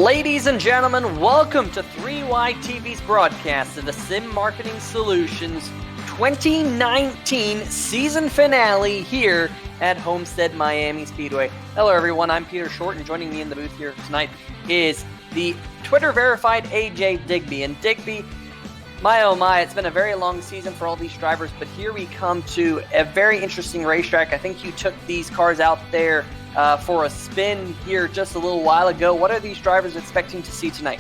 Ladies and gentlemen, welcome to 3Y TV's broadcast of the Sim Marketing Solutions 2019 season finale here at Homestead-Miami Speedway. Hello everyone, I'm Peter Short, and joining me in the booth here tonight is the Twitter-verified AJ Digby. And Digby, my oh my, it's been a very long season for all these drivers, but here we come to a very interesting racetrack. I think you took these cars out there for a spin here just a little while ago. What are these drivers expecting to see tonight?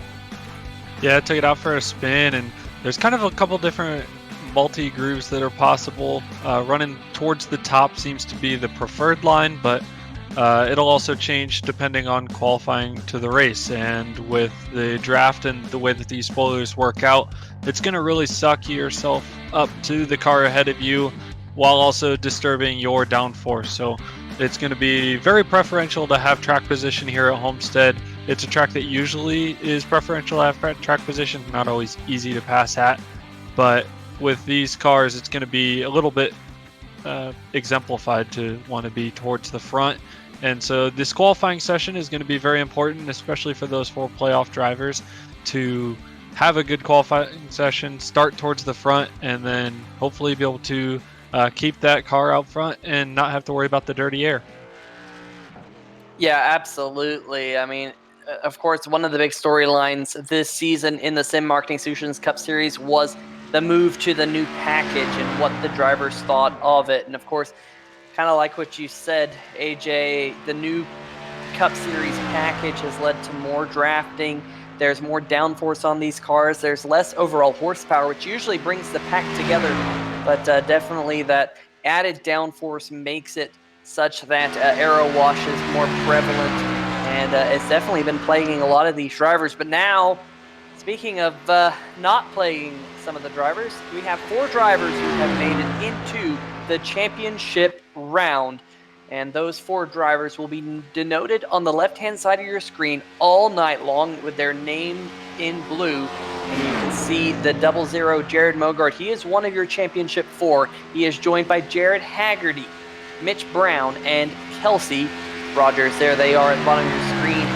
Yeah, I took it out for a spin, and there's kind of a couple different multi-grooves that are possible. Running towards the top seems to be the preferred line, but it'll also change depending on qualifying to the race. And with the draft and the way that these spoilers work out, it's going to really suck yourself up to the car ahead of you while also disturbing your downforce. So it's going to be very preferential to have track position here at Homestead. It's a track that usually is preferential to have track position, not always easy to pass at. But with these cars, it's going to be a little bit exemplified to want to be towards the front. And so this qualifying session is going to be very important, especially for those 4 playoff drivers, to have a good qualifying session, start towards the front, and then hopefully be able to keep that car out front and not have to worry about the dirty air. Yeah, absolutely. I mean, of course, one of the big storylines this season in the Sim Marketing Solutions Cup Series was the move to the new package and what the drivers thought of it. And of course, kind of like what you said, AJ, the new Cup Series package has led to more drafting. There's more downforce on these cars. There's less overall horsepower, which usually brings the pack together. But definitely that added downforce makes it such that aero wash is more prevalent. And it's definitely been plaguing a lot of these drivers. But now, speaking of not plaguing some of the drivers, we have 4 drivers who have made it into the championship round. And those 4 drivers will be denoted on the left-hand side of your screen all night long with their name in blue. And you can see the 00 Jared Mogart. He is one of your championship 4. He is joined by Jared Haggerty, Mitch Brown, and Kelsey Rogers. There they are at the bottom of your screen.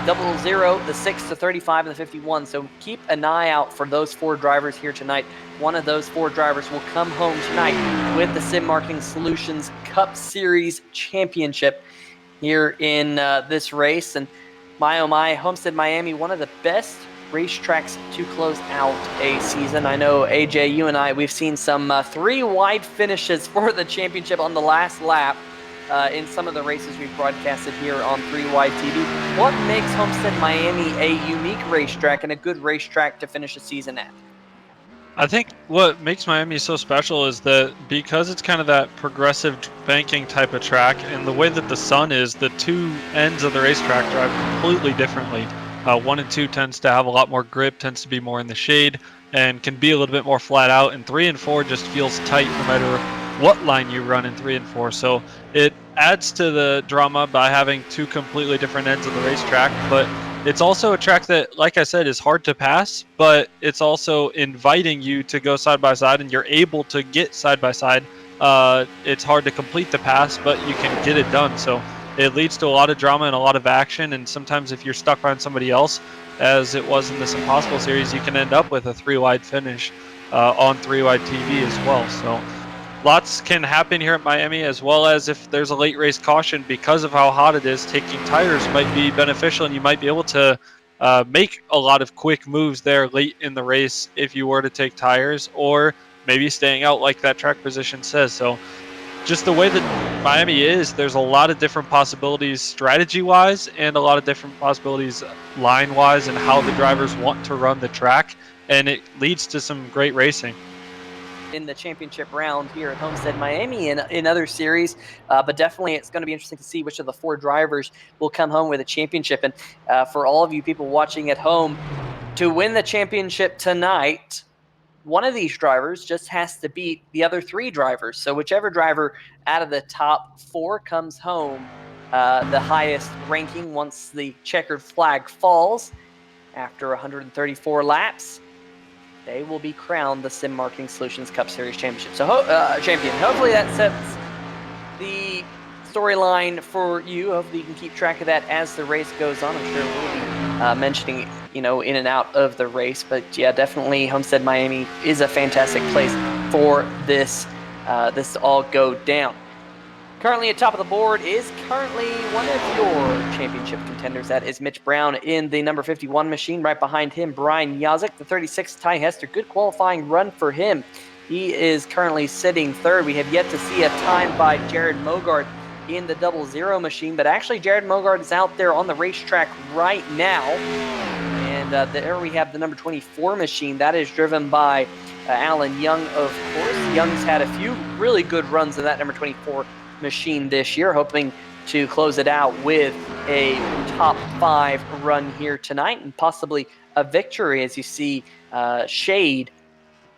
The 00, the 6, the 35, and the 51. So keep an eye out for those 4 drivers here tonight. One of those 4 drivers will come home tonight with the Sim Marketing Solutions Cup Series Championship here in this race. And my oh my, Homestead-Miami, one of the best racetracks to close out a season. I know, AJ, you and I, we've seen some 3 wide finishes for the championship on the last lap in some of the races we've broadcasted here on 3Y TV. What makes Homestead-Miami a unique racetrack and a good racetrack to finish a season at? I think what makes Miami so special is that because it's kind of that progressive banking type of track, and the way that the sun is, the 2 ends of the racetrack drive completely differently. 1 and 2 tends to have a lot more grip, tends to be more in the shade, and can be a little bit more flat out. And 3 and 4 just feels tight no matter what line you run in 3 and 4. So it adds to the drama by having 2 completely different ends of the racetrack. But it's also a track that, like I said, is hard to pass, but it's also inviting you to go side by side, and you're able to get side by side. It's hard to complete the pass, but you can get it done. So it leads to a lot of drama and a lot of action. And sometimes if you're stuck behind somebody else, as it was in this Impossible Series, you can end up with a 3-wide finish on 3-wide TV as well. So lots can happen here at Miami, as well as if there's a late race caution because of how hot it is, taking tires might be beneficial, and you might be able to make a lot of quick moves there late in the race if you were to take tires, or maybe staying out like that track position says. So just the way that Miami is, there's a lot of different possibilities strategy-wise and a lot of different possibilities line-wise and how the drivers want to run the track, and it leads to some great racing in the championship round here at Homestead-Miami and in other series. But definitely it's going to be interesting to see which of the 4 drivers will come home with a championship. And for all of you people watching at home, to win the championship tonight, one of these drivers just has to beat the other 3 drivers. So whichever driver out of the top 4 comes home the highest ranking once the checkered flag falls after 134 laps, they will be crowned the Sim Marketing Solutions Cup Series Championship. So champion. Hopefully that sets the storyline for you. Hopefully you can keep track of that as the race goes on. I'm sure it will be mentioning, in and out of the race. But yeah, definitely Homestead-Miami is a fantastic place for this to all go down. Currently at top of the board is currently one of your championship contenders. That is Mitch Brown in the number 51 machine. Right behind him, Brian Yazek, the 36 Ty Hester. Good qualifying run for him. He is currently sitting third. We have yet to see a time by Jared Mogart in the 00 machine, but actually Jared Mogart is out there on the racetrack right now. And there we have the number 24 machine. That is driven by Alan Young, of course. Young's had a few really good runs in that number 24 machine this year, hoping to close it out with a top 5 run here tonight and possibly a victory. As you see Shade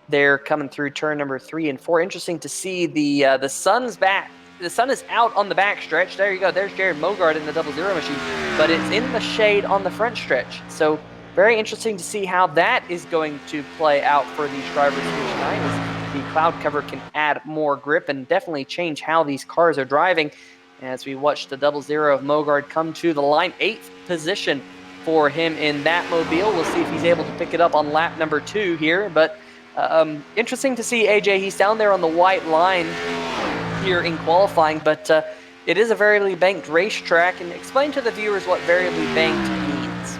there coming through turn number 3 and 4. Interesting to see the sun's back. The sun is out on the back stretch. There you go. There's Jared Mogart in the 00 machine, but it's in the shade on the front stretch. So very interesting to see how that is going to play out for these drivers here tonight, as the cloud cover can add more grip and definitely change how these cars are driving. As we watch the 00 of Mogart come to the line, 8th position for him in that mobile. We'll see if he's able to pick it up on lap number 2 here, but interesting to see AJ. He's down there on the white line here in qualifying, but it is a variably banked racetrack. And explain to the viewers what variably banked means.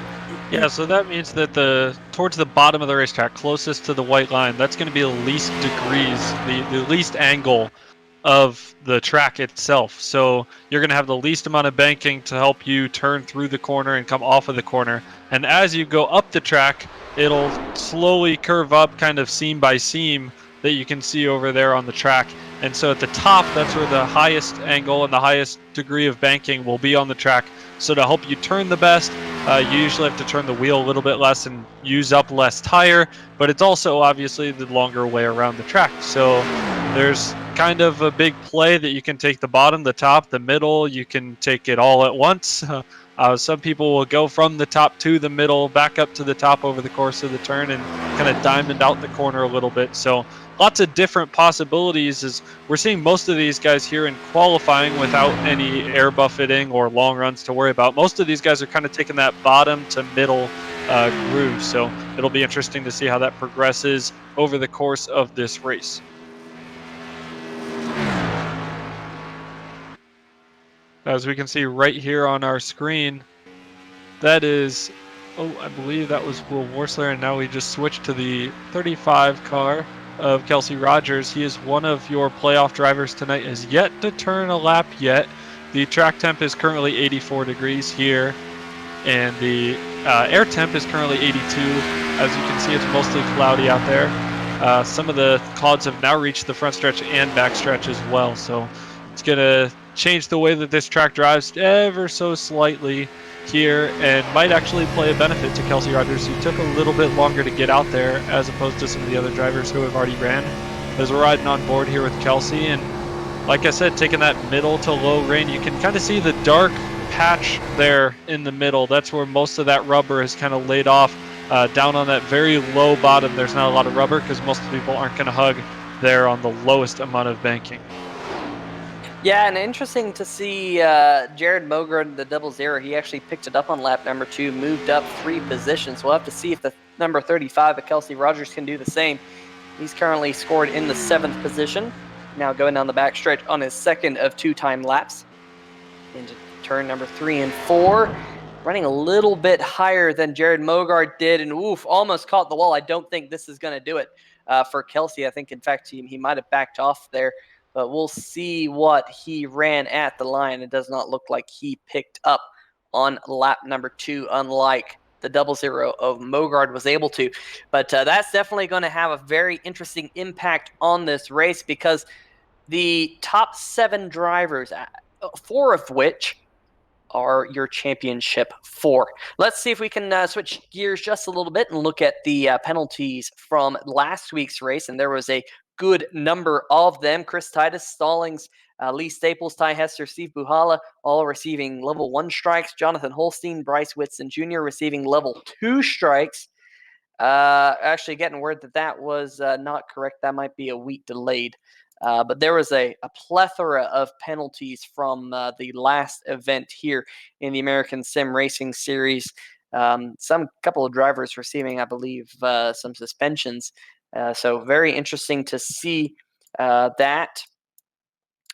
Yeah, so that means that towards the bottom of the racetrack, closest to the white line, that's going to be the least degrees, the least angle of the track itself. So you're going to have the least amount of banking to help you turn through the corner and come off of the corner. And as you go up the track, it'll slowly curve up kind of seam by seam that you can see over there on the track. And so at the top, that's where the highest angle and the highest degree of banking will be on the track. So to help you turn the best, you usually have to turn the wheel a little bit less and use up less tire, but it's also obviously the longer way around the track. So there's kind of a big play that you can take the bottom, the top, the middle. You can take it all at once. Some people will go from the top to the middle, back up to the top over the course of the turn, and kind of diamond out the corner a little bit. So lots of different possibilities. As we're seeing most of these guys here in qualifying without any air buffeting or long runs to worry about. Most of these guys are kind of taking that bottom to middle groove. So it'll be interesting to see how that progresses over the course of this race. As we can see right here on our screen, that is, I believe that was Will Worsler, and now we just switched to the 35 car of Kelsey Rogers. He is one of your playoff drivers tonight, has yet to turn a lap yet. The track temp is currently 84 degrees here, and the air temp is currently 82. As you can see, it's mostly cloudy out there. Some of the clouds have now reached the front stretch and back stretch as well, so it's going to change the way that this track drives ever so slightly here, and might actually play a benefit to Kelsey Rogers, who took a little bit longer to get out there as opposed to some of the other drivers who have already ran. As we're riding on board here with Kelsey, and like I said, taking that middle to low rain, you can kind of see the dark patch there in the middle. That's where most of that rubber is kind of laid off. Down on that very low bottom, there's not a lot of rubber because most people aren't going to hug there on the lowest amount of banking. Yeah, and interesting to see Jared Mogart in the 00. He actually picked it up on lap number 2, moved up 3 positions. We'll have to see if the number 35 of Kelsey Rogers can do the same. He's currently scored in the 7th position, now going down the backstretch on his 2nd of 2-time laps. Into turn number 3 and 4, running a little bit higher than Jared Mogart did, and almost caught the wall. I don't think this is going to do it for Kelsey. I think, in fact, he might have backed off there. But we'll see what he ran at the line. It does not look like he picked up on lap number 2, unlike the 00 of Mogart was able to. But that's definitely going to have a very interesting impact on this race, because the top 7 drivers, 4 of which are your championship 4. Let's see if we can switch gears just a little bit and look at the penalties from last week's race. And there was a good number of them. Chris Titus, Stallings, Lee Staples, Ty Hester, Steve Buhala, all receiving level 1 strikes. Jonathan Holstein, Bryce Whitson Jr. receiving level 2 strikes. Actually getting word that was not correct. That might be a week delayed. But there was a plethora of penalties from the last event here in the American Sim Racing Series. Some couple of drivers receiving, I believe, some suspensions. So very interesting to see that.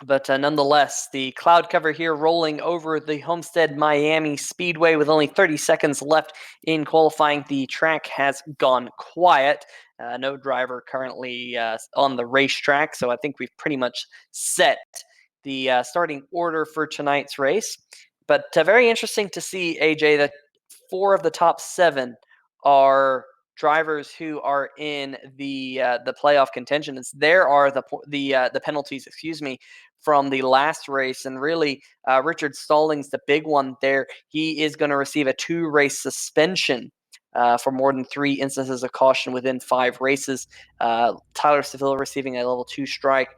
But nonetheless, the cloud cover here rolling over the Homestead-Miami Speedway with only 30 seconds left in qualifying. The track has gone quiet. No driver currently on the racetrack, so I think we've pretty much set the starting order for tonight's race. But very interesting to see, AJ, that 4 of the top 7 are drivers who are in the playoff contention. There are the penalties, from the last race, and really Richard Stallings, the big one there. He is going to receive a 2-race suspension for more than 3 instances of caution within 5 races. Tyler Seville receiving a level 2 strike.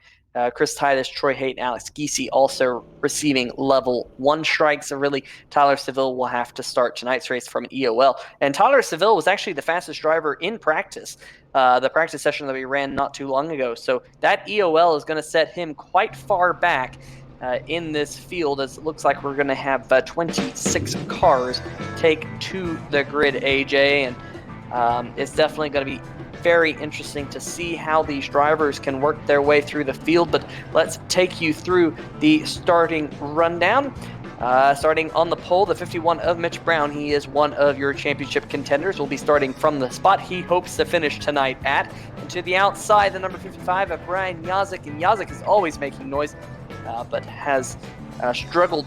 Chris Titus, Troy Haight, and Alex Giese also receiving level 1 strikes. So really, Tyler Seville will have to start tonight's race from EOL. And Tyler Seville was actually the fastest driver in practice, the practice session that we ran not too long ago. So that EOL is going to set him quite far back in this field, as it looks like we're going to have 26 cars take to the grid, AJ. And it's definitely going to be very interesting to see how these drivers can work their way through the field. But let's take you through the starting rundown. Starting on the pole, the 51 of Mitch Brown. He is one of your championship contenders. Will be starting from the spot he hopes to finish tonight at. And to the outside, the number 55 of Brian Yazik. And Yazik is always making noise, but has struggled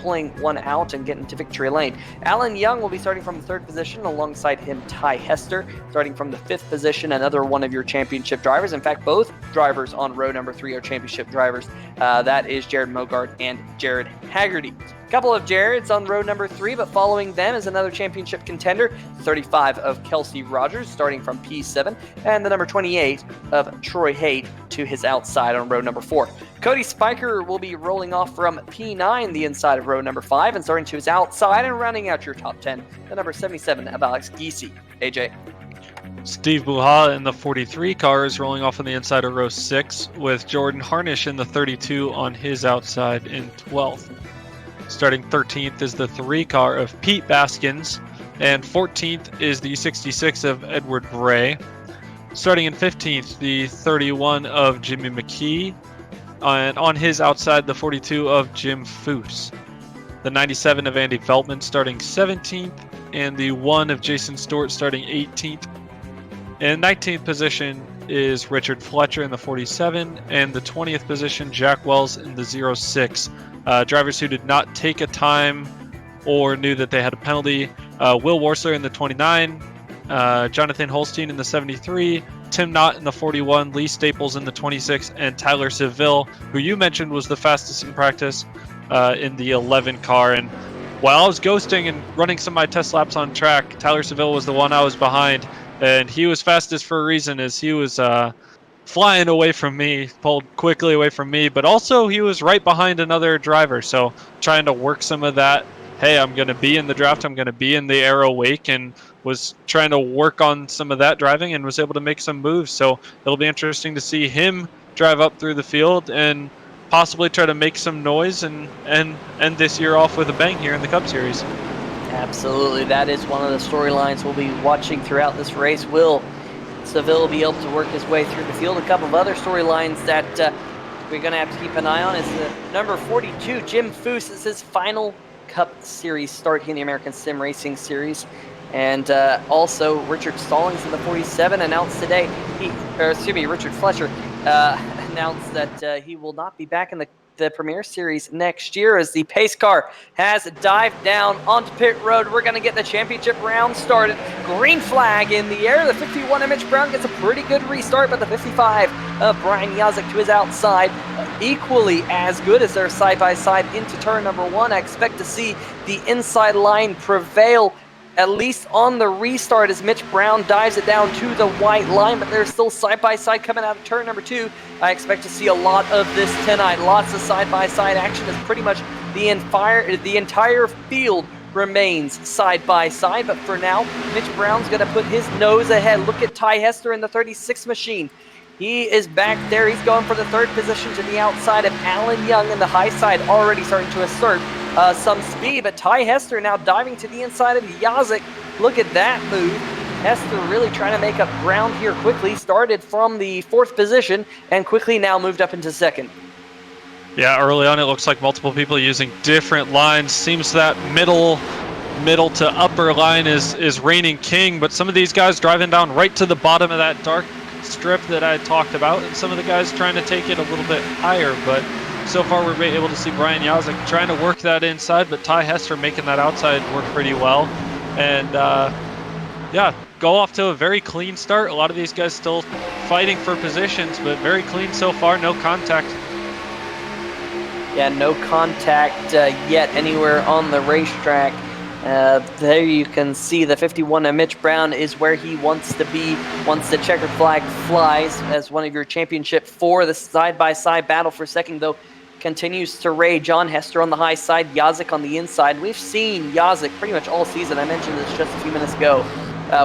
pulling one out and getting to victory lane. Alan Young will be starting from the 3rd position. Alongside him, Ty Hester, starting from the 5th position, another one of your championship drivers. In fact, both drivers on row number 3 are championship drivers. That is Jared Mogard and Jared Haggerty. A couple of Jareds on row number 3, but following them is another championship contender, 35 of Kelsey Rogers, starting from P7, and the number 28 of Troy Haight to his outside on row number 4. Cody Spiker will be rolling off from P9, the inside of row number 5, and starting to his outside and rounding out your top 10, the number 77 of Alex Giese. AJ. Steve Buha in the 43 car is rolling off on the inside of row 6, with Jordan Harnish in the 32 on his outside in 12th. Starting 13th is the 3 car of Pete Baskins, and 14th is the 66 of Edward Bray. Starting in 15th, the 31 of Jimmy McKee, and on his outside, the 42 of Jim Foose. The 97 of Andy Veltman starting 17th, and the 1 of Jason Stewart starting 18th. In 19th position is Richard Fletcher in the 47, and the 20th position, Jack Wells in the 06. Drivers who did not take a time or knew that they had a penalty. Will Worsler in the 29, Jonathan Holstein in the 73, Tim Knott in the 41, Lee Staples in the 26, and Tyler Seville, who you mentioned was the fastest in practice, in the 11 car. And while I was ghosting and running some of my test laps on track, Tyler Seville was the one I was behind, and he was fastest for a reason, as he was flying away from me, pulled quickly away from me, but also he was right behind another driver, so trying to work some of that, hey, I'm going to be in the draft, I'm going to be in the Arrow Wake, and was trying to work on some of that driving and was able to make some moves. So it'll be interesting to see him drive up through the field and possibly try to make some noise and end this year off with a bang here in the Cup Series. Absolutely. That is one of the storylines we'll be watching throughout this race. Will Seville be able to work his way through the field? A couple of other storylines that we're going to have to keep an eye on is the number 42, Jim Foose. It's his final Cup Series start here in the American Sim Racing Series. And also Richard Stallings in the 47 announced today, Richard Fletcher announced that he will not be back in the Premier Series next year, as the pace car has dived down onto pit road. We're going to get the championship round started. Green flag in the air. The 51 of Mitch Brown gets a pretty good restart, but the 55 of Brian Yazik to his outside, equally as good as their side-by-side into turn number 1. I expect to see the inside line prevail, at least on the restart, as Mitch Brown dives it down to the white line, but they're still side-by-side coming out of turn number 2. I expect to see a lot of this tonight. Lots of side-by-side action, as pretty much the entire field remains side-by-side. But for now, Mitch Brown's going to put his nose ahead. Look at Ty Hester in the 36 machine. He is back there. He's going for the 3rd position to the outside of Alan Young in the high side, already starting to assert some speed, but Ty Hester now diving to the inside of Yazik. Look at that move. Hester really trying to make up ground here quickly. Started from the 4th position and quickly now moved up into 2nd. Yeah, early on it looks like multiple people using different lines. Seems that middle to upper line is reigning king, but some of these guys driving down right to the bottom of that dark strip that I talked about, and some of the guys trying to take it a little bit higher. But so far we're able to see Brian Yazik trying to work that inside, but Ty Hester making that outside work pretty well. And yeah, go off to a very clean start. A lot of these guys still fighting for positions, but very clean so far, no contact. Yeah, no contact yet anywhere on the racetrack. There you can see the 51 of Mitch Brown is where he wants to be once the checkered flag flies as one of your championship 4. The side-by-side battle for 2nd, though, continues to rage. John Hester on the high side, Yazik on the inside. We've seen Yazik pretty much all season. I mentioned this just a few minutes ago.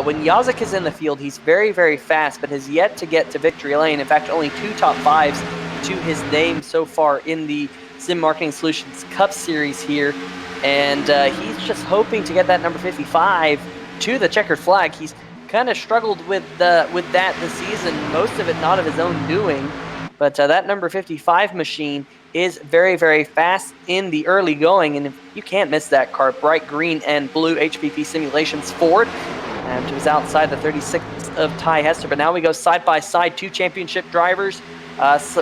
When Yazik is in the field, he's very, very fast, but has yet to get to victory lane. In fact, only 2 top 5s to his name so far in the Sim Marketing Solutions Cup Series here. And he's just hoping to get that number 55 to the checkered flag. He's kind of struggled with that this season, most of it not of his own doing. But that number 55 machine is very, very fast in the early going, and you can't miss that car. Bright green and blue HPP Simulations Ford. And to his outside, the 36th of Ty Hester. But now we go side-by-side, 2 championship drivers.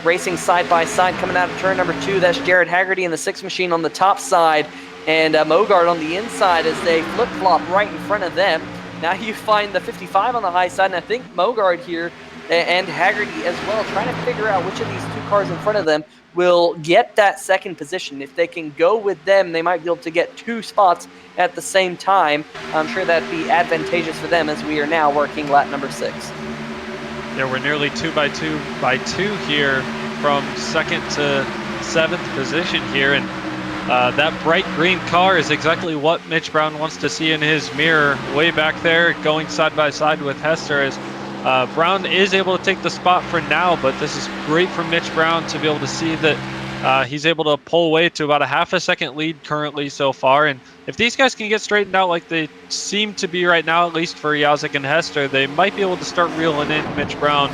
Racing side-by-side coming out of turn number 2. That's Jared Haggerty in the 6 machine on the top side. And Mogard on the inside as they flip-flop right in front of them. Now you find the 55 on the high side, and I think Mogard here and Haggerty as well, trying to figure out which of these 2 cars in front of them will get that 2nd position. If they can go with them, they might be able to get 2 spots at the same time. I'm sure that'd be advantageous for them as we are now working lap number 6. Yeah, we're nearly 2 by 2 by 2 here from 2nd to 7th position here, and that bright green car is exactly what Mitch Brown wants to see in his mirror way back there, going side by side with Hester. As Brown is able to take the spot for now, but this is great for Mitch Brown to be able to see that he's able to pull away to about a half a second lead currently so far. And if these guys can get straightened out like they seem to be right now, at least for Yazik and Hester, they might be able to start reeling in Mitch Brown.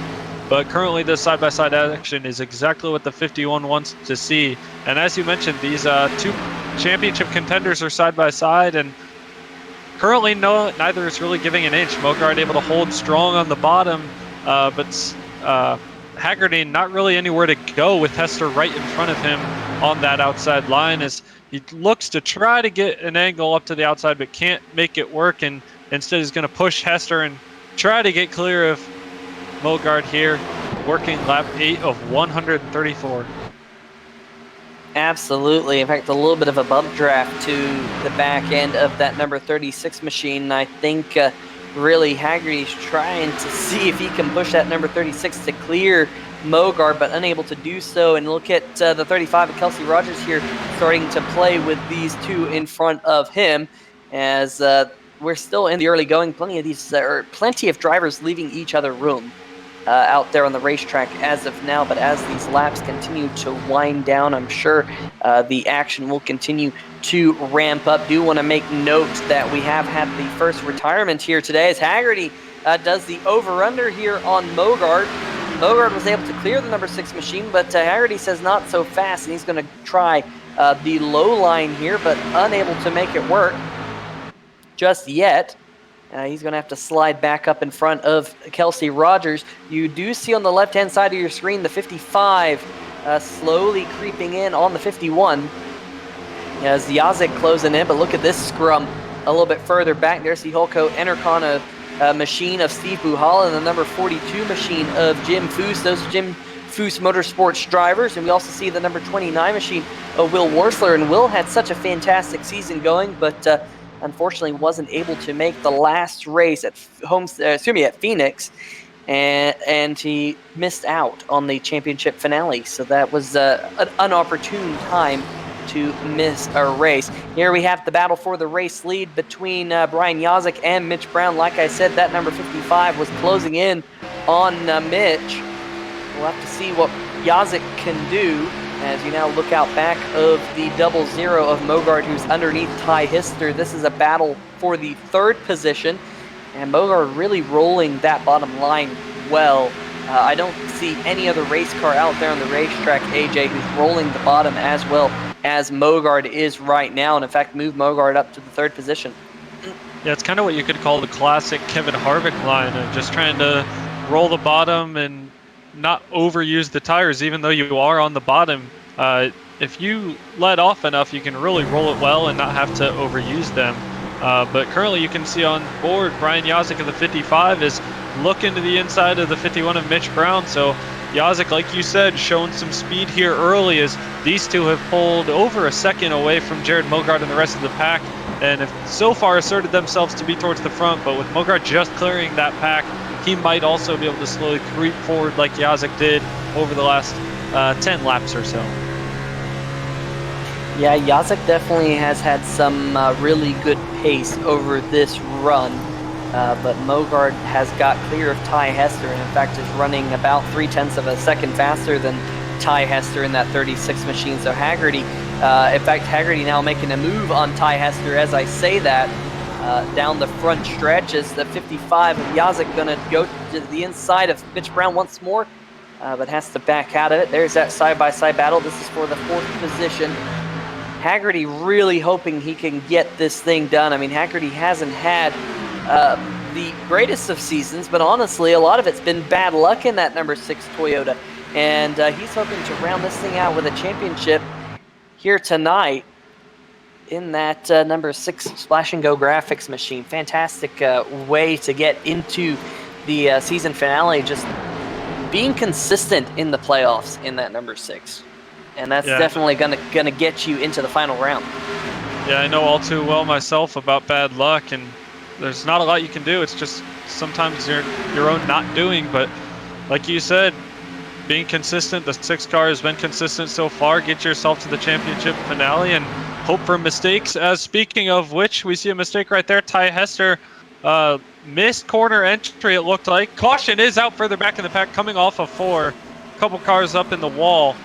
But currently this side-by-side action is exactly what the 51 wants to see. And as you mentioned, these 2 championship contenders are side-by-side, and currently neither is really giving an inch. Mogard able to hold strong on the bottom, but Haggerty not really anywhere to go with Hester right in front of him on that outside line as he looks to try to get an angle up to the outside but can't make it work, and instead he's going to push Hester and try to get clear of Mogard here, working lap 8 of 134. Absolutely. In fact, a little bit of a bump draft to the back end of that number 36 machine. I think really Haggerty's trying to see if he can push that number 36 to clear Mogard, but unable to do so. And look at the 35 of Kelsey Rogers here starting to play with these 2 in front of him as we're still in the early going. Plenty of drivers leaving each other room out there on the racetrack as of now, but as these laps continue to wind down, I'm sure the action will continue to ramp up. Do want to make note that we have had the first retirement here today as Haggerty does the over-under here on Mogard. Mogard was able to clear the number 6 machine, but Haggerty says not so fast, and he's going to try the low line here, but unable to make it work just yet. He's going to have to slide back up in front of Kelsey Rogers. You do see on the left-hand side of your screen the 55 slowly creeping in on the 51 as Yazik closing in. But look at this scrum a little bit further back. There's the Holco Enercon machine of Steve Buhala and the number 42 machine of Jim Foose. Those are Jim Foose Motorsports drivers. And we also see the number 29 machine of Will Worsler. And Will had such a fantastic season going, but unfortunately wasn't able to make the last race at Phoenix, and he missed out on the championship finale. So that was an inopportune time to miss a race. Here we have the battle for the race lead between Brian Yazik and Mitch Brown. Like I said, that number 55 was closing in on Mitch. We'll have to see what Yazik can do. As you now look out back of the 00 of Mogard, who's underneath Ty Hister. This is a battle for the 3rd position, and Mogard really rolling that bottom line well. I don't see any other race car out there on the racetrack, AJ, who's rolling the bottom as well as Mogard is right now, and in fact move Mogard up to the 3rd position. Yeah, it's kind of what you could call the classic Kevin Harvick line of just trying to roll the bottom and not overuse the tires, even though you are on the bottom. If you let off enough, you can really roll it well and not have to overuse them. But currently you can see on board Brian Yazik of the 55 is looking to the inside of the 51 of Mitch Brown. So Yazik, like you said, showing some speed here early as these two have pulled over a second away from Jared Mogard and the rest of the pack, and have so far asserted themselves to be towards the front. But with Mogard just clearing that pack, he might also be able to slowly creep forward like Yazik did over the last 10 laps or so. Yeah, Yazik definitely has had some really good pace over this run, but Mogard has got clear of Ty Hester, and in fact is running about 0.3 of a second faster than Ty Hester in that 36 machine. So Haggerty, in fact, Haggerty now making a move on Ty Hester as I say that. Down the front stretch is the 55 of Yazik going to go to the inside of Mitch Brown once more, but has to back out of it. There's that side-by-side battle. This is for the 4th position. Haggerty really hoping he can get this thing done. I mean, Haggerty hasn't had the greatest of seasons, but honestly, a lot of it's been bad luck in that number 6 Toyota. And he's hoping to round this thing out with a championship here tonight in that number 6 Splash and Go graphics machine. Fantastic way to get into the season finale, just being consistent in the playoffs in that number 6. And that's definitely gonna get you into the final round. Yeah, I know all too well myself about bad luck, and there's not a lot you can do. It's just sometimes your own not doing. But like you said, being consistent, the 6 car has been consistent so far. Get yourself to the championship finale and hope for mistakes. As speaking of which, we see a mistake right there. Ty Hester missed corner entry, it looked like. Caution is out further back in the pack, coming off of 4. A couple cars up in the wall.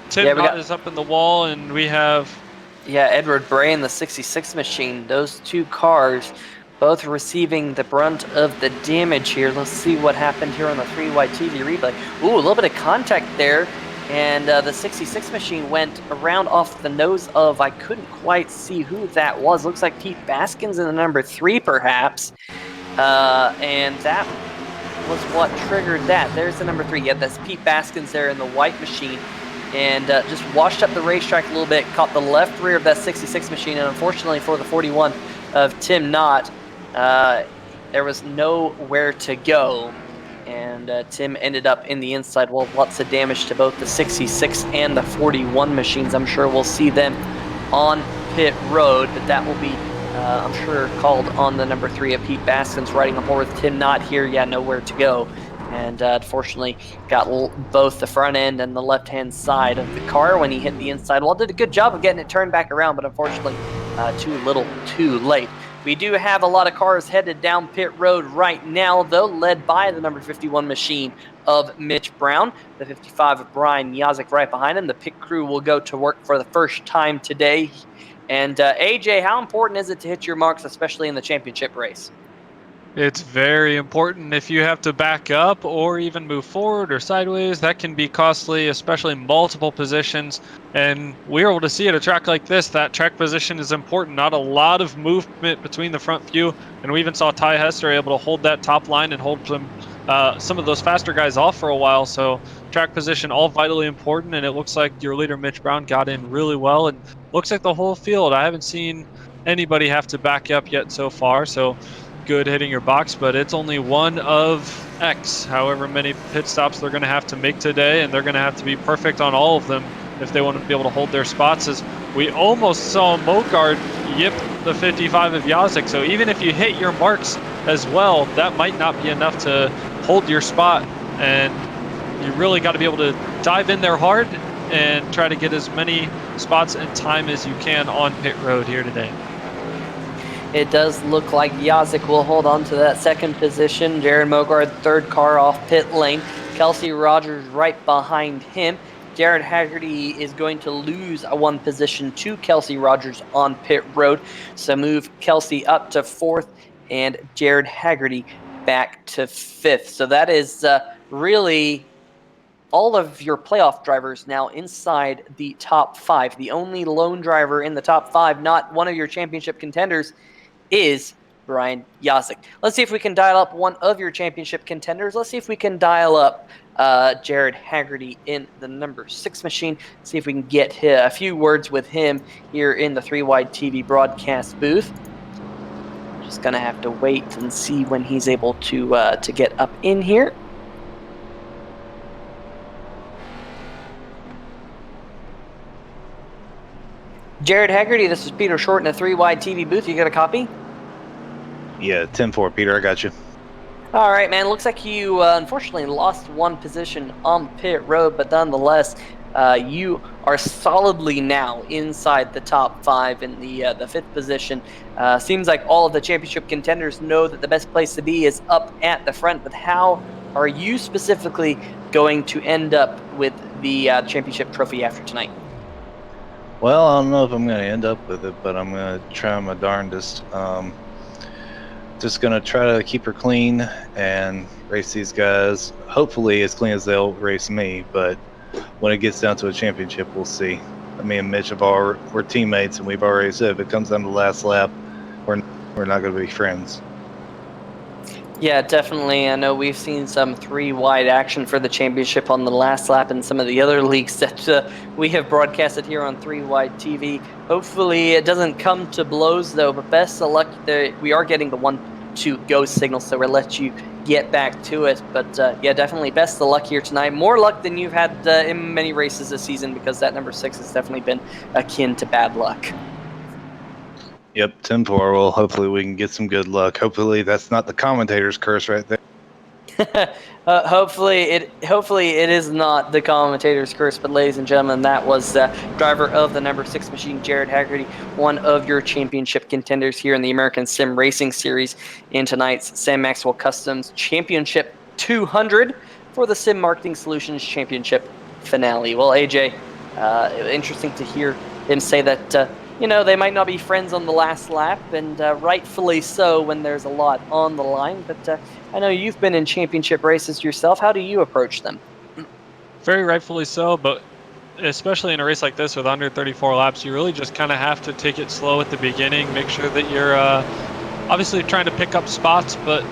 Tim Knott is up in the wall, and we have... Yeah, Edward Bray in the 66 machine. Those 2 cars both receiving the brunt of the damage here. Let's see what happened here on the 3Y TV replay. Ooh, a little bit of contact there. And the 66 machine went around off the nose of, I couldn't quite see who that was. Looks like Pete Baskins in the number 3, perhaps. And that was what triggered that. There's the number 3. Yeah, that's Pete Baskins there in the white machine. And just washed up the racetrack a little bit, caught the left rear of that 66 machine, and unfortunately for the 41 of Tim Knott, there was nowhere to go. And Tim ended up in the inside wall. Lots of damage to both the 66 and the 41 machines. I'm sure we'll see them on pit road, but that will be, I'm sure, called on the number 3 of Pete Baskins riding aboard with Tim Knott here. Yeah, nowhere to go. And unfortunately got both the front end and the left-hand side of the car when he hit the inside wall. Did a good job of getting it turned back around, but unfortunately too little too late. We do have a lot of cars headed down pit road right now, though, led by the number 51 machine of Mitch Brown, the 55 of Brian Yazik right behind him. The pit crew will go to work for the first time today. And AJ, how important is it to hit your marks, especially in the championship race? It's very important. If you have to back up or even move forward or sideways, that can be costly, especially multiple positions. And we're able to see at a track like this, that track position is important. Not a lot of movement between the front few. And we even saw Ty Hester able to hold that top line and hold some of those faster guys off for a while. So track position, all vitally important. And it looks like your leader, Mitch Brown, got in really well. And looks like the whole field, I haven't seen anybody have to back up yet so far. So good hitting your box, but it's only one of X, however many pit stops they're going to have to make today, and they're going to have to be perfect on all of them if they want to be able to hold their spots. As we almost saw Mogard yip the 55 of Yazik, so even if you hit your marks as well, that might not be enough to hold your spot, and you really got to be able to dive in there hard and try to get as many spots and time as you can on pit road here today. It does look like Yazik will hold on to that second position. Jared Mogard, 3rd car off pit lane. Kelsey Rogers right behind him. Jared Haggerty is going to lose one position to Kelsey Rogers on pit road. So move Kelsey up to 4th and Jared Haggerty back to 5th. So that is really all of your playoff drivers now inside the top 5. The only lone driver in the top 5, not one of your championship contenders, is Brian Yazik. Let's see if we can dial up one of your championship contenders. Let's see if we can dial up Jared Haggerty in the number 6 machine. See if we can get a few words with him here in the 3-Wide TV broadcast booth. Just gonna have to wait and see when he's able to get up in here. Jared Haggerty, this is Peter Short in a 3-Wide TV booth. You got a copy? Yeah, 10-4, Peter, I got you. All right, man. Looks like you unfortunately lost one position on pit road, but nonetheless, you are solidly now inside the top 5 in the 5th position. Seems like all of the championship contenders know that the best place to be is up at the front, but how are you specifically going to end up with the championship trophy after tonight? Well, I don't know if I'm going to end up with it, but I'm going to try my darndest. Just going to try to keep her clean and race these guys, hopefully as clean as they'll race me, but when it gets down to a championship, we'll see. Me and Mitch we're teammates, and we've already said if it comes down to the last lap, we're not going to be friends. Yeah, definitely. I know we've seen some 3-wide action for the championship on the last lap and some of the other leagues that we have broadcasted here on 3-Wide TV. Hopefully it doesn't come to blows, though, but best of luck. We are getting the 1-2 go signal, so we'll let you get back to it. But, yeah, definitely best of luck here tonight. More luck than you've had in many races this season, because that number 6 has definitely been akin to bad luck. Yep, 10-4. Well, hopefully we can get some good luck. Hopefully that's not the commentator's curse right there. Hopefully it is not the commentator's curse, but ladies and gentlemen, that was driver of the number 6 machine, Jared Haggerty, one of your championship contenders here in the American Sim Racing Series in tonight's Sam Maxwell Customs Championship 200 for the Sim Marketing Solutions Championship finale. Well, AJ, interesting to hear him say that they might not be friends on the last lap, and rightfully so when there's a lot on the line. But I know you've been in championship races yourself. How do you approach them? Very rightfully so, but especially in a race like this with under 34 laps, you really just kind of have to take it slow at the beginning. Make sure that you're obviously trying to pick up spots, but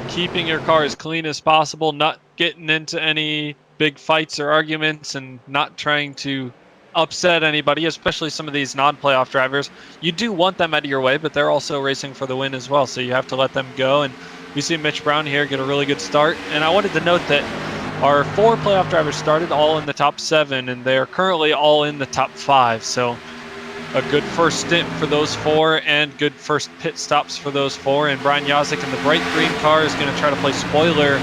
keeping your car as clean as possible, not getting into any big fights or arguments, and not trying to upset anybody, especially some of these non-playoff drivers. You do want them out of your way, but they're also racing for the win as well, so you have to let them go. And we see Mitch Brown here get a really good start. And I wanted to note that our 4 playoff drivers started all in the top 7, and they are currently all in the top 5. So a good first stint for those 4, and good first pit stops for those 4. And Brian Yazik in the bright green car is going to try to play spoiler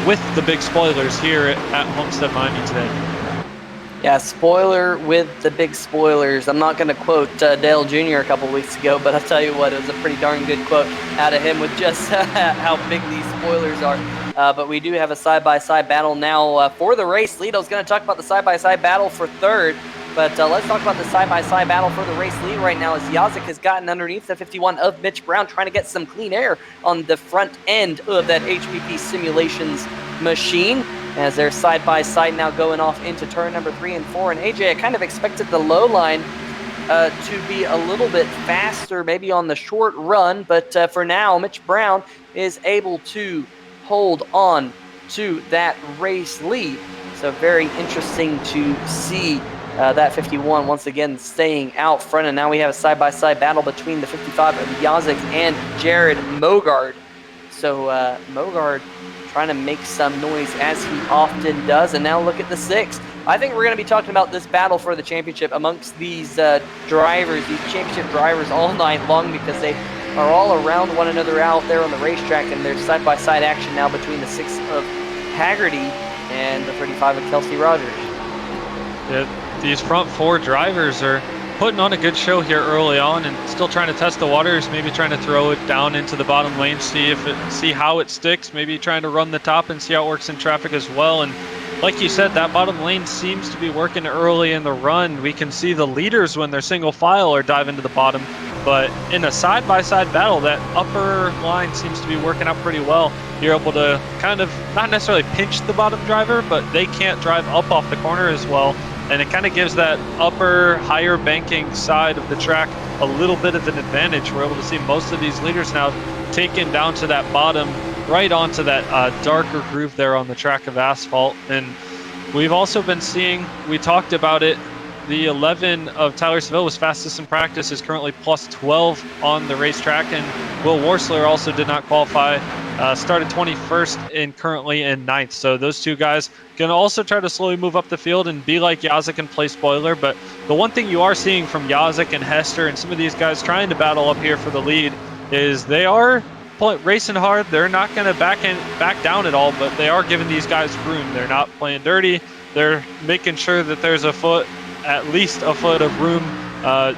with the big spoilers here at Homestead-Miami today. Yeah, spoiler with the big spoilers. I'm not going to quote Dale Jr. a couple weeks ago, but I'll tell you what, it was a pretty darn good quote out of him with just how big these spoilers are. But we do have a side-by-side battle now for the race lead. I was going to talk about the side-by-side battle for 3rd, but let's talk about the side-by-side battle for the race lead right now, as Yazik has gotten underneath the 51 of Mitch Brown, trying to get some clean air on the front end of that HPP Simulations machine, as they're side-by-side now going off into turn number 3 and 4. And AJ, I kind of expected the low line to be a little bit faster, maybe on the short run, but for now, Mitch Brown is able to hold on to that race lead. So very interesting to see that 51 once again staying out front. And now we have a side-by-side battle between the 55 of Yazik and Jared Mogard. So Mogard trying to make some noise, as he often does. And now look at the 6. I think we're going to be talking about this battle for the championship amongst these drivers, these championship drivers, all night long, because they are all around one another out there on the racetrack, and there's side-by-side action now between the 6 of Haggerty and the 35 of Kelsey Rogers. Yeah, these front 4 drivers are putting on a good show here early on, and still trying to test the waters, maybe trying to throw it down into the bottom lane, see how it sticks, maybe trying to run the top and see how it works in traffic as well. And like you said, that bottom lane seems to be working early in the run. We can see the leaders when they're single file or dive into the bottom, but in a side-by-side battle, that upper line seems to be working out pretty well. You're able to kind of not necessarily pinch the bottom driver, but they can't drive up off the corner as well. And it kind of gives that upper, higher banking side of the track a little bit of an advantage. We're able to see most of these leaders now taken down to that bottom, right onto that darker groove there on the track of asphalt. And we've also been seeing, we talked about it, the 11 of Tyler Seville was fastest in practice, is currently plus 12 on the racetrack, and Will Worsler also did not qualify, started 21st and currently in 9th. So those two guys can also try to slowly move up the field and be like Yazik and play spoiler. But the one thing you are seeing from Yazik and Hester and some of these guys trying to battle up here for the lead is they are racing hard. They're not going to back down at all, but they are giving these guys room. They're not playing dirty. They're making sure that there's at least a foot of room,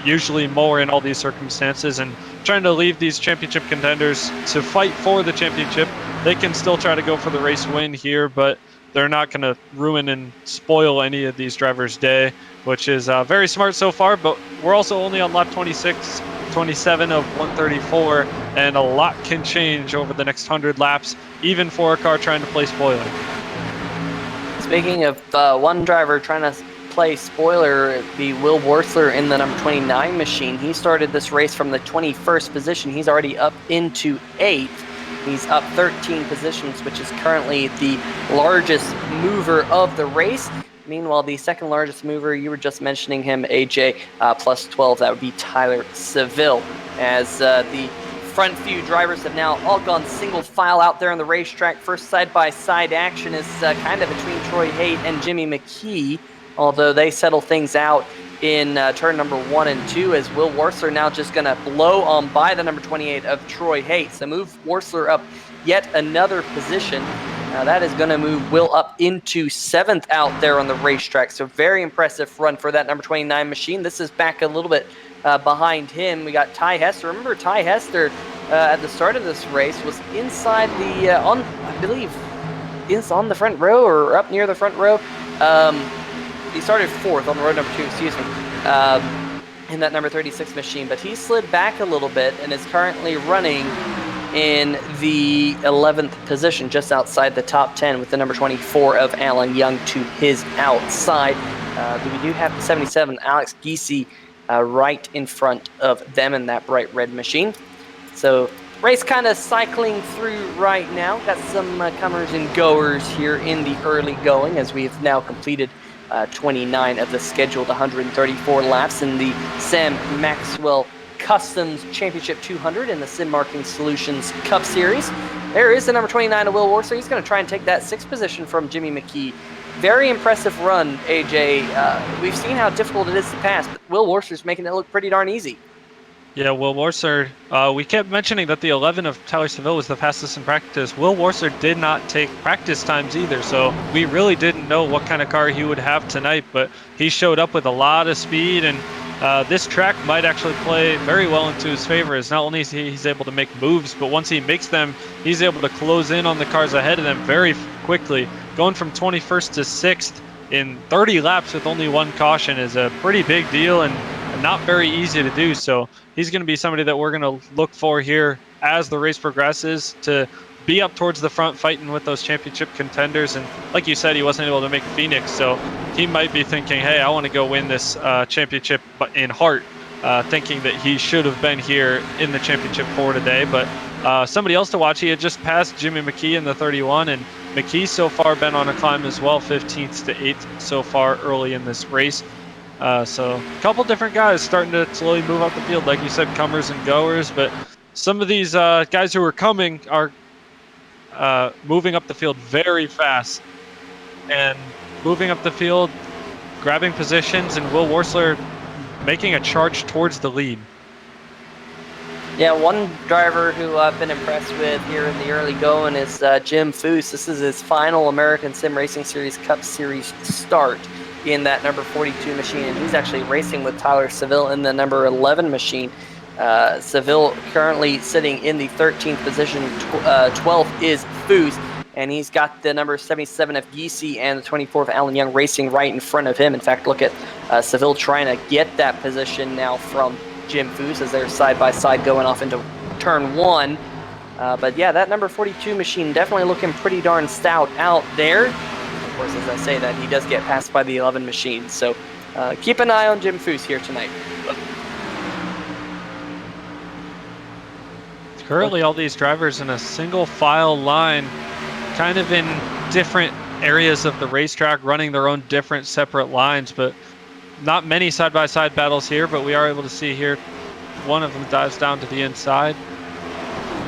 usually more in all these circumstances, and trying to leave these championship contenders to fight for the championship. They can still try to go for the race win here, but they're not going to ruin and spoil any of these drivers' day, which is very smart so far. But we're also only on lap 26, 27 of 134, and a lot can change over the next 100 laps, even for a car trying to play spoiler. Speaking of one driver trying to play spoiler, it'd be Will Worsler in the number 29 machine. He started this race from the 21st position. He's already up into 8th. He's up 13 positions, which is currently the largest mover of the race. Meanwhile, the second largest mover, you were just mentioning him, AJ, plus 12. That would be Tyler Seville. As the front few drivers have now all gone single file out there on the racetrack. First side-by-side action is kind of between Troy Haight and Jimmy McKee, although they settle things out in turn number 1 and 2, as Will Worsler now just going to blow on by the number 28 of Troy Haight. So move Worsler up yet another position. That is going to move Will up into 7th out there on the racetrack. So very impressive run for that number 29 machine. This is back a little bit behind him. We got Ty Hester. Remember, Ty Hester at the start of this race was inside the, I believe, is on the front row or up near the front row. He started 4th on the road number 2, excuse me, in that number 36 machine. But he slid back a little bit and is currently running in the 11th position, just outside the top 10, with the number 24 of Alan Young to his outside. We do have the 77, Alex Giese, right in front of them in that bright red machine. So race kind of cycling through right now. Got some comers and goers here in the early going, as we have now completed 29 of the scheduled 134 laps in the Sam Maxwell Customs Championship 200 in the Sim Marketing Solutions Cup Series. There is the number 29 of Will Worsler. He's going to try and take that 6th position from Jimmy McKee. Very impressive run, AJ. We've seen how difficult it is to pass, but Will Worsler's making it look pretty darn easy. Yeah, Will Worsler, we kept mentioning that the 11 of Tyler Seville was the fastest in practice. Will Worsler did not take practice times either, so we really didn't know what kind of car he would have tonight, but he showed up with a lot of speed, and this track might actually play very well into his favor, as not only is he's able to make moves, but once he makes them, he's able to close in on the cars ahead of them very quickly. Going from 21st to 6th in 30 laps with only 1 caution is a pretty big deal, and not very easy to do. So he's going to be somebody that we're going to look for here as the race progresses, to be up towards the front fighting with those championship contenders. And like you said, he wasn't able to make Phoenix, so he might be thinking, hey, I want to go win this championship, but in heart, thinking that he should have been here in the championship for today. But somebody else to watch, he had just passed Jimmy McKee in the 31, and McKee's so far been on a climb as well, 15th to 8th so far early in this race. So a couple different guys starting to slowly move up the field, like you said, comers and goers. But some of these guys who are coming are moving up the field very fast and moving up the field, grabbing positions, and Will Worsler making a charge towards the lead. Yeah, one driver who I've been impressed with here in the early going is Jim Foose. This is his final American Sim Racing Series Cup Series start in that number 42 machine, and he's actually racing with Tyler Seville in the number 11 machine. Seville currently sitting in the 13th position. 12th is Foose. and he's got the number 77 of Geesey and the 24 of Alan Young racing right in front of him. In fact, look at Seville trying to get that position now from Jim Foose as they're side-by-side going off into turn 1. But yeah, that number 42 machine definitely looking pretty darn stout out there. Of course, as I say that, he does get passed by the 11 machine. So keep an eye on Jim Foose here tonight. Currently, all these drivers in a single file line, kind of in different areas of the racetrack, running their own different separate lines, but not many side-by-side battles here, but we are able to see here one of them dives down to the inside.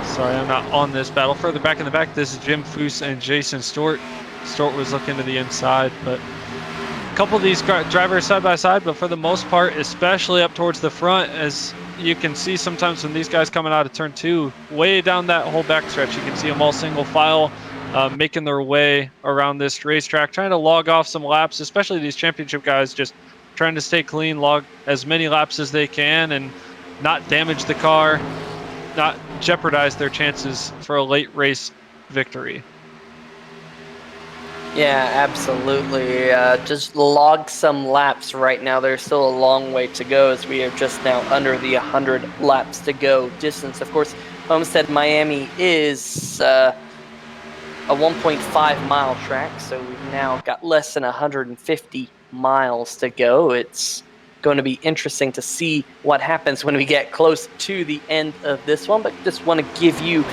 Sorry, I'm not on this battle. Further back in the back, this is Jim Foose and Jason Stewart. Stewart was looking to the inside, but a couple of these drivers side-by-side, but for the most part, especially up towards the front, as you can see sometimes when these guys coming out of turn 2, way down that whole backstretch, you can see them all single file, making their way around this racetrack, trying to log off some laps, especially these championship guys, just trying to stay clean, log as many laps as they can, and not damage the car, not jeopardize their chances for a late race victory. Yeah, absolutely. Just log some laps right now. There's still a long way to go as we are just now under the 100 laps to go distance. Of course, Homestead-Miami is a 1.5 mile track, so we've now got less than 150 miles to go. It's going to be interesting to see what happens when we get close to the end of this one, but just want to give you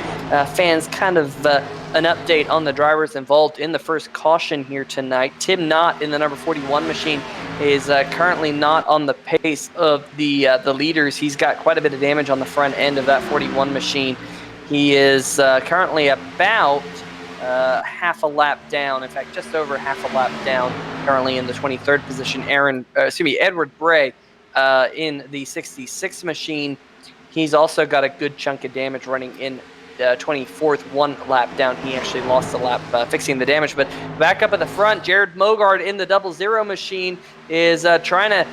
fans kind of an update on the drivers involved in the first caution here tonight. Tim Knott in the number 41 machine is currently not on the pace of the leaders. He's got quite a bit of damage on the front end of that 41 machine. He is currently about half a lap down, in fact, just over half a lap down, currently in the 23rd position. Edward Bray in the 66 machine. He's also got a good chunk of damage running in 24th, one lap down. He actually lost a lap fixing the damage. But back up at the front, Jared Mogard in the 00 machine is trying to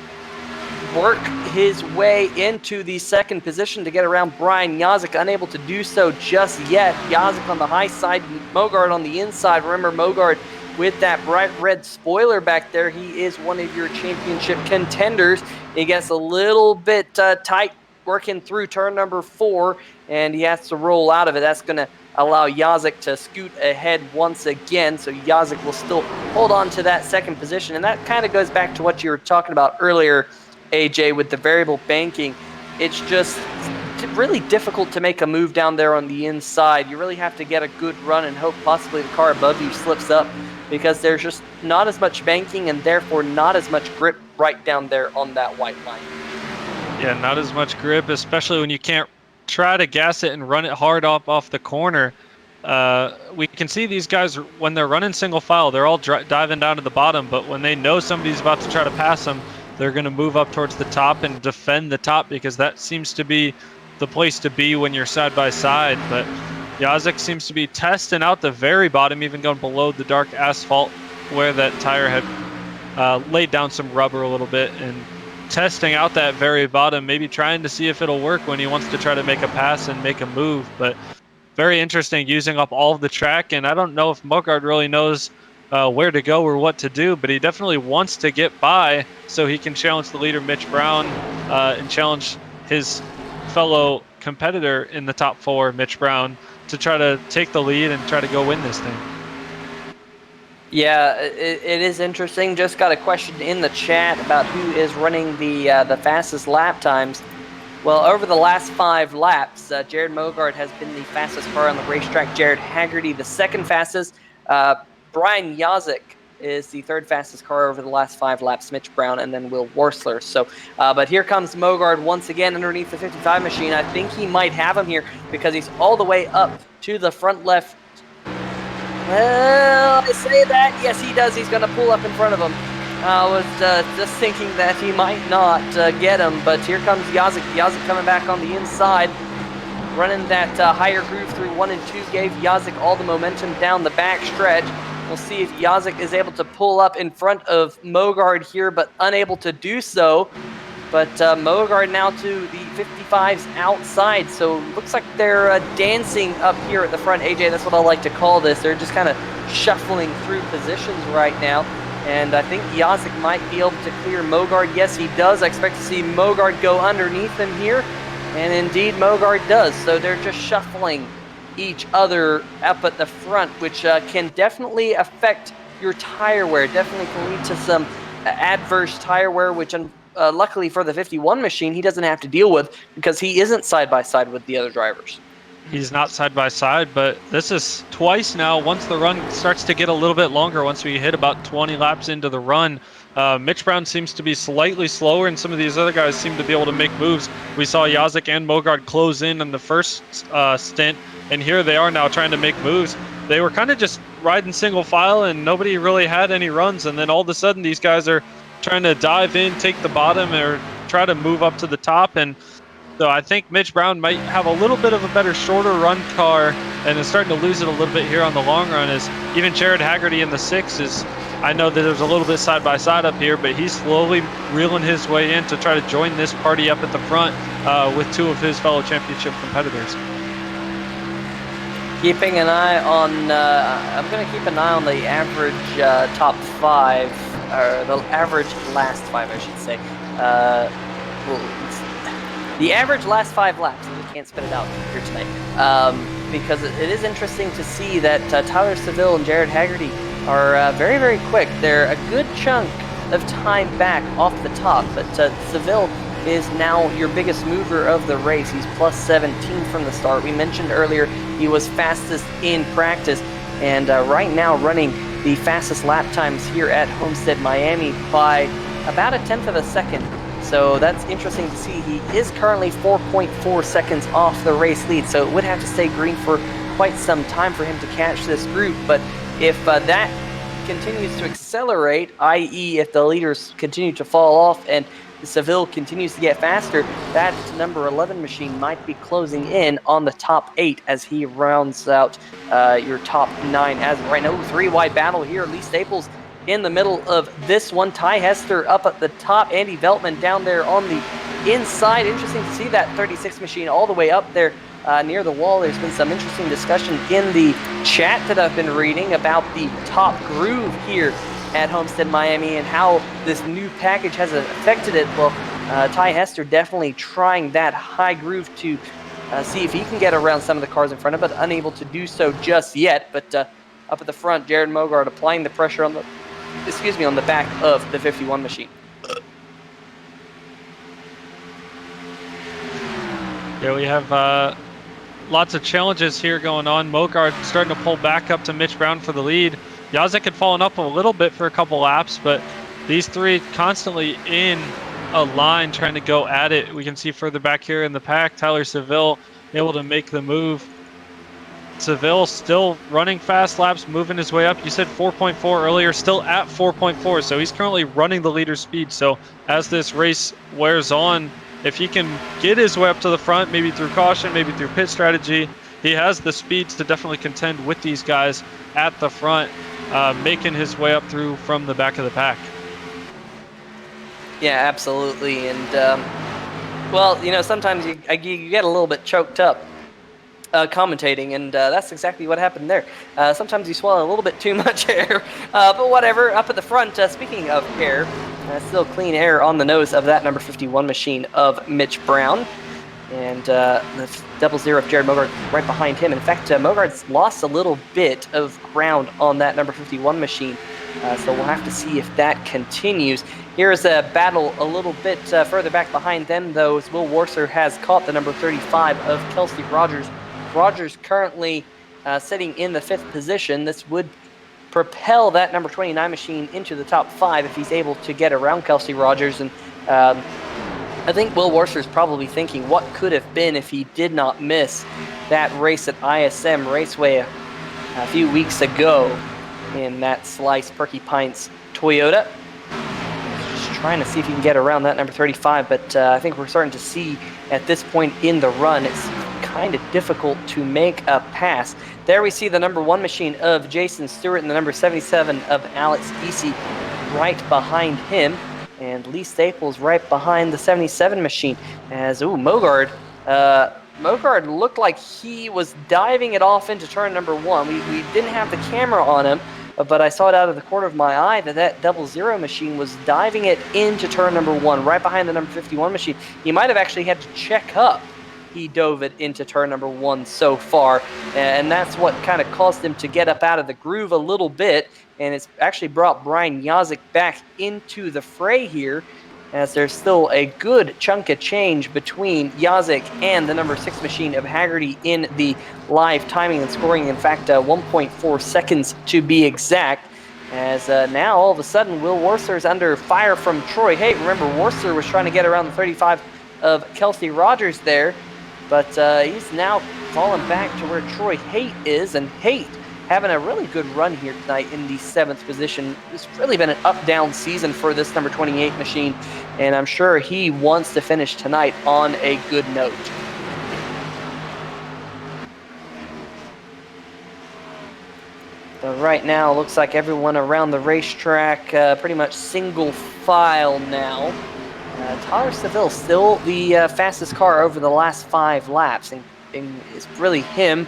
work his way into the second position to get around Brian Yazik, unable to do so just yet. Yazik on the high side, Mogard on the inside. Remember, Mogard with that bright red spoiler back there, he is one of your championship contenders. He gets a little bit tight working through turn number 4, and he has to roll out of it. That's going to allow Yazik to scoot ahead once again, so Yazik will still hold on to that second position. And that kind of goes back to what you were talking about earlier, AJ, with the variable banking. It's just really difficult to make a move down there on the inside. You really have to get a good run and hope possibly the car above you slips up, because there's just not as much banking and therefore not as much grip right down there on that white line. Yeah, not as much grip, especially when you can't try to gas it and run it hard off the corner. We can see these guys, when they're running single file, they're all diving down to the bottom, but when they know somebody's about to try to pass them, they're going to move up towards the top and defend the top, because that seems to be the place to be when you're side by side. But Yazik seems to be testing out the very bottom, even going below the dark asphalt where that tire had laid down some rubber a little bit, and testing out that very bottom, maybe trying to see if it'll work when he wants to try to make a pass and make a move. But very interesting, using up all of the track, and I don't know if Mogard really knows where to go or what to do, but he definitely wants to get by so he can challenge the leader, Mitch Brown, and challenge his fellow competitor in the top 4, Mitch Brown, to try to take the lead and try to go win this thing. Yeah, it is interesting. Just got a question in the chat about who is running the fastest lap times. Well, over the last 5 laps, Jared Mogard has been the fastest car on the racetrack. Jared Haggerty, the second fastest. Brian Yazik is the third fastest car over the last 5 laps, Mitch Brown, and then Will Worsler. So, but here comes Mogard once again underneath the 55 machine. I think he might have him here because he's all the way up to the front left. Well, I say that. Yes, he does. He's going to pull up in front of him. I was just thinking that he might not get him, but here comes Yazik. Yazik coming back on the inside, running that higher groove through 1 and 2, gave Yazik all the momentum down the back stretch. We'll see if Yazik is able to pull up in front of Mogard here, but unable to do so. But Mogard now to the 55's outside, so looks like they're dancing up here at the front. AJ, that's what I like to call this. They're just kind of shuffling through positions right now. And I think Yazik might be able to clear Mogard. Yes, he does. I expect to see Mogard go underneath him here. And indeed, Mogard does. So they're just shuffling each other up at the front, which can definitely affect your tire wear. Definitely can lead to some adverse tire wear, which luckily for the 51 machine, he doesn't have to deal with because he isn't side-by-side with the other drivers. He's not side-by-side, but this is twice now. Once the run starts to get a little bit longer, once we hit about 20 laps into the run, Mitch Brown seems to be slightly slower, and some of these other guys seem to be able to make moves. We saw Yazik and Mogard close in the first stint, and here they are now trying to make moves. They were kind of just riding single file, and nobody really had any runs, and then all of a sudden these guys are trying to dive in, take the bottom, or try to move up to the top. And so I think Mitch Brown might have a little bit of a better shorter run car and is starting to lose it a little bit here on the long run, as even Jared Haggerty in the 6 is, I know that there's a little bit side by side up here, but he's slowly reeling his way in to try to join this party up at the front with 2 of his fellow championship competitors. Keeping an eye on, I'm going to keep an eye on the average top 5, or the average last 5, I should say. The average last 5 laps, I can't spit it out here tonight, because it is interesting to see that Tyler Seville and Jared Haggerty are very, very quick. They're a good chunk of time back off the top, but Seville is now your biggest mover of the race. He's plus 17 from the start. We mentioned earlier he was fastest in practice, and right now running the fastest lap times here at Homestead-Miami by about a tenth of a second. So that's interesting to see. He is currently 4.4 seconds off the race lead, so it would have to stay green for quite some time for him to catch this group. But if that continues to accelerate, i.e. if the leaders continue to fall off and Seville continues to get faster, that number 11 machine might be closing in on the top 8 as he rounds out your top 9. As right now, 3-wide battle here. Lee Staples in the middle of this one. Ty Hester up at the top. Andy Veltman down there on the inside. Interesting to see that 36 machine all the way up there near the wall. There's been some interesting discussion in the chat that I've been reading about the top groove here at Homestead-Miami and how this new package has affected it. Well, Ty Hester definitely trying that high groove to see if he can get around some of the cars in front of it, but unable to do so just yet. But up at the front, Jared Mogard applying the pressure on the, on the back of the 51 machine. Yeah, we have lots of challenges here going on. Mogard starting to pull back up to Mitch Brown for the lead. Yazik had fallen up a little bit for a couple laps, but these three constantly in a line trying to go at it. We can see further back here in the pack, Tyler Seville able to make the move. Seville still running fast laps, moving his way up. You said 4.4 earlier, still at 4.4, so he's currently running the leader speed. So as this race wears on, if he can get his way up to the front, maybe through caution, maybe through pit strategy, he has the speeds to definitely contend with these guys at the front, making his way up through from the back of the pack. Yeah, absolutely. And, well, you know, sometimes you get a little bit choked up commentating, and that's exactly what happened there. Sometimes you swallow a little bit too much air, but whatever. Up at the front, speaking of air, still clean air on the nose of that number 51 machine of Mitch Brown. And the 00 of Jared Mogard right behind him. In fact, Mogard's lost a little bit of ground on that number 51 machine. So we'll have to see if that continues. Here's a battle a little bit further back behind them, though, as Will Warser has caught the number 35 of Kelsey Rogers. Rogers currently sitting in the 5th position. This would propel that number 29 machine into the top 5 if he's able to get around Kelsey Rogers. And I think Will Warser is probably thinking what could have been if he did not miss that race at ISM Raceway a few weeks ago in that Slice Perky Pints Toyota. Just trying to see if he can get around that number 35, but I think we're starting to see at this point in the run it's kind of difficult to make a pass. There we see the number 1 machine of Jason Stewart and the number 77 of Alex Easy right behind him. And Lee Staples right behind the 77 machine. As, Mogard. Mogard looked like he was diving it off into turn number 1. We didn't have the camera on him, but I saw it out of the corner of my eye that 00 machine was diving it into turn number 1, right behind the number 51 machine. He might have actually had to check up. He dove it into turn number 1 so far, and that's what kind of caused him to get up out of the groove a little bit, and it's actually brought Brian Yazik back into the fray here, as there's still a good chunk of change between Yazik and the number 6 machine of Haggerty in the live timing and scoring. In fact, 1.4 seconds to be exact, as now all of a sudden Will Worcester is under fire from Troy Haight. Remember, Worcester was trying to get around the 35 of Kelsey Rogers there, but he's now fallen back to where Troy Haight is, and Haight having a really good run here tonight in the 7th position. It's really been an up-down season for this number 28 machine, and I'm sure he wants to finish tonight on a good note. So right now, looks like everyone around the racetrack pretty much single file now. Tyler Seville still the fastest car over the last 5 laps, and it's really him.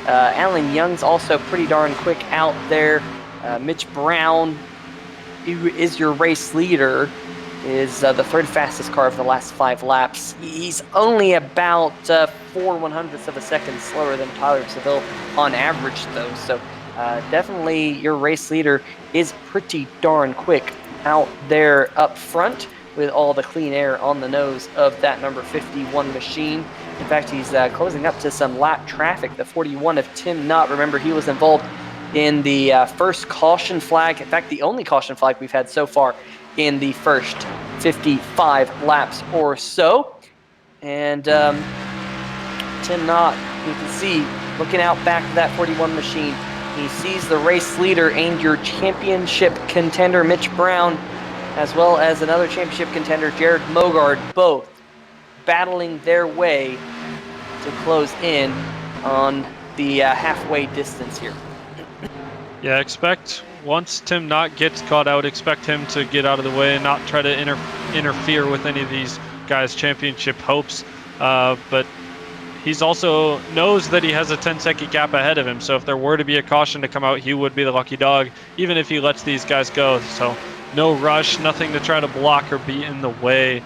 Alan Young's also pretty darn quick out there. Mitch Brown, who is your race leader, is the 3rd fastest car of the last 5 laps. He's only about 4/100ths of a second slower than Tyler Seville on average, though. So definitely your race leader is pretty darn quick out there up front, with all the clean air on the nose of that number 51 machine. In fact, he's closing up to some lap traffic. The 41 of Tim Nutt. Remember, he was involved in the first caution flag. In fact, the only caution flag we've had so far in the first 55 laps or so. And Tim Nutt, you can see, looking out back to that 41 machine, he sees the race leader and your championship contender, Mitch Brown, as well as another championship contender, Jared Mogard, both battling their way to close in on the halfway distance here. Yeah, expect once Tim Knott gets caught out, expect him to get out of the way and not try to interfere with any of these guys' championship hopes. But he's also knows that he has a 10-second gap ahead of him. So if there were to be a caution to come out, he would be the lucky dog, even if he lets these guys go. So no rush, nothing to try to block or be in the way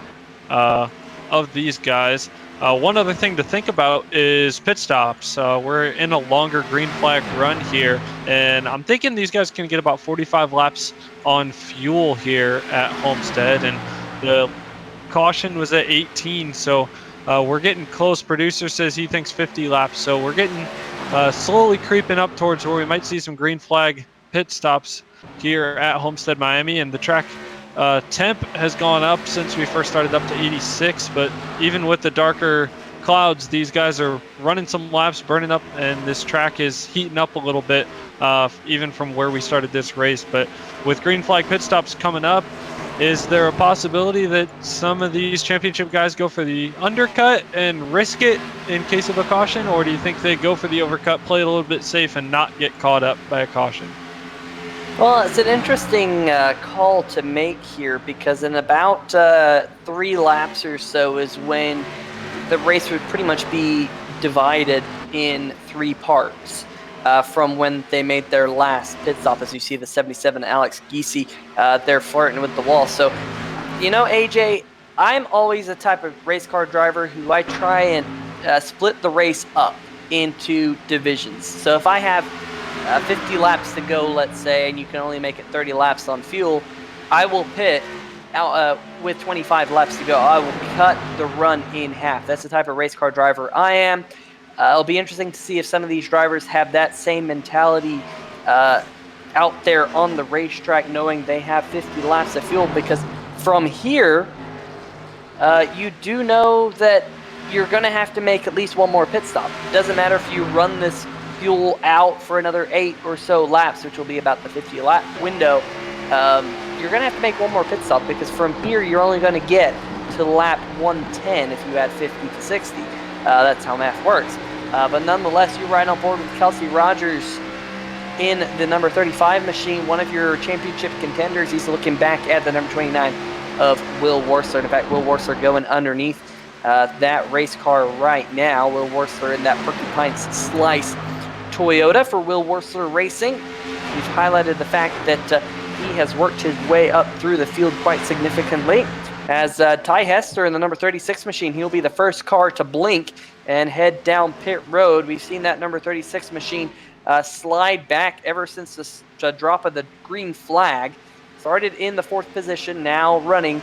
of these guys. One other thing to think about is pit stops. We're in a longer green flag run here, and I'm thinking these guys can get about 45 laps on fuel here at Homestead, and the caution was at 18, so we're getting close. Producer says he thinks 50 laps, so we're getting slowly creeping up towards where we might see some green flag pit stops here at Homestead-Miami, and the track temp has gone up since we first started, up to 86, but even with the darker clouds, these guys are running some laps, burning up, and this track is heating up a little bit, even from where we started this race. But with green flag pit stops coming up, is there a possibility that some of these championship guys go for the undercut and risk it in case of a caution, or do you think they go for the overcut, play it a little bit safe, and not get caught up by a caution? Well, it's an interesting call to make here, because in about 3 laps or so is when the race would pretty much be divided in 3 parts from when they made their last pit stop. As you see, the 77 Alex Giese, they're flirting with the wall. So, you know, AJ, I'm always a type of race car driver who I try and split the race up into divisions. So if I have 50 laps to go, let's say, and you can only make it 30 laps on fuel, I will pit out with 25 laps to go. I will cut the run in half. That's the type of race car driver I am. It'll be interesting to see if some of these drivers have that same mentality out there on the racetrack, knowing they have 50 laps of fuel, because from here, you do know that you're going to have to make at least one more pit stop. It doesn't matter if you run this fuel out for another 8 or so laps, which will be about the 50 lap window. You're going to have to make one more pit stop, because from here you're only going to get to lap 110 if you add 50 to 60. That's how math works. But nonetheless, you're right on board with Kelsey Rogers in the number 35 machine, one of your championship contenders. He's looking back at the number 29 of Will Worsler. In fact, Will Worsler going underneath that race car right now. Will Worsler in that Porcupine Slice Toyota for Will Worsler Racing. We've highlighted the fact that he has worked his way up through the field quite significantly. As Ty Hester in the number 36 machine, he'll be the first car to blink and head down pit road. We've seen that number 36 machine slide back ever since the drop of the green flag. Started in the 4th position, now running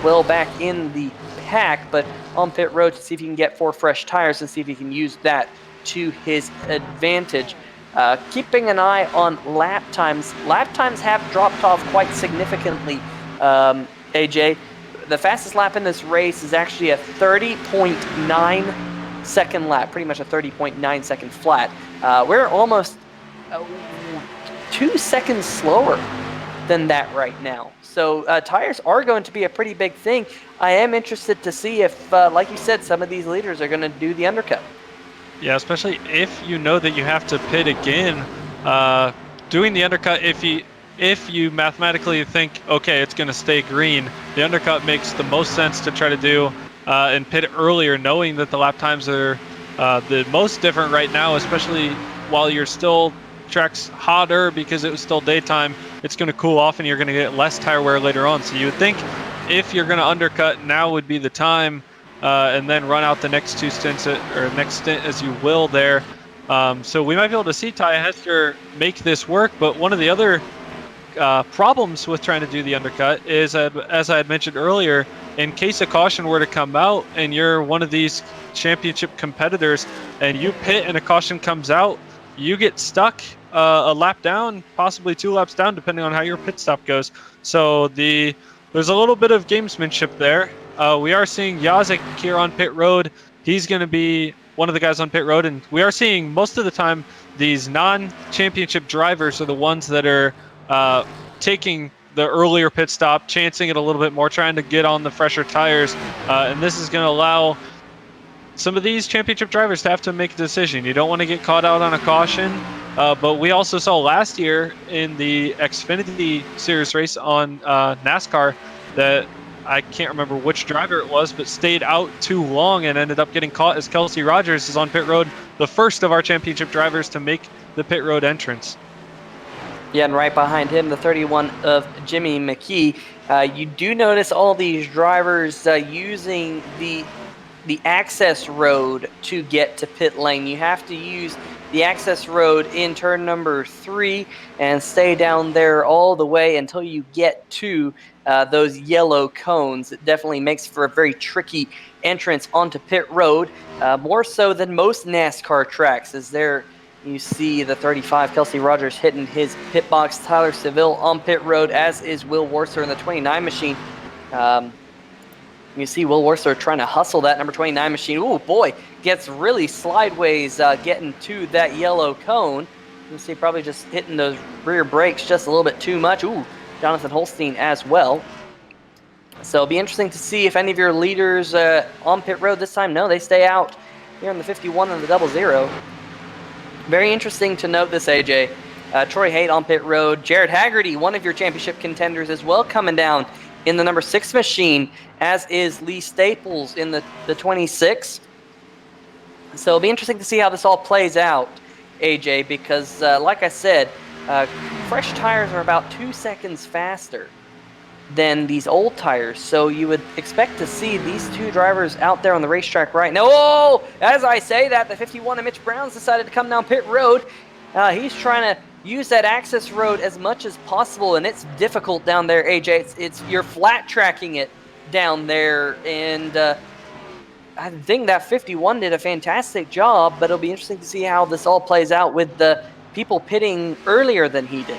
Will back in the pack, but on pit road to see if he can get 4 fresh tires and see if he can use that to his advantage. Keeping an eye on lap times. Lap times have dropped off quite significantly, AJ. The fastest lap in this race is actually a 30.9 second lap, pretty much a 30.9 second flat. We're almost 2 seconds slower than that right now. So tires are going to be a pretty big thing. I am interested to see if, like you said, some of these leaders are going to do the undercut. Yeah, especially if you know that you have to pit again. Doing the undercut, if you mathematically think, okay, it's going to stay green, the undercut makes the most sense to try to do and pit earlier, knowing that the lap times are the most different right now, especially while you're still track's hotter because it was still daytime. It's going to cool off and you're going to get less tire wear later on. So you would think if you're going to undercut, now would be the time. And then run out the next 2 stints, or next stint as you will there. So we might be able to see Ty Hester make this work, but one of the other problems with trying to do the undercut is, as I had mentioned earlier, in case a caution were to come out and you're one of these championship competitors and you pit and a caution comes out, you get stuck a lap down, possibly 2 laps down, depending on how your pit stop goes. So there's a little bit of gamesmanship there. We are seeing Yazik here on pit road. He's going to be one of the guys on pit road, and we are seeing most of the time these non-championship drivers are the ones that are taking the earlier pit stop, chancing it a little bit more, trying to get on the fresher tires, and this is going to allow some of these championship drivers to have to make a decision. You don't want to get caught out on a caution, but we also saw last year in the Xfinity Series race on NASCAR that I can't remember which driver it was, but stayed out too long and ended up getting caught as Kelsey Rogers is on pit road, the first of our championship drivers to make the pit road entrance. Yeah, and right behind him, the 31 of Jimmy McKee. You do notice all these drivers using the access road to get to pit lane. You have to use the access road in turn number 3 and stay down there all the way until you get to those yellow cones. It definitely makes for a very tricky entrance onto pit road, more so than most NASCAR tracks. As there you see the 35, Kelsey Rogers, hitting his pit box. Tyler Seville on pit road, as is Will Worsler in the 29 machine. You see Will Worsler trying to hustle that number 29 machine. Ooh, boy, gets really slideways getting to that yellow cone. You see probably just hitting those rear brakes just a little bit too much. Ooh, Jonathan Holstein as well. So it'll be interesting to see if any of your leaders on pit road this time. No, they stay out here in the 51 and the 00. Very interesting to note this, AJ. Troy Haight on pit road. Jared Haggerty, one of your championship contenders as well, coming down in the number 6 machine, as is Lee Staples in the 26. So it'll be interesting to see how this all plays out, AJ, because like I said, fresh tires are about 2 seconds faster than these old tires. So you would expect to see these two drivers out there on the racetrack right now. Oh, as I say that, the 51 of Mitch Brown's decided to come down pit road. He's trying to use that access road as much as possible, and it's difficult down there, AJ. It's you're flat tracking it down there, and I think that 51 did a fantastic job, but it'll be interesting to see how this all plays out with the people pitting earlier than he did.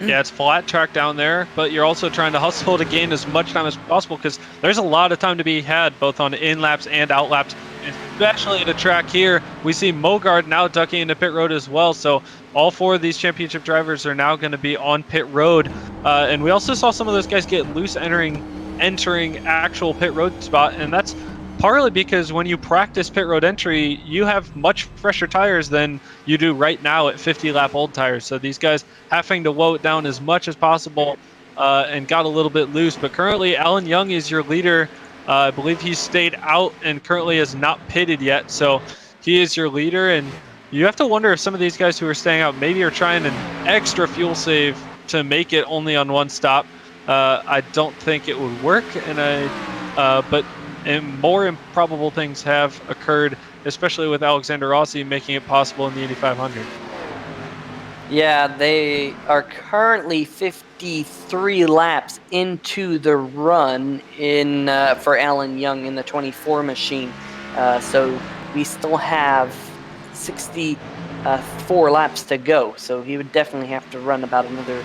Yeah, it's flat track down there, but you're also trying to hustle to gain as much time as possible because there's a lot of time to be had both on in laps and out laps, especially at a track here. We see Mogard now ducking into pit road as well, so all 4 of these championship drivers are now going to be on pit road, and we also saw some of those guys get loose entering actual pit road spot, and that's partly because when you practice pit road entry, you have much fresher tires than you do right now at 50 lap old tires. So these guys having to woe it down as much as possible and got a little bit loose. But currently, Alan Young is your leader. I believe he stayed out and currently is not pitted yet. So he is your leader. And you have to wonder if some of these guys who are staying out maybe are trying an extra fuel save to make it only on one stop. I don't think it would work, but more improbable things have occurred, especially with Alexander Rossi making it possible in the Indy 500. Yeah, they are currently 53 laps into the run for Alan Young in the 24 machine. So we still have 64 laps to go. So he would definitely have to run about another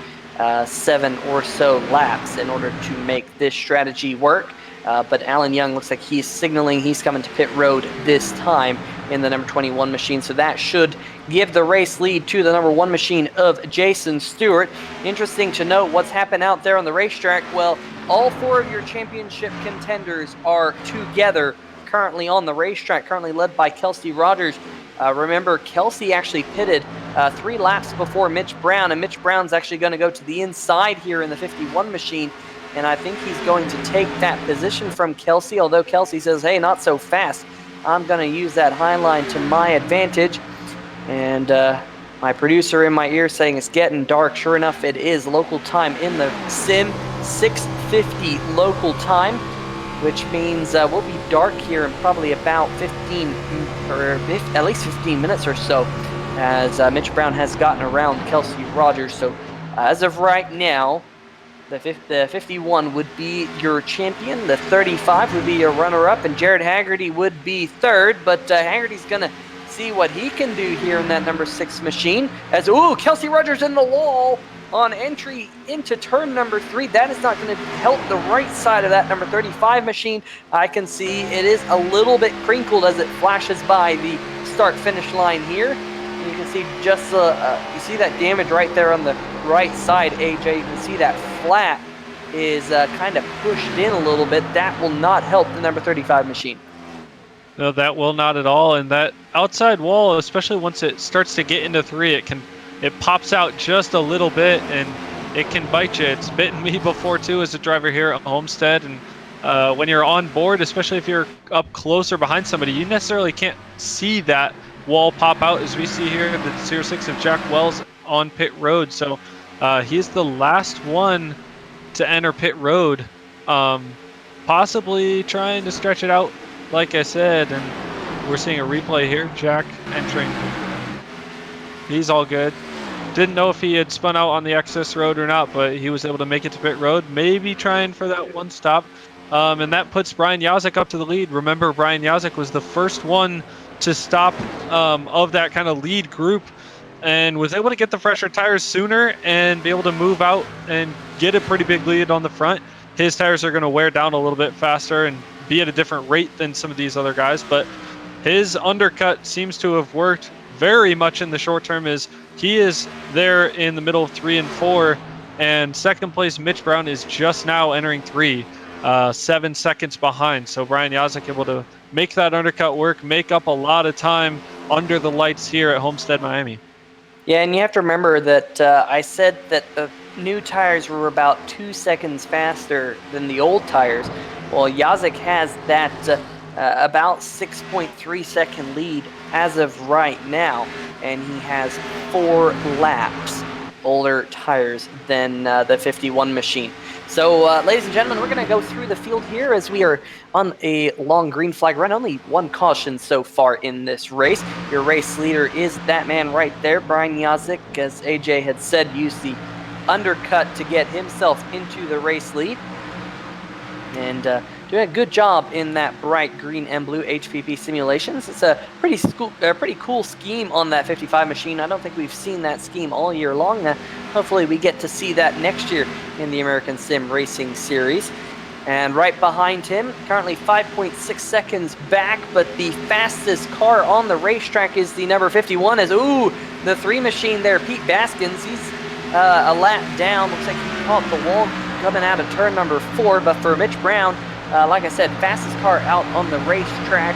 7 or so laps in order to make this strategy work. But Alan Young looks like he's signaling he's coming to pit road this time in the number 21 machine. So that should give the race lead to the number 1 machine of Jason Stewart. Interesting to note what's happened out there on the racetrack. Well, all 4 of your championship contenders are together currently on the racetrack, currently led by Kelsey Rogers. Remember, Kelsey actually pitted 3 laps before Mitch Brown, and Mitch Brown's actually going to go to the inside here in the 51 machine. And I think he's going to take that position from Kelsey, although Kelsey says, hey, not so fast. I'm going to use that high line to my advantage. And my producer in my ear saying it's getting dark. Sure enough, it is local time in the sim, 6:50 local time, which means we'll be dark here in probably about 15 or at least 15 minutes or so, as Mitch Brown has gotten around Kelsey Rogers. So as of right now, the 51 would be your champion. The 35 would be your runner-up, and Jared Haggerty would be third. But Haggerty's going to see what he can do here in that number 6 machine. As, Kelsey Rogers in the wall on entry into turn number 3. That is not going to help the right side of that number 35 machine. I can see it is a little bit crinkled as it flashes by the start-finish line here. You can see just you see that damage right there on the right side, AJ. You can see that flat is kind of pushed in a little bit. That will not help the number 35 machine. No, that will not at all. And that outside wall, especially once it starts to get into 3, it pops out just a little bit and it can bite you. It's bitten me before too as a driver here at Homestead. And when you're on board, especially if you're up closer behind somebody, you necessarily can't see that wall pop out, as we see here in the Series 6 of Jack Wells on pit road. So he's the last one to enter pit road, possibly trying to stretch it out, like I said. And we're seeing a replay here. Jack entering. He's all good. Didn't know if he had spun out on the access road or not, but he was able to make it to pit road, maybe trying for that one stop. And that puts Brian Yazek up to the lead. Remember, Brian Yazek was the first one to stop of that kind of lead group, and was able to get the fresher tires sooner and be able to move out and get a pretty big lead on the front. His tires are going to wear down a little bit faster and be at a different rate than some of these other guys, but his undercut seems to have worked very much in the short term, as he is there in the middle of 3 and 4, and second place Mitch Brown is just now entering 3, 7 seconds behind. So Brian Yazek able to make that undercut work, make up a lot of time under the lights here at Homestead-Miami. Yeah, and you have to remember that I said that the new tires were about 2 seconds faster than the old tires. Well, Yazek has that about 6.3 second lead as of right now, and he has 4 laps older tires than the 51 machine. So, ladies and gentlemen, we're going to go through the field here as we are on a long green flag run. Only 1 caution so far in this race. Your race leader is that man right there, Brian Yazek. As AJ had said, used the undercut to get himself into the race lead. And doing a good job in that bright green and blue HPP simulations. It's a pretty cool scheme on that 55 machine. I don't think we've seen that scheme all year long. Hopefully we get to see that next year in the American Sim Racing Series. And right behind him, currently 5.6 seconds back, but the fastest car on the racetrack is the number 51. The 3 machine there, Pete Baskins. He's a lap down. Looks like he caught the wall coming out of turn number 4. But for Mitch Brown, like I said, fastest car out on the racetrack.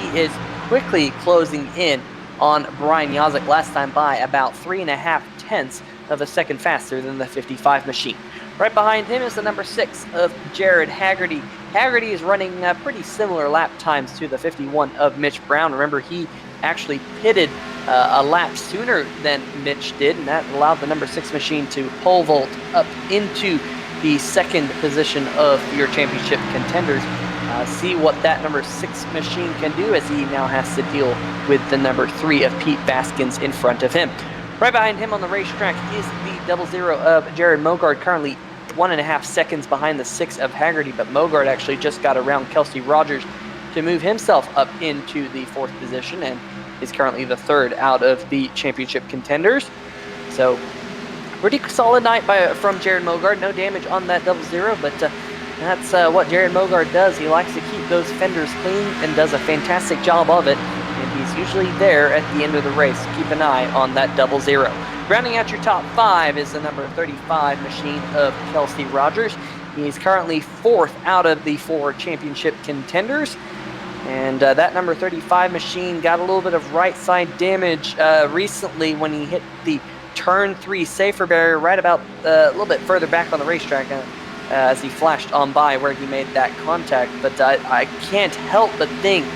He is quickly closing in on Brian Yazek last time by about 3.5 tenths. of a second faster than the 55 machine. Right behind him is the number 6 of Jared Haggerty. Haggerty is running pretty similar lap times to the 51 of Mitch Brown. Remember, he actually pitted a lap sooner than Mitch did, and that allowed the number 6 machine to pole vault up into the second position of your championship contenders. See what that number 6 machine can do, as he now has to deal with the number 3 of Pete Baskins in front of him. Right behind him on the racetrack is the 00 of Jared Mogard, currently 1.5 seconds behind the 6 of Haggerty, but Mogard actually just got around Kelsey Rogers to move himself up into the 4th position, and is currently the 3rd out of the championship contenders. So pretty solid night from Jared Mogard. No damage on that 00, but that's what Jared Mogard does. He likes to keep those fenders clean and does a fantastic job of it, and he's usually there at the end of the race. Keep an eye on that 00. Rounding out your top 5 is the number 35 machine of Kelsey Rogers. He's currently 4th out of the 4 championship contenders. And that number 35 machine got a little bit of right side damage recently when he hit the turn 3 safer barrier right about a little bit further back on the racetrack as he flashed on by where he made that contact. But I can't help but think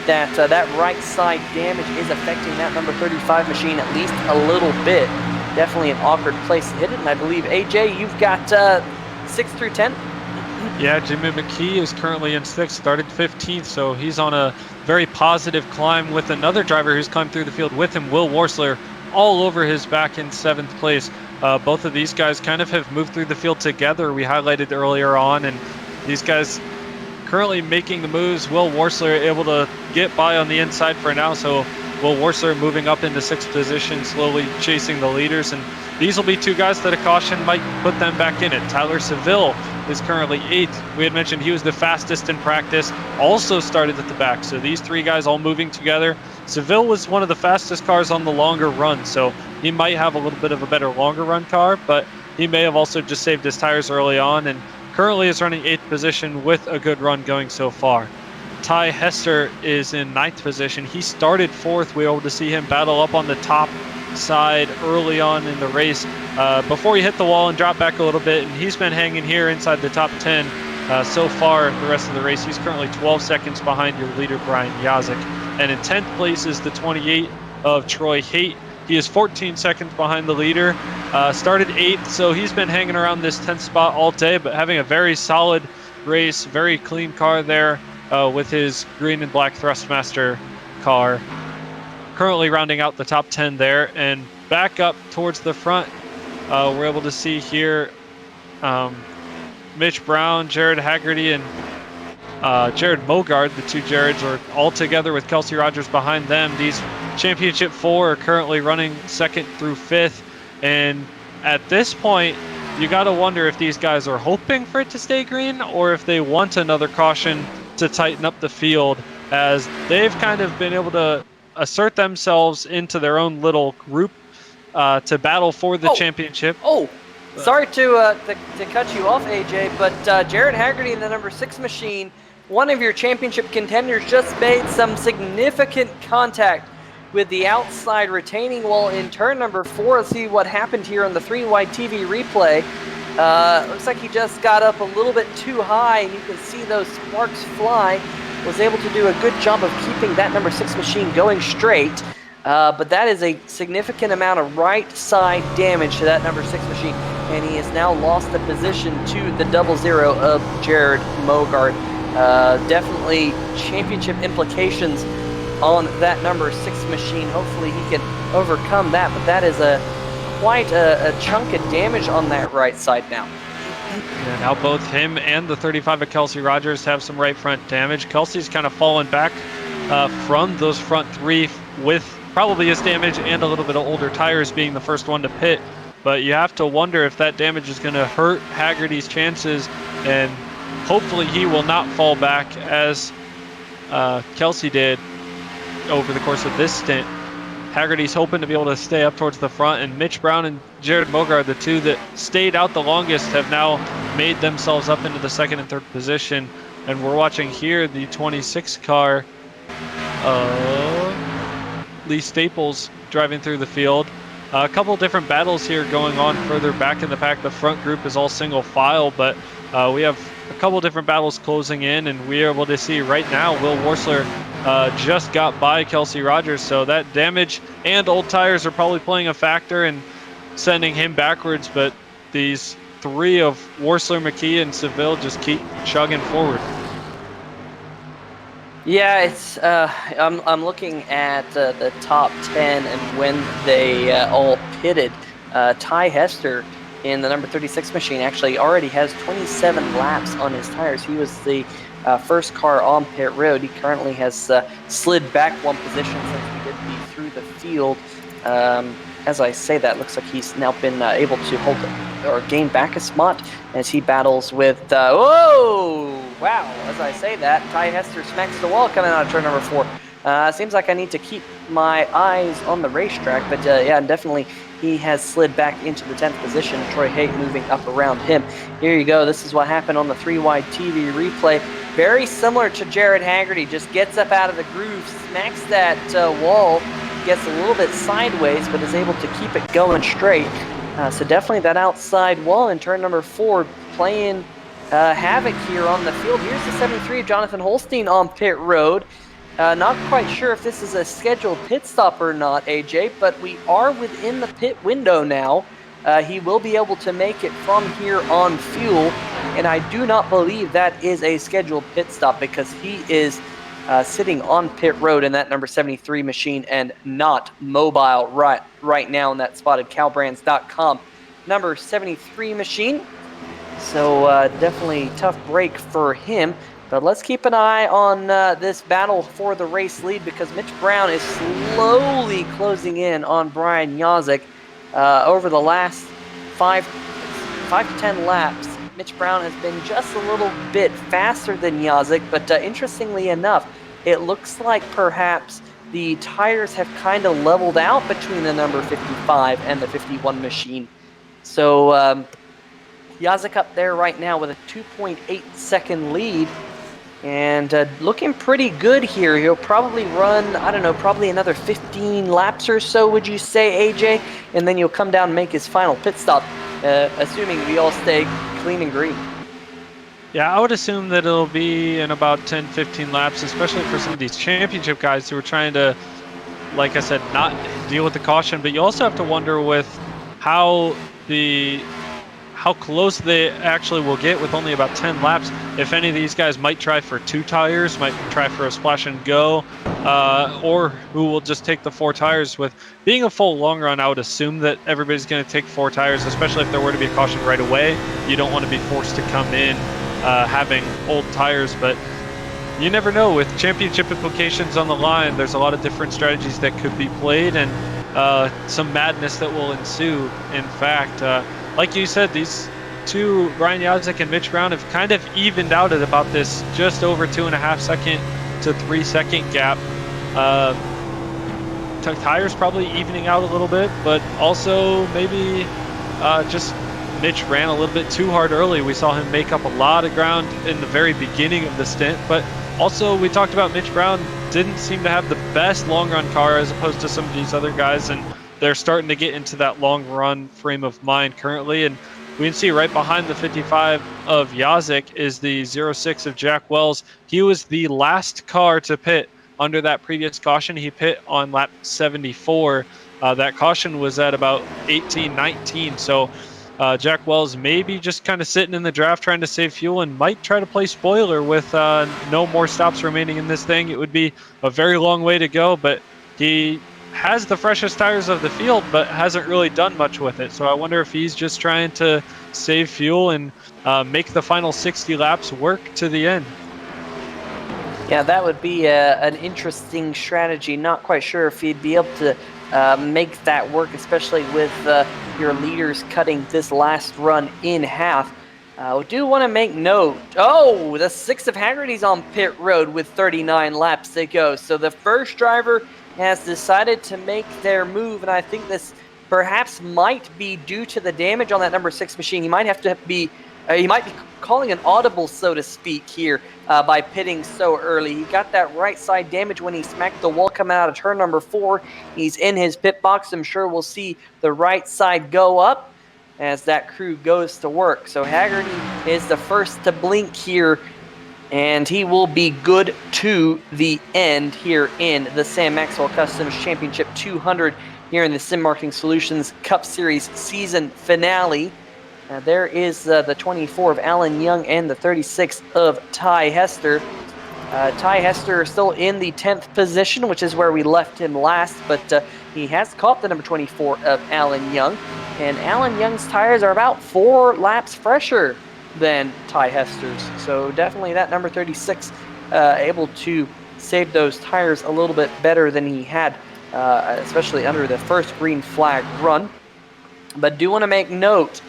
that that right side damage is affecting that number 35 machine at least a little bit. Definitely an awkward place to hit it. And I believe, AJ, you've got 6 through 10? Yeah, Jimmy McKee is currently in 6th, started 15th, so he's on a very positive climb with another driver who's climbed through the field with him, Will Worsler, all over his back in 7th place. Both of these guys kind of have moved through the field together, we highlighted earlier on, and these guys currently making the moves. Will Worsler able to get by on the inside for now, so Will Worsler moving up into 6th position, slowly chasing the leaders, and these will be 2 guys that a caution might put them back in it. Tyler Seville is currently 8th. We had mentioned he was the fastest in practice, also started at the back. So these 3 guys all moving together. Seville was one of the fastest cars on the longer run, so he might have a little bit of a better longer run car, but he may have also just saved his tires early on, and currently is running 8th position with a good run going so far. Ty Hester is in 9th position. He started 4th. We were able to see him battle up on the top side early on in the race before he hit the wall and dropped back a little bit, and he's been hanging here inside the top 10 so far the rest of the race. He's currently 12 seconds behind your leader, Brian Yazik, and in 10th place is the 28 of Troy Haight. He is 14 seconds behind the leader, started 8th, so he's been hanging around this 10th spot all day, but having a very solid race, very clean car there with his green and black Thrustmaster car. Currently rounding out the top 10 there, and back up towards the front, we're able to see here Mitch Brown, Jared Haggerty, and Jared Mogard. The 2 Jareds are all together with Kelsey Rogers behind them. These championship 4 are currently running 2nd through 5th, and at this point you got to wonder if these guys are hoping for it to stay green or if they want another caution to tighten up the field, as they've kind of been able to assert themselves into their own little group to battle for the championship. Sorry to cut you off, AJ, but Jared Haggerty in the number 6 machine, one of your championship contenders, just made some significant contact with the outside retaining wall in turn number 4. Let's see what happened here on the 3-wide TV replay. Looks like he just got up a little bit too high, and you can see those sparks fly. Was able to do a good job of keeping that number 6 machine going straight, but that is a significant amount of right side damage to that number 6 machine, and he has now lost the position to the 00 of Jared Mogard. Definitely championship implications on that number 6 machine. Hopefully he can overcome that, but that is quite a chunk of damage on that right side now. Yeah, now both him and the 35 of Kelsey Rogers have some right front damage. Kelsey's kind of fallen back from those front 3 with probably his damage and a little bit of older tires, being the first one to pit. But you have to wonder if that damage is going to hurt Haggerty's chances, and hopefully he will not fall back as Kelsey did over the course of this stint. Haggerty's hoping to be able to stay up towards the front, and Mitch Brown and Jared Mogard, the 2 that stayed out the longest, have now made themselves up into the 2nd and 3rd position. And we're watching here the 26 car, Lee Staples, driving through the field. A couple different battles here going on further back in the pack. The front group is all single file, but we have a couple different battles closing in, and we're able to see right now Will Worsler just got by Kelsey Rogers, so that damage and old tires are probably playing a factor in sending him backwards, but these three of Worsler, McKee, and Seville just keep chugging forward. Yeah, it's I'm looking at the top 10 and when they all pitted. Ty Hester in the number 36 machine actually already has 27 laps on his tires. He was the first car on pit road. He currently has slid back one position since we did the through the field. As I say that, looks like he's now been able to hold or gain back a spot as he battles with whoa! Wow, as I say that, Ty Hester smacks the wall coming out of turn number 4. Seems like I need to keep my eyes on the racetrack, but yeah, definitely he has slid back into the 10th position. Troy Haight moving up around him. Here you go. This is what happened on the 3-wide TV replay. Very similar to Jared Haggerty. Just gets up out of the groove, smacks that wall, gets a little bit sideways, but is able to keep it going straight. So definitely that outside wall in turn number 4 playing havoc here on the field. Here's the 73 of Jonathan Holstein on pit road. Not quite sure if this is a scheduled pit stop or not, AJ, but we are within the pit window now. He will be able to make it from here on fuel, and I do not believe that is a scheduled pit stop because he is sitting on pit road in that number 73 machine and not mobile right now in that spotted Calbrands.com number 73 machine. So definitely tough break for him. But let's keep an eye on this battle for the race lead because Mitch Brown is slowly closing in on Brian Yazik. Over the last 5 to 10 laps, Mitch Brown has been just a little bit faster than Yazik, but interestingly enough, it looks like perhaps the tires have kind of leveled out between the number 55 and the 51 machine. So Yazik up there right now with a 2.8 second lead. And looking pretty good here. He'll probably run, I don't know, probably another 15 laps or so, would you say, AJ? And then you'll come down and make his final pit stop, assuming we all stay clean and green. Yeah, I would assume that it'll be in about 10-15 laps, especially for some of these championship guys who are trying to, like I said, not deal with the caution. But you also have to wonder with how close they actually will get with only about 10 laps. If any of these guys might try for 2 tires, might try for a splash and go, or who will just take the 4 tires. With being a full long run, I would assume that everybody's going to take 4 tires, especially if there were to be a caution right away. You don't want to be forced to come in having old tires, but you never know. With championship implications on the line, there's a lot of different strategies that could be played and some madness that will ensue. In fact, like you said, these two, Brian Yazik and Mitch Brown, have kind of evened out at about this just over 2.5 second to 3 second gap. Tires probably evening out a little bit, but also maybe just Mitch ran a little bit too hard early. We saw him make up a lot of ground in the very beginning of the stint, but also we talked about Mitch Brown didn't seem to have the best long run car as opposed to some of these other guys, and they're starting to get into that long run frame of mind currently. And we can see right behind the 55 of Yazik is the 06 of Jack Wells. He was the last car to pit under that previous caution. He pit on lap 74. That caution was at about 18-19. So Jack Wells maybe just kind of sitting in the draft trying to save fuel and might try to play spoiler with no more stops remaining in this thing. It would be a very long way to go, but he has the freshest tires of the field, but hasn't really done much with it. So I wonder if he's just trying to save fuel and make the final 60 laps work to the end. Yeah, that would be an interesting strategy. Not quite sure if he'd be able to make that work, especially with your leaders cutting this last run in half. I do want to make note. Oh, the 6 of Haggerty's on pit road with 39 laps to go. So the first driver has decided to make their move, and I think this perhaps might be due to the damage on that number 6 machine. He might have to be, he might be calling an audible, so to speak, here by pitting so early. He got that right side damage when he smacked the wall coming out of turn number 4. He's in his pit box. I'm sure we'll see the right side go up as that crew goes to work. So Haggerty is the first to blink here, and he will be good to the end here in the Sam Maxwell Customs Championship 200 here in the Sim Marketing Solutions Cup Series season finale. There is the 24 of Alan Young and the 36 of Ty Hester. Ty Hester still in the 10th position, which is where we left him last, but he has caught the number 24 of Alan Young. And Alan Young's tires are about 4 laps fresher than Ty Hester's. So definitely that number 36 able to save those tires a little bit better than he had, especially under the first green flag run. But do want to make note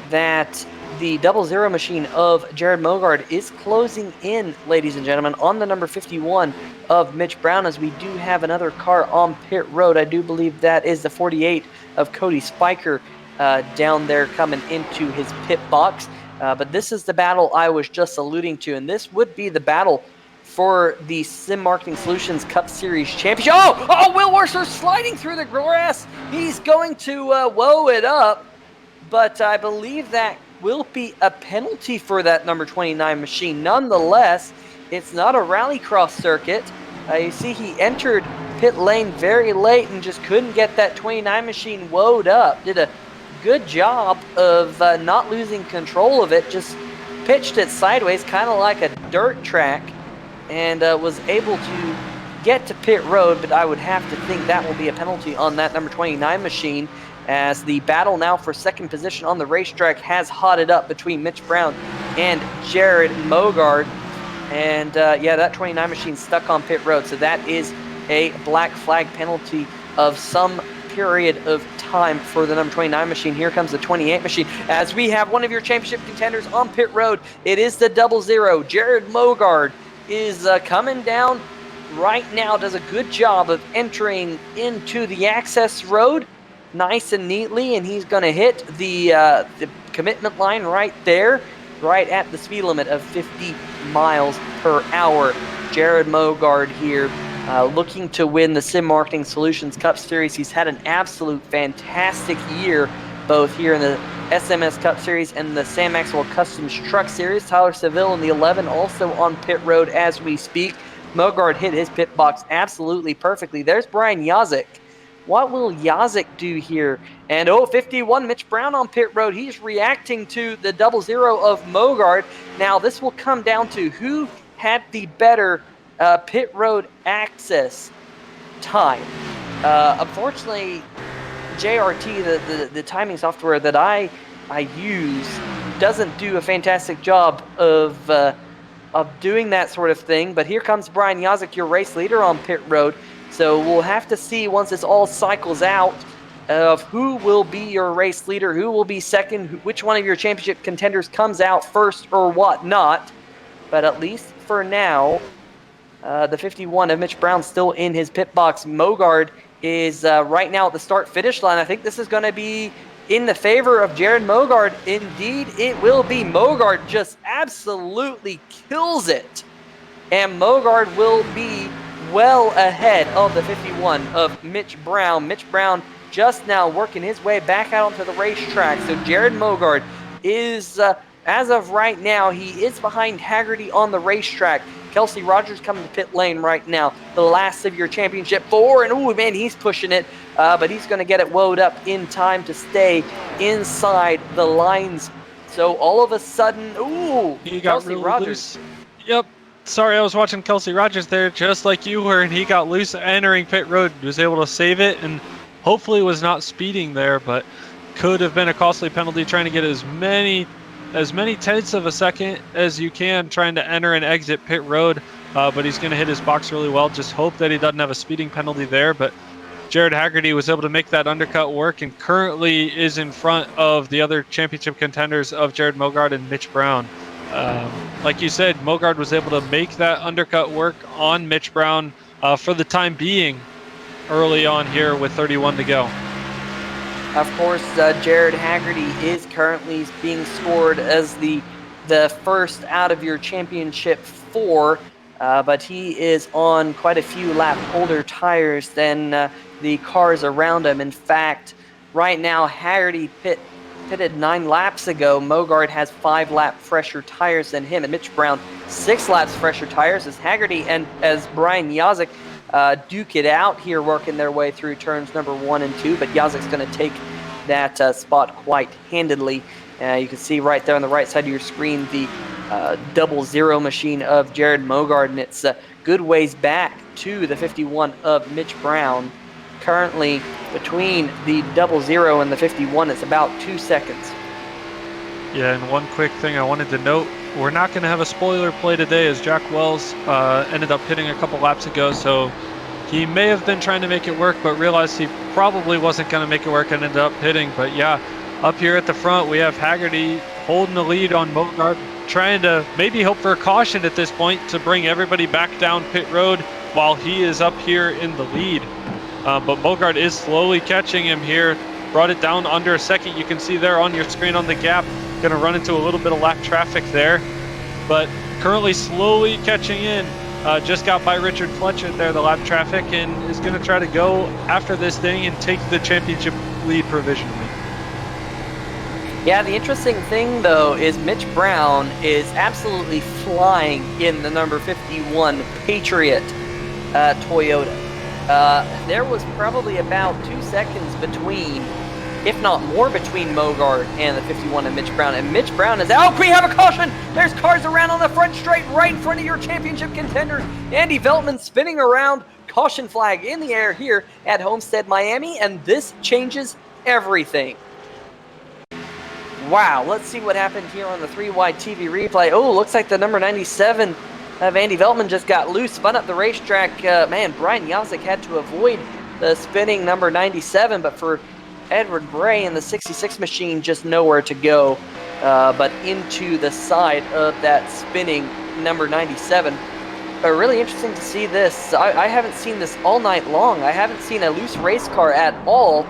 that the 00 machine of Jared Mogard is closing in, ladies and gentlemen, on the number 51 of Mitch Brown, as we do have another car on pit road. I do believe that is the 48 of Cody Spiker down there coming into his pit box. But this is the battle I was just alluding to, and this would be the battle for the Sim Marketing Solutions Cup Series Championship. Oh, Will Worcester sliding through the grass. He's going to woe it up, but I believe that will be a penalty for that number 29 machine. Nonetheless, it's not a rallycross circuit. You see he entered pit lane very late and just couldn't get that 29 machine woed up. Did a good job of not losing control of it, just pitched it sideways, kind of like a dirt track, and was able to get to pit road, but I would have to think that will be a penalty on that number 29 machine, as the battle now for second position on the racetrack has hotted up between Mitch Brown and Jared Mogard. And yeah, that 29 machine stuck on pit road, so that is a black flag penalty of some period of time for the number 29 machine. Here comes the 28 machine, as we have one of your championship contenders on pit road. It is the 00. Jared Mogard is coming down right now, does a good job of entering into the access road nice and neatly, and he's going to hit the commitment line right there, right at the speed limit of 50 miles per hour. Jared Mogard here looking to win the Sim Marketing Solutions Cup Series. He's had an absolute fantastic year, both here in the SMS Cup Series and the Sam Maxwell Customs Truck Series. Tyler Seville in the 11 also on pit road as we speak. Mogard hit his pit box absolutely perfectly. There's Brian Yazik. What will Yazik do here? And 51, Mitch Brown on pit road. He's reacting to the 00 of Mogard. Now this will come down to who had the better pit road access time. Unfortunately, JRT, the timing software that I use, doesn't do a fantastic job of doing that sort of thing. But here comes Brian Yazik, your race leader on pit road. So we'll have to see once this all cycles out of who will be your race leader, who will be second, which one of your championship contenders comes out first or what not. But at least for now, the 51 of Mitch Brown still in his pit box. Mogard is right now at the start-finish line. I think this is going to be in the favor of Jared Mogard. Indeed, it will be. Mogard just absolutely kills it. And Mogard will be well ahead of the 51 of Mitch Brown. Mitch Brown just now working his way back out onto the racetrack. So Jared Mogard is, as of right now, he is behind Haggerty on the racetrack. Kelsey Rogers coming to pit lane right now. The last of your championship 4. And, ooh, man, he's pushing it. But he's going to get it woed up in time to stay inside the lines. So all of a sudden, ooh, he got Kelsey really Rogers. loose. Yep. Sorry, I was watching Kelsey Rogers there just like you were, and he got loose entering pit road. He was able to save it, and hopefully was not speeding there, but could have been a costly penalty trying to get as many tenths of a second as you can trying to enter and exit pit road. But he's going to hit his box really well. Just hope that he doesn't have a speeding penalty there. But Jared Haggerty was able to make that undercut work and currently is in front of the other championship contenders of Jared Mogard and Mitch Brown. Like you said, Mogard was able to make that undercut work on Mitch Brown for the time being early on here with 31 to go. Of course, Jared Haggerty is currently being scored as the the first out of your championship 4, but he is on quite a few lap older tires than the cars around him. In fact, right now, Haggerty pitted 9 laps ago. Mogard has 5 lap fresher tires than him, and Mitch Brown 6 laps fresher tires as Haggerty and as Brian Yazik duke it out here, working their way through turns number 1 and 2, but Yazik's going to take that spot quite handedly. You can see right there on the right side of your screen the 00 machine of Jared Mogard, and it's a good ways back to the 51 of Mitch Brown. Currently, between the 00 and the 51, it's about 2 seconds. Yeah, and one quick thing I wanted to note, we're not going to have a spoiler play today as Jack Wells ended up hitting a couple laps ago, so he may have been trying to make it work, but realized he probably wasn't going to make it work and ended up hitting. But yeah, up here at the front, we have Haggerty holding the lead on Mogard, trying to maybe hope for a caution at this point to bring everybody back down pit road while he is up here in the lead. But Mogard is slowly catching him here, brought it down under a second. You can see there on your screen on the gap, going to run into a little bit of lap traffic there, but currently slowly catching in. Just got by Richard Fletcher there, the lap traffic, and is going to try to go after this thing and take the championship lead provisionally. Yeah, the interesting thing, though, is Mitch Brown is absolutely flying in the number 51 Patriot Toyota. There was probably about 2 seconds between, if not more, between Mogard and the 51 and Mitch Brown. And Mitch Brown is out. We have a caution. There's cars around on the front straight right in front of your championship contenders. Andy Veltman spinning around. Caution flag in the air here at Homestead-Miami, and this changes everything. Wow, let's see what happened here on the 3-wide TV replay. Oh, looks like the number 97 of Andy Veltman just got loose, spun up the racetrack. Man, Brian Yazik had to avoid the spinning number 97, but for Edward Bray in the 66 machine, just nowhere to go, but into the side of that spinning number 97. Really interesting to see this. I haven't seen this all night long. I haven't seen a loose race car at all,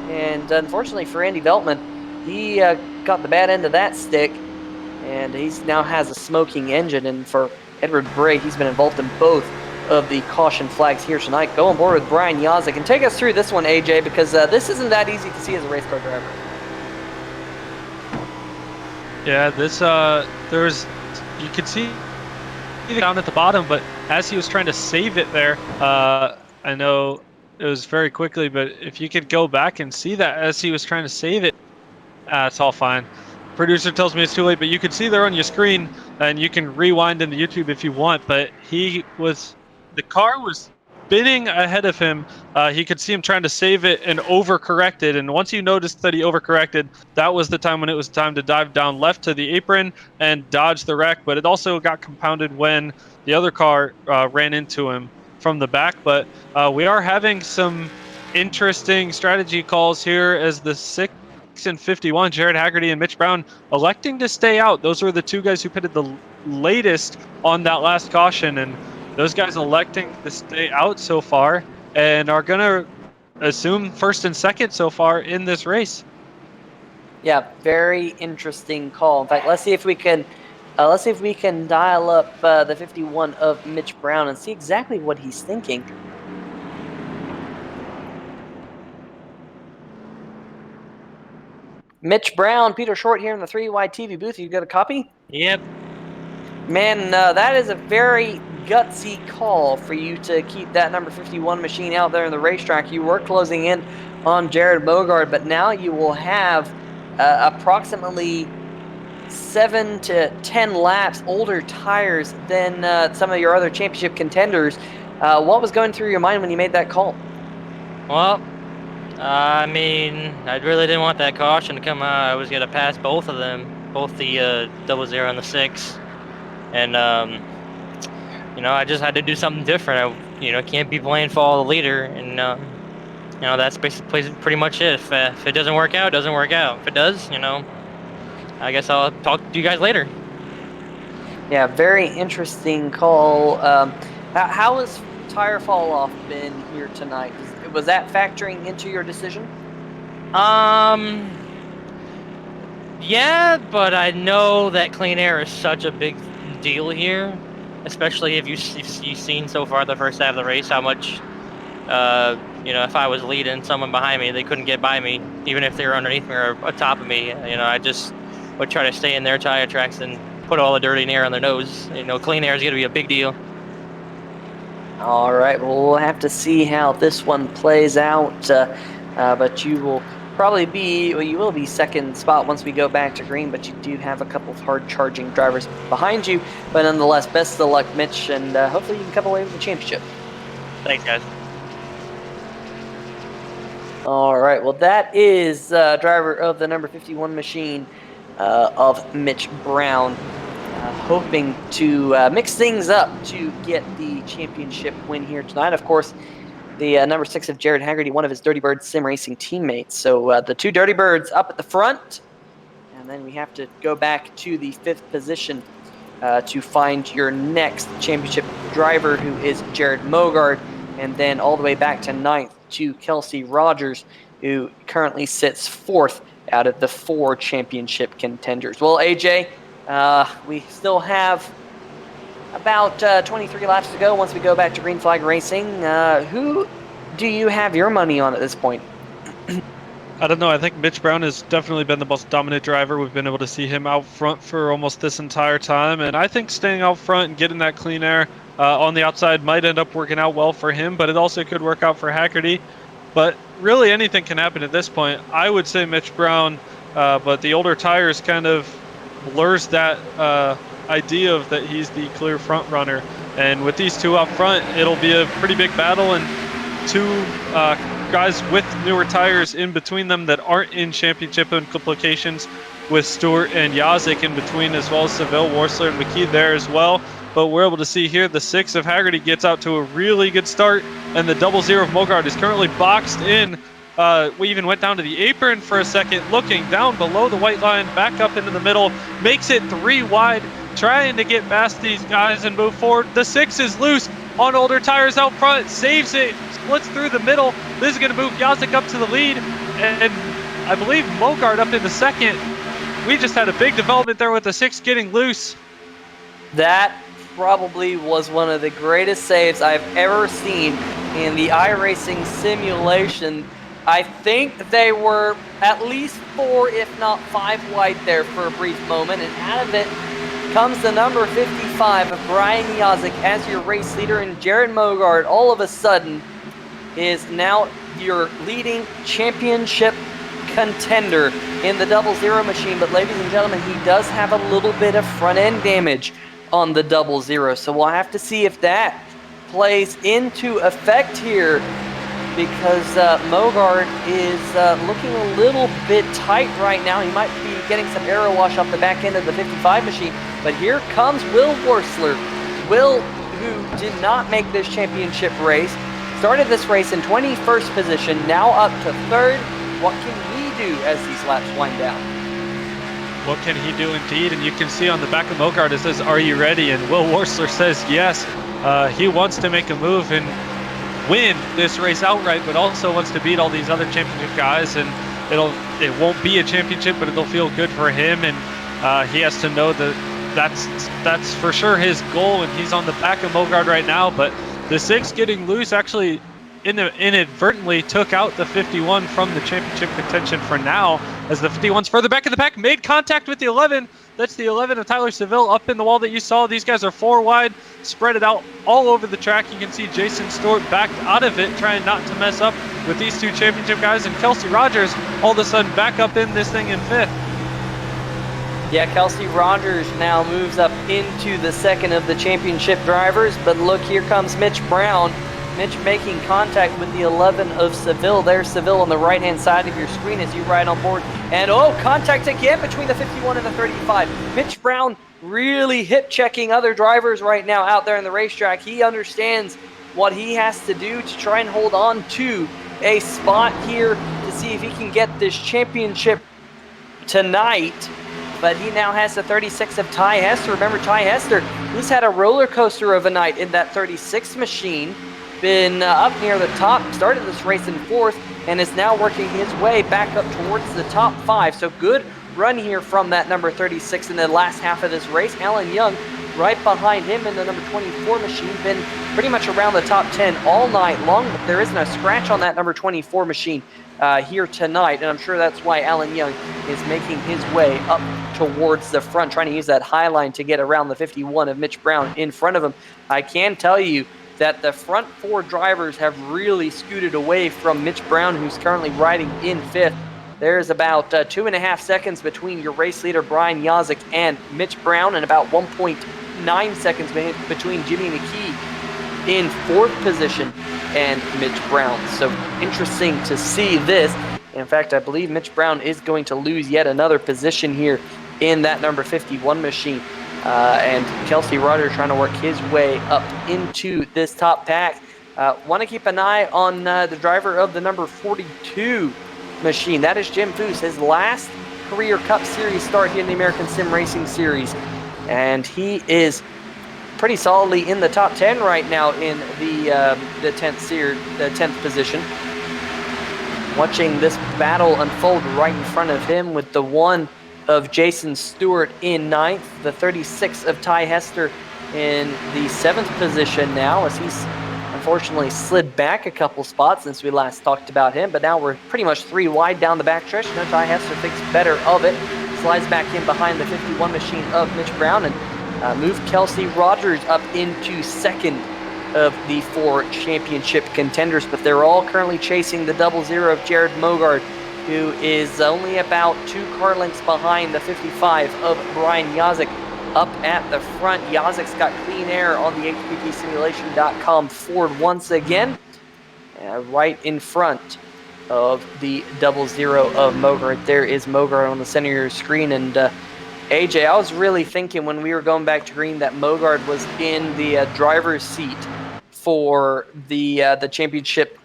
and unfortunately for Andy Veltman, he got the bad end of that stick, and he now has a smoking engine. And for Edward Bray, he's been involved in both of the caution flags here tonight. Go on board with Brian Yazik and take us through this one, AJ, because this isn't that easy to see as a race car driver. Yeah, this you could see down at the bottom, but as he was trying to save it there, I know it was very quickly, but if you could go back and see that as he was trying to save it, it's all fine. Producer tells me it's too late, but you can see there on your screen, and you can rewind into YouTube if you want, but the car was spinning ahead of him. He could see him trying to save it and overcorrected, and once you noticed that he overcorrected, that was the time when it was time to dive down left to the apron and dodge the wreck. But it also got compounded when the other car ran into him from the back. But we are having some interesting strategy calls here as the 6 and 51, Jared Haggerty and Mitch Brown, electing to stay out. Those were the two guys who pitted the latest on that last caution, and those guys electing to stay out so far and are going to assume first and second so far in this race. Yeah, very interesting call. In fact, let's see if we can dial up the 51 of Mitch Brown and see exactly what he's thinking. Mitch Brown, Peter Short here in the 3-wide TV booth. You got a copy? Yep. Man, that is a very gutsy call for you to keep that number 51 machine out there in the racetrack. You were closing in on Jared Mogard, but now you will have approximately 7 to 10 laps older tires than some of your other championship contenders. What was going through your mind when you made that call? Well, I mean, I really didn't want that caution to come out. I was going to pass both of them, both the 00 and the 6. And, I just had to do something different. I, can't be playing follow the leader. And, that's basically pretty much it. If it doesn't work out, it doesn't work out. If it does, I guess I'll talk to you guys later. Yeah, very interesting call. How has tire fall off been here tonight? Was that factoring into your decision? Yeah, but I know that clean air is such a big deal here, especially if you've seen so far the first half of the race how much, if I was leading someone behind me, they couldn't get by me, even if they were underneath me or atop of me. I just would try to stay in their tire tracks and put all the dirty air on their nose. Clean air is going to be a big deal. All right, well, we'll have to see how this one plays out, but you will you will be second spot once we go back to green, but you do have a couple of hard-charging drivers behind you, but nonetheless, best of luck, Mitch, and hopefully you can come away with the championship. Thanks, guys. All right, well, that is driver of the number 51 machine of Mitch Brown, hoping to mix things up to get the championship win here tonight. Of course, the number 6 of Jared Haggerty, one of his Dirty Bird sim racing teammates. So the two Dirty Birds up at the front, and then we have to go back to the 5th position to find your next championship driver, who is Jared Mogard, and then all the way back to 9th to Kelsey Rogers, who currently sits 4th out of the 4 championship contenders. Well, AJ, we still have about 23 laps to go once we go back to green flag racing. Who do you have your money on at this point? I don't know. I think Mitch Brown has definitely been the most dominant driver. We've been able to see him out front for almost this entire time. And I think staying out front and getting that clean air on the outside might end up working out well for him, but it also could work out for Haggerty. But really anything can happen at this point. I would say Mitch Brown, but the older tires kind of blurs that idea of that he's the clear front runner. And with these two up front, it'll be a pretty big battle, and two guys with newer tires in between them that aren't in championship implications, with Stewart and Yazik in between, as well as Seville, Worsler, and McKee there as well. But we're able to see here the 6 of Haggerty gets out to a really good start, and the 00 of Mogard is currently boxed in. We even went down to the apron for a second, looking down below the white line, back up into the middle, makes it 3 wide, trying to get past these guys and move forward. The 6 is loose on older tires out front, saves it, splits through the middle. This is going to move Yazik up to the lead, and I believe Mogard up in the second. We just had a big development there with the 6 getting loose. That probably was one of the greatest saves I've ever seen in the iRacing simulation. I think they were at least 4, if not 5 wide there for a brief moment, and out of it comes the number 55 of Brian Yazik as your race leader, and Jared Mogard all of a sudden is now your leading championship contender in the 00 machine. But ladies and gentlemen, he does have a little bit of front end damage on the 00, so we'll have to see if that plays into effect here, because Mogard is looking a little bit tight right now. He might be getting some aero wash off the back end of the 55 machine, but here comes Will Worsler. Will, who did not make this championship race, started this race in 21st position, now up to 3rd. What can he do as these laps wind down? What can he do indeed? And you can see on the back of Mogard it says, "Are you ready?" And Will Worsler says yes. He wants to make a move and win this race outright, but also wants to beat all these other championship guys. And it won't be a championship, but it'll feel good for him. And he has to know that that's for sure his goal. And he's on the back of Mogard right now. But the 6 getting loose actually inadvertently took out the 51 from the championship contention for now, as the 51's further back in the pack, made contact with the 11. That's the 11 of Tyler Seville up in the wall that you saw. These guys are 4 wide, spread it out all over the track. You can see Jason Stewart backed out of it, trying not to mess up with these 2 championship guys, and Kelsey Rogers all of a sudden back up in this thing in 5th. Yeah, Kelsey Rogers now moves up into the 2nd of the championship drivers, but look, here comes Mitch Brown. Mitch making contact with the 11 of Seville. There's Seville on the right-hand side of your screen as you ride on board. And contact again between the 51 and the 35. Mitch Brown really hip-checking other drivers right now out there in the racetrack. He understands what he has to do to try and hold on to a spot here to see if he can get this championship tonight. But he now has the 36 of Ty Hester. Remember, Ty Hester, he's had a roller coaster of a night in that 36 machine. Been up near the top, started this race in 4th, and is now working his way back up towards the top 5. So good run here from that number 36 in the last half of this race. Alan Young right behind him in the number 24 machine, been pretty much around the top 10 all night long, but there isn't a scratch on that number 24 machine here tonight, and I'm sure that's why Alan Young is making his way up towards the front, trying to use that high line to get around the 51 of Mitch Brown in front of him. I can tell you that the front four drivers have really scooted away from Mitch Brown, who's currently riding in fifth. There's about 2.5 seconds between your race leader, Brian Yazik, and Mitch Brown, and about 1.9 seconds between Jimmy McKee in fourth position and Mitch Brown. So interesting to see this. In fact, I believe Mitch Brown is going to lose yet another position here in that number 51 machine. And Kelsey Rogers trying to work his way up into this top pack. Want to keep an eye on the driver of the number 42 machine. That is Jim Foose, his last career Cup Series start here in the American Sim Racing Series. And he is pretty solidly in the top 10 right now in the 10th position. Watching this battle unfold right in front of him with the 1 of Jason Stewart in 9th, the 36 of Ty Hester in the 7th position now, as he's unfortunately slid back a couple spots since we last talked about him, but now we're pretty much 3 wide down the backstretch. No, Ty Hester thinks better of it, slides back in behind the 51 machine of Mitch Brown, and move Kelsey Rogers up into 2nd of the 4 championship contenders, but they're all currently chasing the 00 of Jared Mogard, who is only about 2 car lengths behind the 55 of Brian Yazik up at the front. Yazik's got clean air on the HPTsimulation.com Ford once again, right in front of the 00 of Mogart. There is Mogart on the center of your screen, and AJ, I was really thinking when we were going back to green that Mogart was in the driver's seat for the championship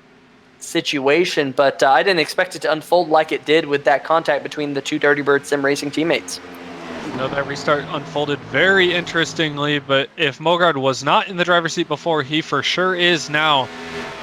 situation, but I didn't expect it to unfold like it did with that contact between the 2 Dirty Bird Sim Racing teammates. No, that restart unfolded very interestingly, but if Mogard was not in the driver's seat before, he for sure is now,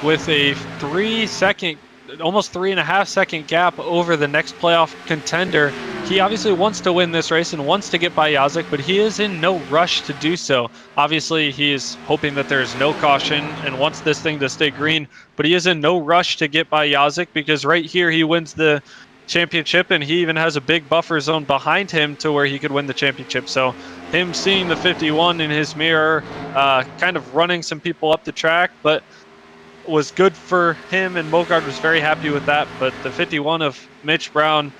with a 3-second, almost 3.5-second gap over the next playoff contender. He obviously wants to win this race and wants to get by Yazik, but he is in no rush to do so. Obviously, he is hoping that there is no caution and wants this thing to stay green, but he is in no rush to get by Yazik, because right here he wins the championship, and he even has a big buffer zone behind him to where he could win the championship. So him seeing the 51 in his mirror, kind of running some people up the track, but was good for him, and Mogard was very happy with that. But the 51 of Mitch Brown,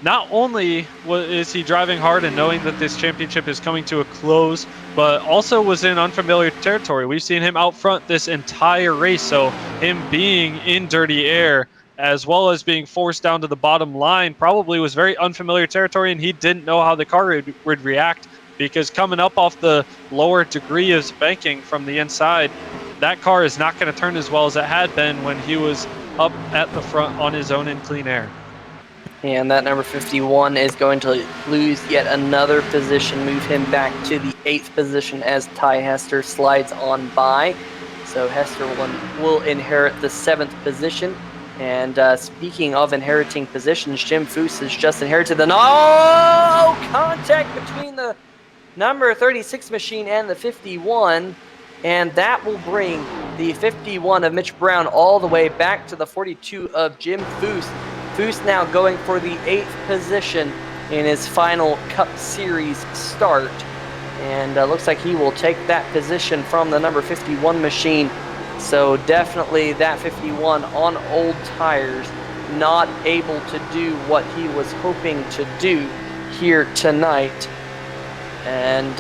not only is he driving hard and knowing that this championship is coming to a close, but also was in unfamiliar territory. We've seen him out front this entire race, so him being in dirty air as well as being forced down to the bottom line probably was very unfamiliar territory, and he didn't know how the car would react, because coming up off the lower degree of banking from the inside, that car is not going to turn as well as it had been when he was up at the front on his own in clean air. And that number 51 is going to lose yet another position, move him back to the 8th position as Ty Hester slides on by. So Hester will inherit the 7th position. And speaking of inheriting positions, Jim Foose has just inherited the contact between the number 36 machine and the 51. And that will bring the 51 of Mitch Brown all the way back to the 42 of Jim Foose. Foose now going for the 8th position in his final Cup Series start. And looks like he will take that position from the number 51 machine. So definitely that 51 on old tires, not able to do what he was hoping to do here tonight. And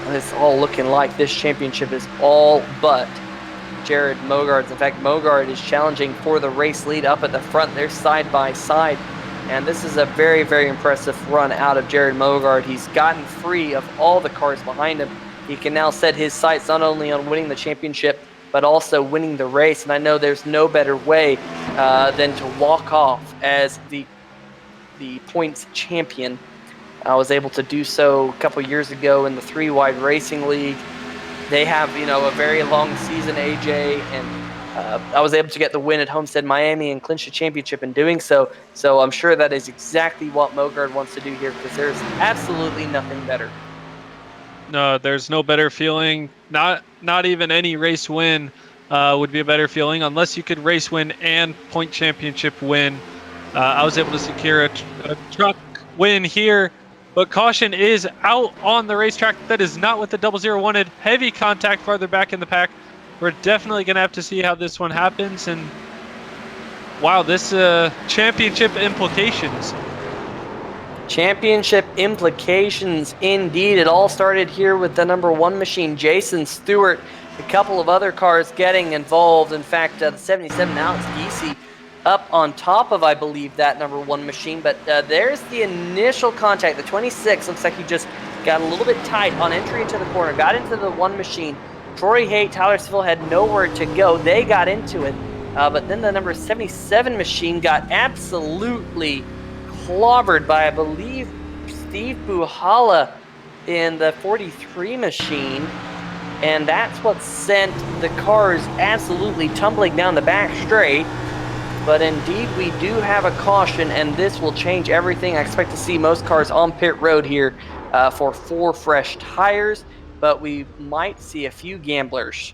it's all looking like this championship is all but Jared Mogard's. In fact, Mogard is challenging for the race lead up at the front. They're side by side. And this is a very, very impressive run out of Jared Mogard. He's gotten free of all the cars behind him. He can now set his sights not only on winning the championship, but also winning the race. And I know there's no better way than to walk off as the points champion. I was able to do so a couple years ago in the 3 Wide Racing League. They have, a very long season, AJ, and I was able to get the win at Homestead-Miami and clinch the championship in doing so. So I'm sure that is exactly what Mogard wants to do here, because there's absolutely nothing better. No, there's no better feeling. Not even any race win would be a better feeling, unless you could race win and point championship win. I was able to secure a truck win here, but caution is out on the racetrack. That is not what the 00 wanted. Heavy contact farther back in the pack. We're definitely going to have to see how this one happens. And wow, this championship implications. Championship implications indeed. It all started here with the number 1 machine, Jason Stewart. A couple of other cars getting involved. In fact, the 77 Alex Giese up on top of, I believe, that number 1 machine. But there's the initial contact. The 26 looks like he just got a little bit tight on entry into the corner. Got into the 1 machine. Troy Haight, Tyler Seville had nowhere to go. They got into it. But then the number 77 machine got absolutely clobbered by, I believe, Steve Buhala in the 43 machine. And that's what sent the cars absolutely tumbling down the back straight. But indeed, we do have a caution, and this will change everything. I expect to see most cars on pit road here for 4 fresh tires, but we might see a few gamblers.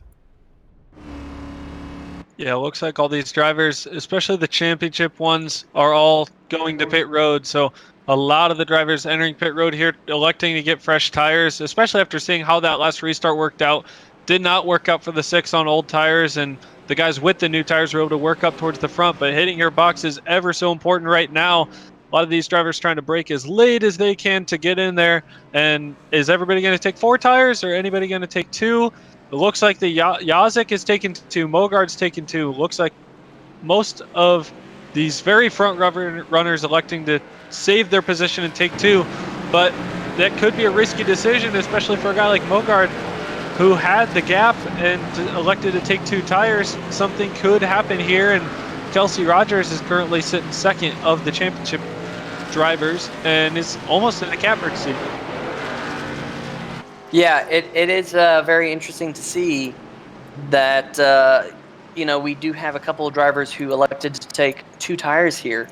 Yeah, it looks like all these drivers, especially the championship ones, are all going to pit road. So a lot of the drivers entering pit road here electing to get fresh tires, especially after seeing how that last restart worked out. Did not work out for the 6 on old tires, and the guys with the new tires were able to work up towards the front. But hitting your box is ever so important right now. A lot of these drivers trying to brake as late as they can to get in there. And is everybody going to take 4 tires, or anybody going to take 2? It looks like the Yazik is taking 2. Mogard's taking 2. Looks like most of these very front runners electing to save their position and take 2. But that could be a risky decision, especially for a guy like Mogard, who had the gap and elected to take 2 tires. Something could happen here, and Kelsey Rogers is currently sitting second of the championship drivers and is almost in a catbird seat. Yeah, it is very interesting to see that, we do have a couple of drivers who elected to take 2 tires here.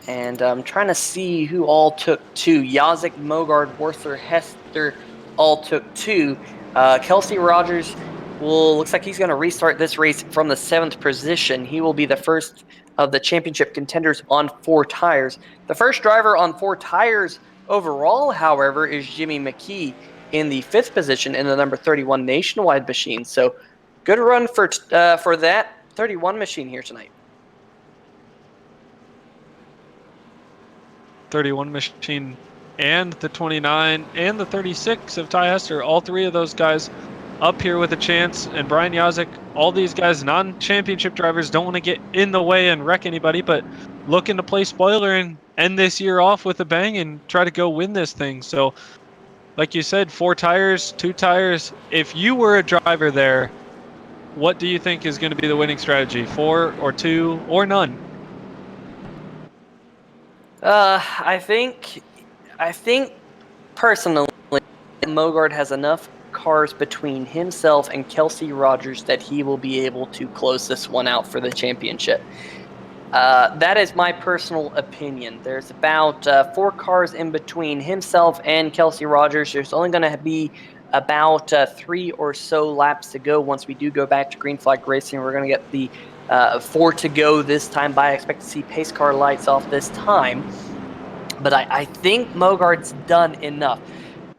And I'm trying to see who all took 2. Yazik, Mogard, Werther, Hester all took 2. Kelsey Rogers looks like he's going to restart this race from the 7th position. He will be the first of the championship contenders on 4 tires. The first driver on 4 tires overall, however, is Jimmy McKee in the 5th position in the number 31 Nationwide machine. So good run for that 31 machine here tonight. 31 machine and the 29 and the 36 of Ty Hester, all 3 of those guys up here with a chance. And Brian Yazik, all these guys, non-championship drivers, don't want to get in the way and wreck anybody, but looking to play spoiler and end this year off with a bang and try to go win this thing. So like you said, 4 tires, 2 tires. If you were a driver there, what do you think is going to be the winning strategy? 4 or 2 or none? I think personally, Mogard has enough cars between himself and Kelsey Rogers that he will be able to close this one out for the championship. That is my personal opinion. There's about 4 cars in between himself and Kelsey Rogers. There's only going to be about 3 or so laps to go once we do go back to green flag racing. We're going to get the 4 to go this time by. I expect to see pace car lights off this time. But I think Mogard's done enough.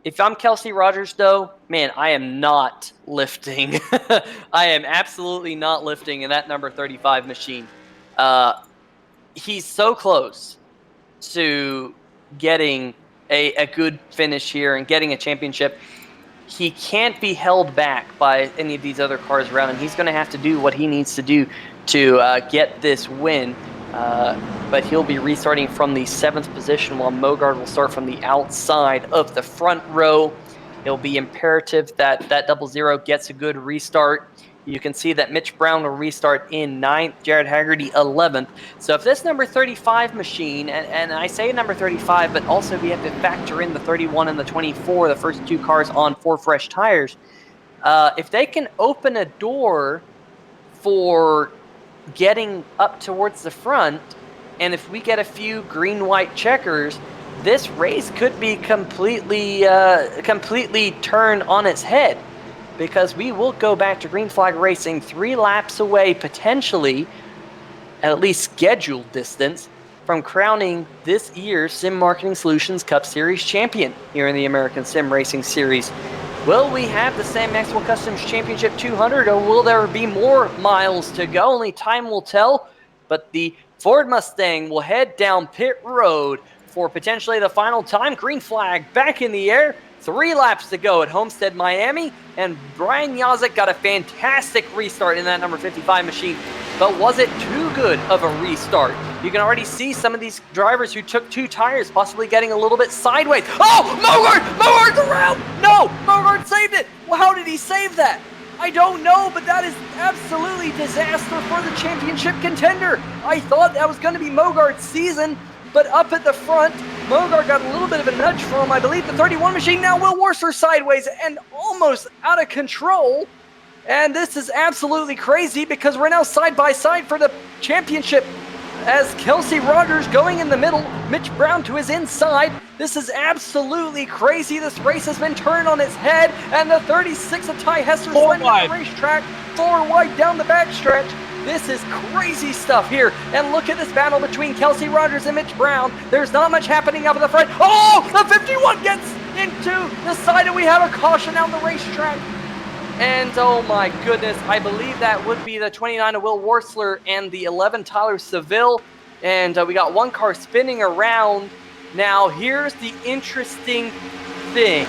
If I'm Kelsey Rogers, though, man, I am not lifting. I am absolutely not lifting in that number 35 machine. He's so close to getting a good finish here and getting a championship. He can't be held back by any of these other cars around him. He's going to have to do what he needs to do to get this win. But he'll be restarting from the 7th position, while Mogard will start from the outside of the front row. It'll be imperative that that 00 gets a good restart. You can see that Mitch Brown will restart in 9th, Jared Haggerty 11th. So if this number 35 machine, and I say number 35, but also we have to factor in the 31 and the 24, the first 2 cars on 4 fresh tires. If they can open a door for getting up towards the front, and if we get a few green-white checkers, this race could be completely turned on its head, because we will go back to green flag racing 3 laps away, potentially, at least scheduled distance, from crowning this year's Sim Marketing Solutions Cup Series champion here in the American Sim Racing Series. Will we have the Sam Maxwell Customs Championship 200, or will there be more miles to go? Only time will tell, but the Ford Mustang will head down pit road for potentially the final time. Green flag back in the air. 3 laps to go at Homestead-Miami, and Brian Yazik got a fantastic restart in that number 55 machine. But was it too good of a restart? You can already see some of these drivers who took 2 tires possibly getting a little bit sideways. Oh, Mogard's around! No, Mogard saved it! Well, how did he save that? I don't know, but that is absolutely disaster for the championship contender. I thought that was going to be Mogard's season, but up at the front, Mogard got a little bit of a nudge from, I believe, the 31 machine. Now Will Worcester sideways and almost out of control. And this is absolutely crazy because we're now side by side for the championship as Kelsey Rogers going in the middle, Mitch Brown to his inside. This is absolutely crazy. This race has been turned on its head, and the 36 of Ty Hester sliding on the racetrack, 4 wide down the backstretch. This is crazy stuff here. And look at this battle between Kelsey Rogers and Mitch Brown. There's not much happening up at the front. Oh, the 51 gets into the side, and we have a caution out the racetrack. And oh my goodness, I believe that would be the 29 of Will Worsler and the 11 Tyler Seville. And we got 1 car spinning around. Now, here's the interesting thing.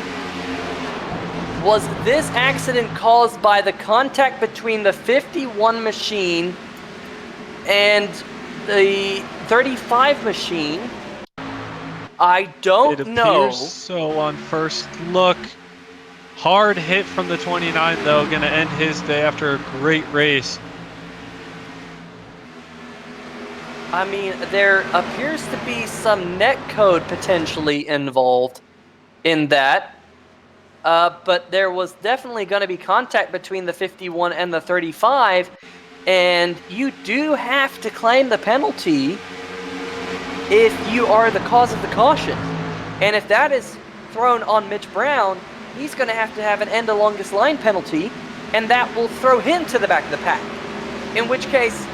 Was this accident caused by the contact between the 51 machine and the 35 machine? I don't know. So on first look, hard hit from the 29 though, going to end his day after a great race. I mean, there appears to be some net code potentially involved in that. But there was definitely going to be contact between the 51 and the 35, and you do have to claim the penalty if you are the cause of the caution. And if that is thrown on Mitch Brown, he's going to have an end of longest line penalty, and that will throw him to the back of the pack. In which case,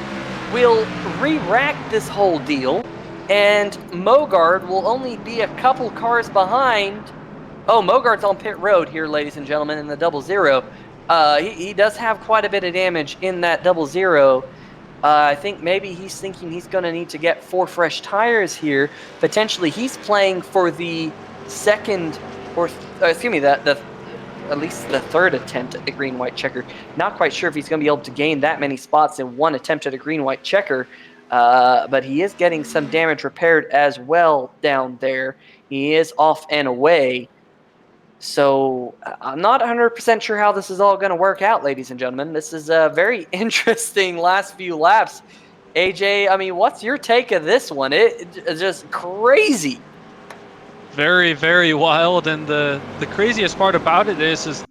we'll re-rack this whole deal, and Mogard will only be a couple cars behind. Oh, Mogard's on pit road here, ladies and gentlemen, in the 00. He does have quite a bit of damage in that 00. I think maybe he's thinking he's going to need to get 4 fresh tires here. Potentially, he's playing for the second, or excuse me, at least the 3rd attempt at the green-white checker. Not quite sure if he's going to be able to gain that many spots in 1 attempt at a green-white checker. But he is getting some damage repaired as well down there. He is off and away. So I'm not 100% sure how this is all going to work out, ladies and gentlemen. This is a very interesting last few laps. AJ, I mean, what's your take of this one? It's just crazy. Very, very wild. And the craziest part about it is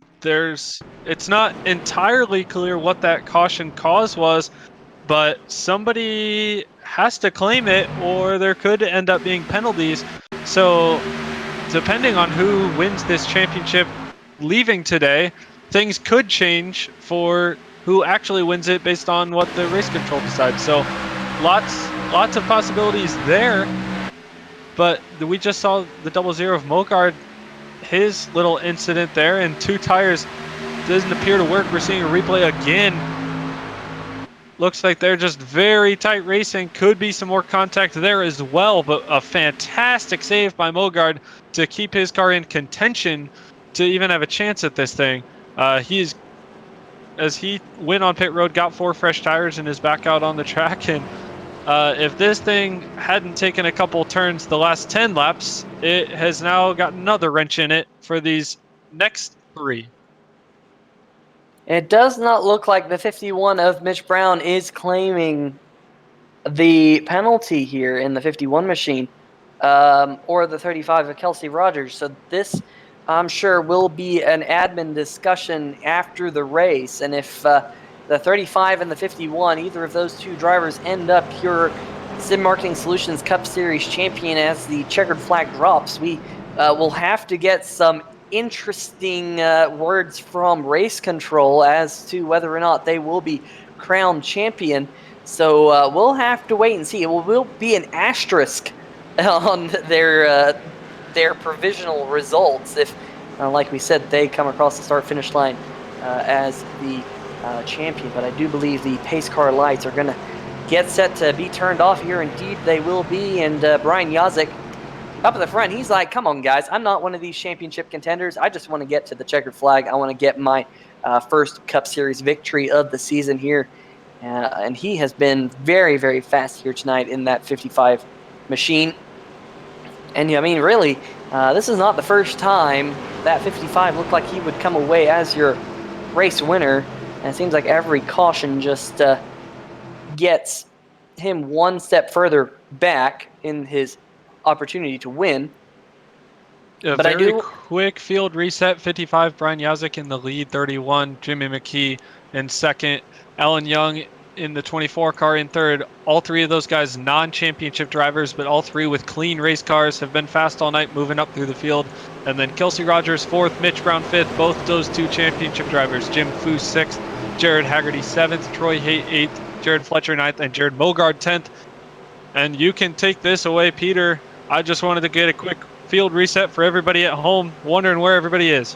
it's not entirely clear what that caution cause was, but somebody has to claim it, or there could end up being penalties. So depending on who wins this championship leaving today, things could change for who actually wins it based on what the race control decides. So lots of possibilities there. But we just saw the 00 of Mogard, his little incident there, and 2 tires doesn't appear to work. We're seeing a replay again. Looks like they're just very tight racing. Could be some more contact there as well, but a fantastic save by Mogard to keep his car in contention to even have a chance at this thing. As he went on pit road, got 4 fresh tires and is back out on the track. And if this thing hadn't taken a couple turns the last 10 laps, it has now got another wrench in it for these next 3. It does not look like the 51 of Mitch Brown is claiming the penalty here in the 51 machine, or the 35 of Kelsey Rogers. So this, I'm sure, will be an admin discussion after the race. And if the 35 and the 51, either of those two drivers end up your Sim Marketing Solutions Cup Series champion as the checkered flag drops, we will have to get some interesting words from race control as to whether or not they will be crowned champion. So we'll have to wait and see. It will be an asterisk on their provisional results if, like we said, they come across the start-finish line as the champion. But I do believe the pace car lights are going to get set to be turned off here. Indeed, they will be. And Brian Yazik up at the front, he's like, come on, guys. I'm not one of these championship contenders. I just want to get to the checkered flag. I want to get my first Cup Series victory of the season here. And he has been very, very fast here tonight in that 55 machine. And, I mean, really, this is not the first time that 55 looked like he would come away as your race winner. And it seems like every caution just gets him one step further back in his opportunity to win. A but very quick field reset. 55, Brian Yazik in the lead. 31, Jimmy McKee in second. Alan Young in the 24 car in third. All three of those guys non-championship drivers, but all three with clean race cars, have been fast all night, moving up through the field. And then Kelsey Rogers fourth, Mitch Brown fifth. Both those two championship drivers. Jim Foose sixth, Jared Haggerty seventh, Troy Haight eighth, Jared Fletcher ninth, and Jared Mogard 10th. And you can take this away, Peter. I just wanted to get a quick field reset for everybody at home, wondering where everybody is.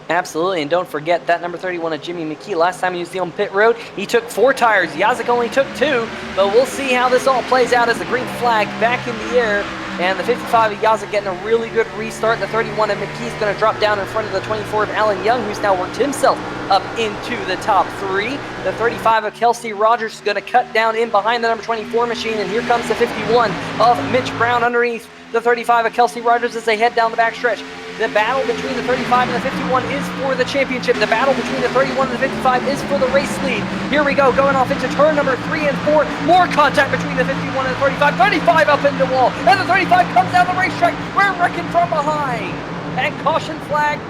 Absolutely, and don't forget that number 31 of Jimmy McKee. Last time he was on pit road, he took 4 tires. Yazik only took 2, but we'll see how this all plays out as the green flag back in the air. And the 55 of Yazik getting a really good restart. The 31 of McKee's going to drop down in front of the 24 of Alan Young, who's now worked himself up into the top 3. The 35 of Kelsey Rogers is going to cut down in behind the number 24 machine, and here comes the 51 of Mitch Brown underneath the 35 of Kelsey Rogers as they head down the backstretch. The battle between the 35 and the 51 is for the championship. The battle between the 31 and the 55 is for the race lead. Here we go, going off into turn number 3 and 4. More contact between the 51 and the 35. 35 up in the wall, and the 35 comes down the racetrack. We're wrecking from behind. And caution flag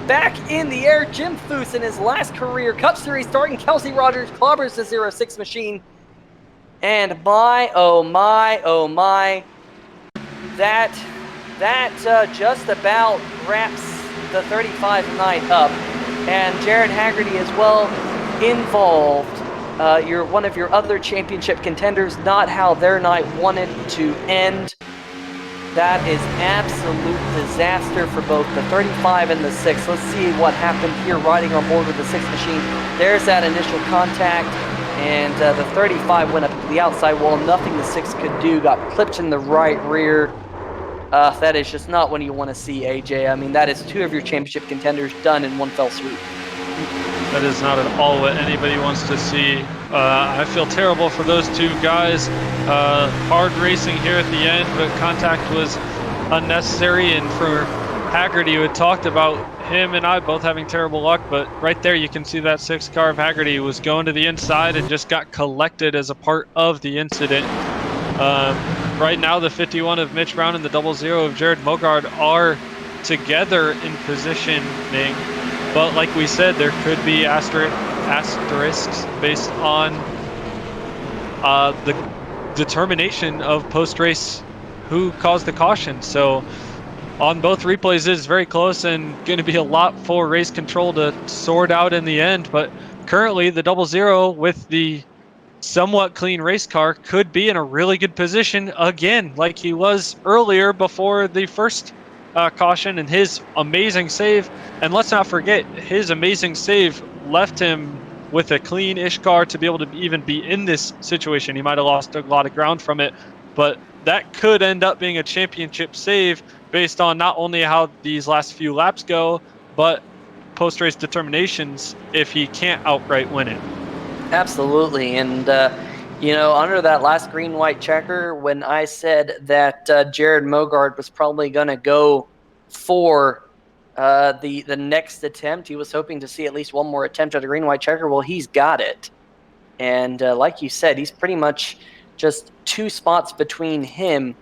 back in the air. Jim Foose in his last career Cup Series starting. Kelsey Rogers clobbers the 06 machine. And my, oh my, oh my, that just about wraps the 35 night up. And Jared Haggerty as well involved. You're one of your other championship contenders, not how their night wanted to end. That is absolute disaster for both the 35 and the 6. Let's see what happened here riding on board with the 6 machine. There's that initial contact, and the 35 went up to the outside wall. Nothing the 6 could do, got clipped in the right rear. That is just not what you want to see, AJ. I mean, that is 2 of your championship contenders done in one fell swoop. That is not at all what anybody wants to see. I feel terrible for those 2 guys. Hard racing here at the end, but contact was unnecessary. And for Haggerty, who had talked about him and I both having terrible luck, but right there you can see that 6 car of Haggerty was going to the inside and just got collected as a part of the incident. Right now, the 51 of Mitch Brown and the 00 of Jared Mogard are together in positioning, but like we said, there could be asterisks based on the determination of post-race who caused the caution. So on both replays, it's very close and going to be a lot for race control to sort out in the end. But currently, the 00 with the somewhat clean race car could be in a really good position again, like he was earlier before the first caution and his amazing save. And let's not forget, his amazing save left him with a clean-ish car to be able to even be in this situation. He might have lost a lot of ground from it, but that could end up being a championship save based on not only how these last few laps go, but post-race determinations if he can't outright win it. Absolutely, and under that last green-white checker, when I said that Jared Mogard was probably going to go for the next attempt, he was hoping to see at least one more attempt at a green-white checker. Well, he's got it, and like you said, he's pretty much just 2 spots between him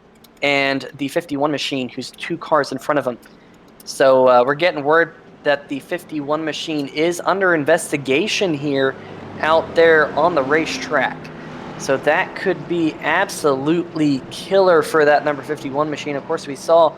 and the 51 machine, who's 2 cars in front of him. So we're getting word that the 51 machine is under investigation here out there on the racetrack. So that could be absolutely killer for that number 51 machine. Of course, we saw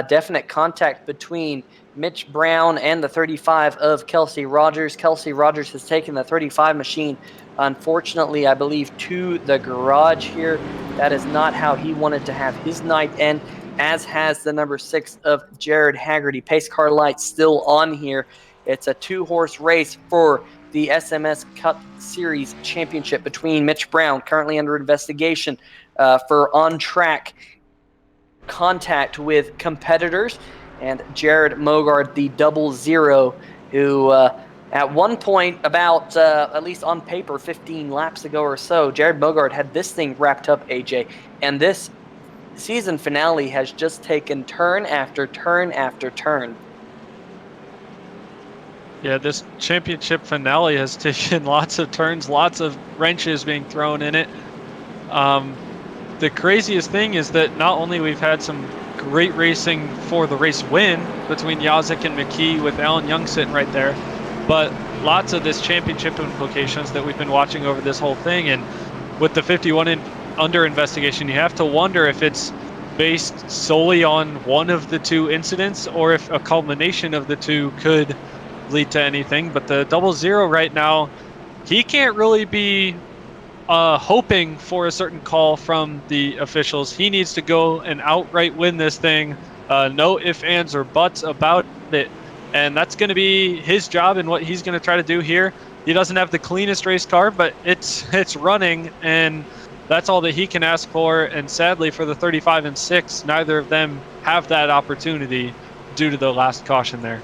definite contact between Mitch Brown and the 35 of Kelsey Rogers. Kelsey Rogers has taken the 35 machine, unfortunately, I believe, to the garage here. That is not how he wanted to have his night end, as has the number 6 of Jared Haggerty. Pace car lights still on here. It's a 2-horse race for the SMS Cup Series championship between Mitch Brown, currently under investigation for on-track contact with competitors, and Jared Mogard, the 00, who at one point, about at least on paper, 15 laps ago or so, Jared Mogard had this thing wrapped up, AJ, and this season finale has just taken turn after turn after turn. Yeah, this championship finale has taken lots of turns, lots of wrenches being thrown in it. The craziest thing is that not only we've had some great racing for the race win between Yazik and McKee with Alan Young sitting right there, but lots of this championship implications that we've been watching over this whole thing. And with the 51 under investigation, you have to wonder if it's based solely on one of the two incidents or if a culmination of the two could lead to anything. But the 00 right now, he can't really be hoping for a certain call from the officials. He needs to go and outright win this thing. No ifs, ands, or buts about it. And that's going to be his job and what he's going to try to do here. He doesn't have the cleanest race car, but it's running, and that's all that he can ask for. And sadly for the 35 and 6, neither of them have that opportunity due to the last caution there.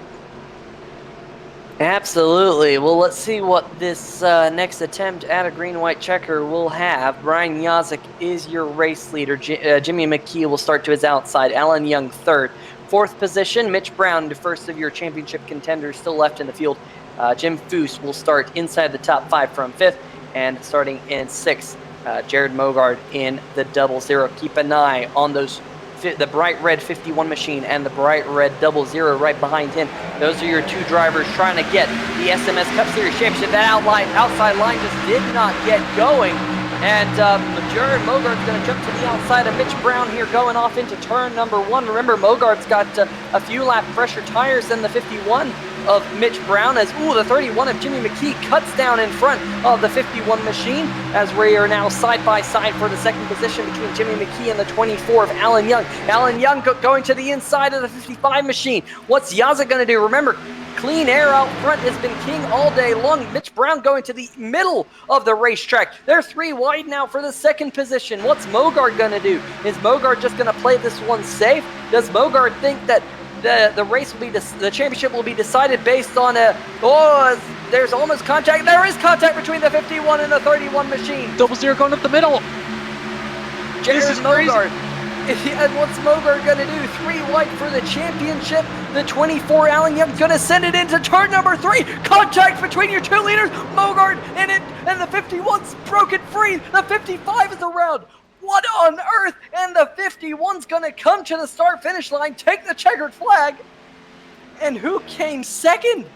Absolutely. Well, let's see what this next attempt at a green-white checker will have. Brian Yazik is your race leader. Jimmy McKee will start to his outside. Alan Young, 3rd. 4th position, Mitch Brown, the first of your championship contenders, still left in the field. Jim Foose will start inside the top 5 from 5th. And starting in 6th, Jared Mogard in the 00. Keep an eye on those the bright red 51 machine and the bright red 00 right behind him. Those are your two drivers trying to get the SMS Cup Series Championship. That outside line just did not get going. And Jared Mogard's going to jump to the outside of Mitch Brown here going off into turn number 1. Remember, Mogard's got a few lap fresher tires than the 51 of Mitch Brown, as the 31 of Jimmy McKee cuts down in front of the 51 machine, as we are now side by side for the second position between Jimmy McKee and the 24 of Alan Young. Alan Young going to the inside of the 55 machine. What's Yaza going to do? Remember, clean air out front has been king all day long. Mitch Brown going to the middle of the racetrack. They're 3 wide now for the second position. What's Mogard going to do? Is Mogard just going to play this one safe? Does Mogard think that the race will be the championship will be decided based on there's almost contact. There is contact between the 51 and the 31 machine. 00 going up the middle. Jared Mogard. And what's Mogard going to do? 3 wide for the championship. The 24 Alan Young's going to send it into turn number 3. Contact between your two leaders. Mogard and the 51's broken free. The 55 is around. What on earth? And the 51's going to come to the start-finish line, take the checkered flag. And who came second?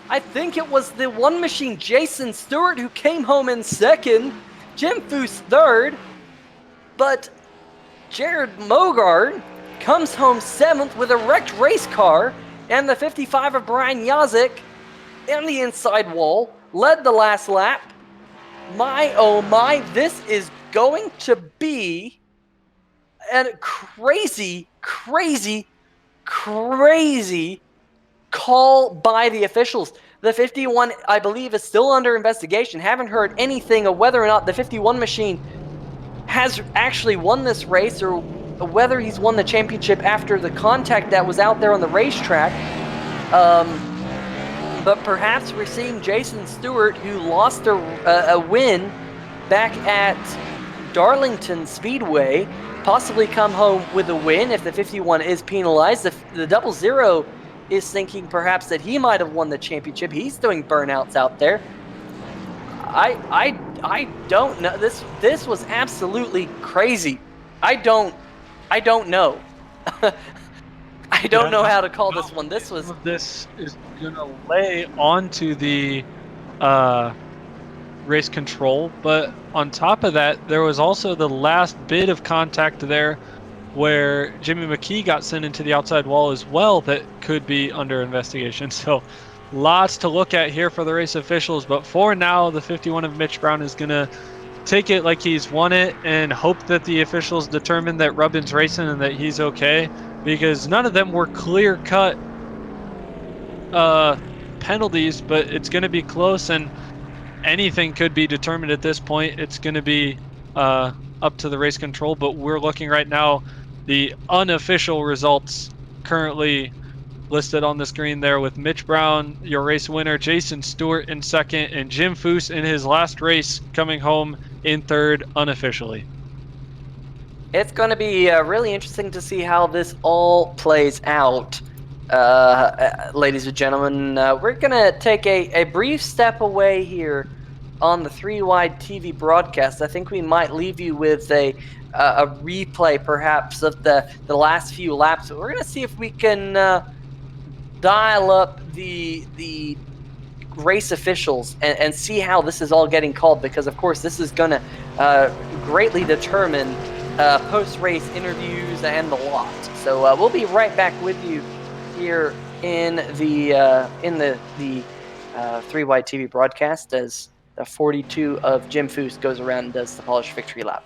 I think it was the one machine, Jason Stewart, who came home in second. Jim Foose, 3rd. But Jared Mogard comes home 7th with a wrecked race car. And the 55 of Brian Yazik in the inside wall led the last lap. My, oh my, this is going to be a crazy call by the officials. The 51, I believe, is still under investigation. Haven't heard anything of whether or not the 51 machine has actually won this race or whether he's won the championship after the contact that was out there on the racetrack. But perhaps we're seeing Jason Stewart, who lost a win back at Darlington Speedway, possibly come home with a win if the 51 is penalized. The 00 is thinking perhaps that he might have won the championship. He's doing burnouts out there. I don't know. This was absolutely crazy. I don't know. I don't know how to call this one. This was This is gonna lay onto the race control, but on top of that, there was also the last bit of contact there where Jimmy McKee got sent into the outside wall as well that could be under investigation. So lots to look at here for the race officials, but for now, the 51 of Mitch Brown is going to take it like he's won it and hope that the officials determine that Rubin's racing and that he's okay, because none of them were clear-cut penalties, but it's going to be close, and anything could be determined at this point. It's going to be up to the race control, but we're looking right now the unofficial results currently listed on the screen there, with Mitch Brown, your race winner, Jason Stewart in second, and Jim Foose in his last race coming home in third unofficially. It's going to be really interesting to see how this all plays out. Ladies and gentlemen, we're going to take a brief step away here on the 3-Wide TV broadcast. I think we might leave you with a replay, perhaps, of the last few laps. We're going to see if we can dial up the race officials and see how this is all getting called, because, of course, this is going to greatly determine post-race interviews and the lot. So we'll be right back with you here in the 3-Wide TV broadcast as the 42 of Jim Foose goes around and does the polished victory lap.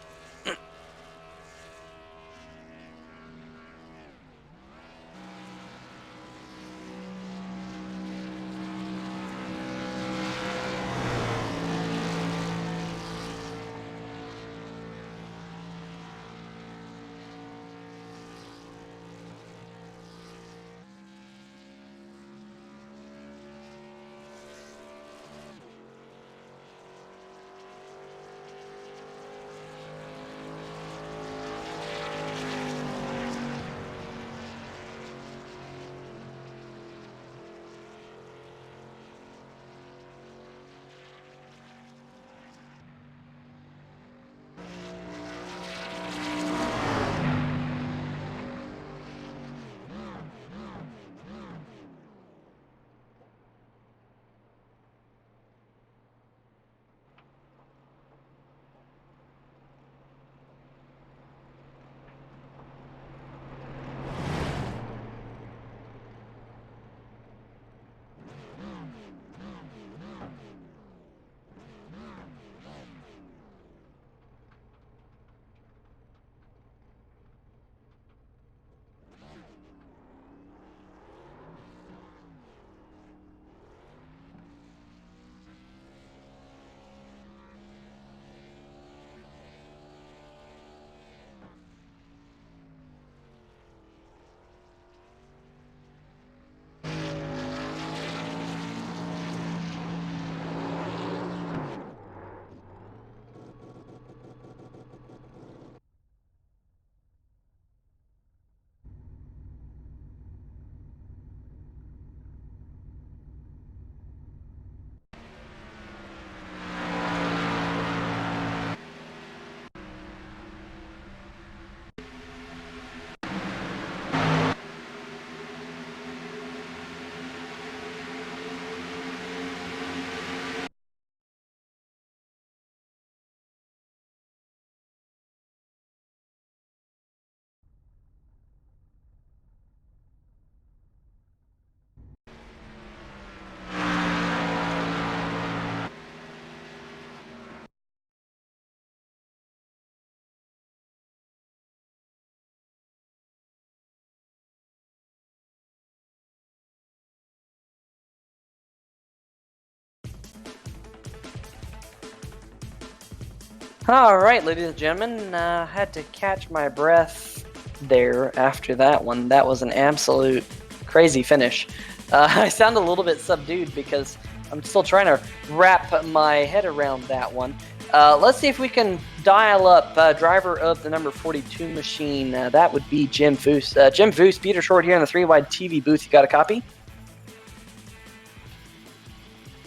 All right, ladies and gentlemen, had to catch my breath there after that one. That was an absolute crazy finish. I sound a little bit subdued because I'm still trying to wrap my head around that one. Let's see if we can dial up driver of the number 42 machine. That would be Jim Foose. Jim Foose, Peter Short here in the 3-Wide TV booth. You got a copy?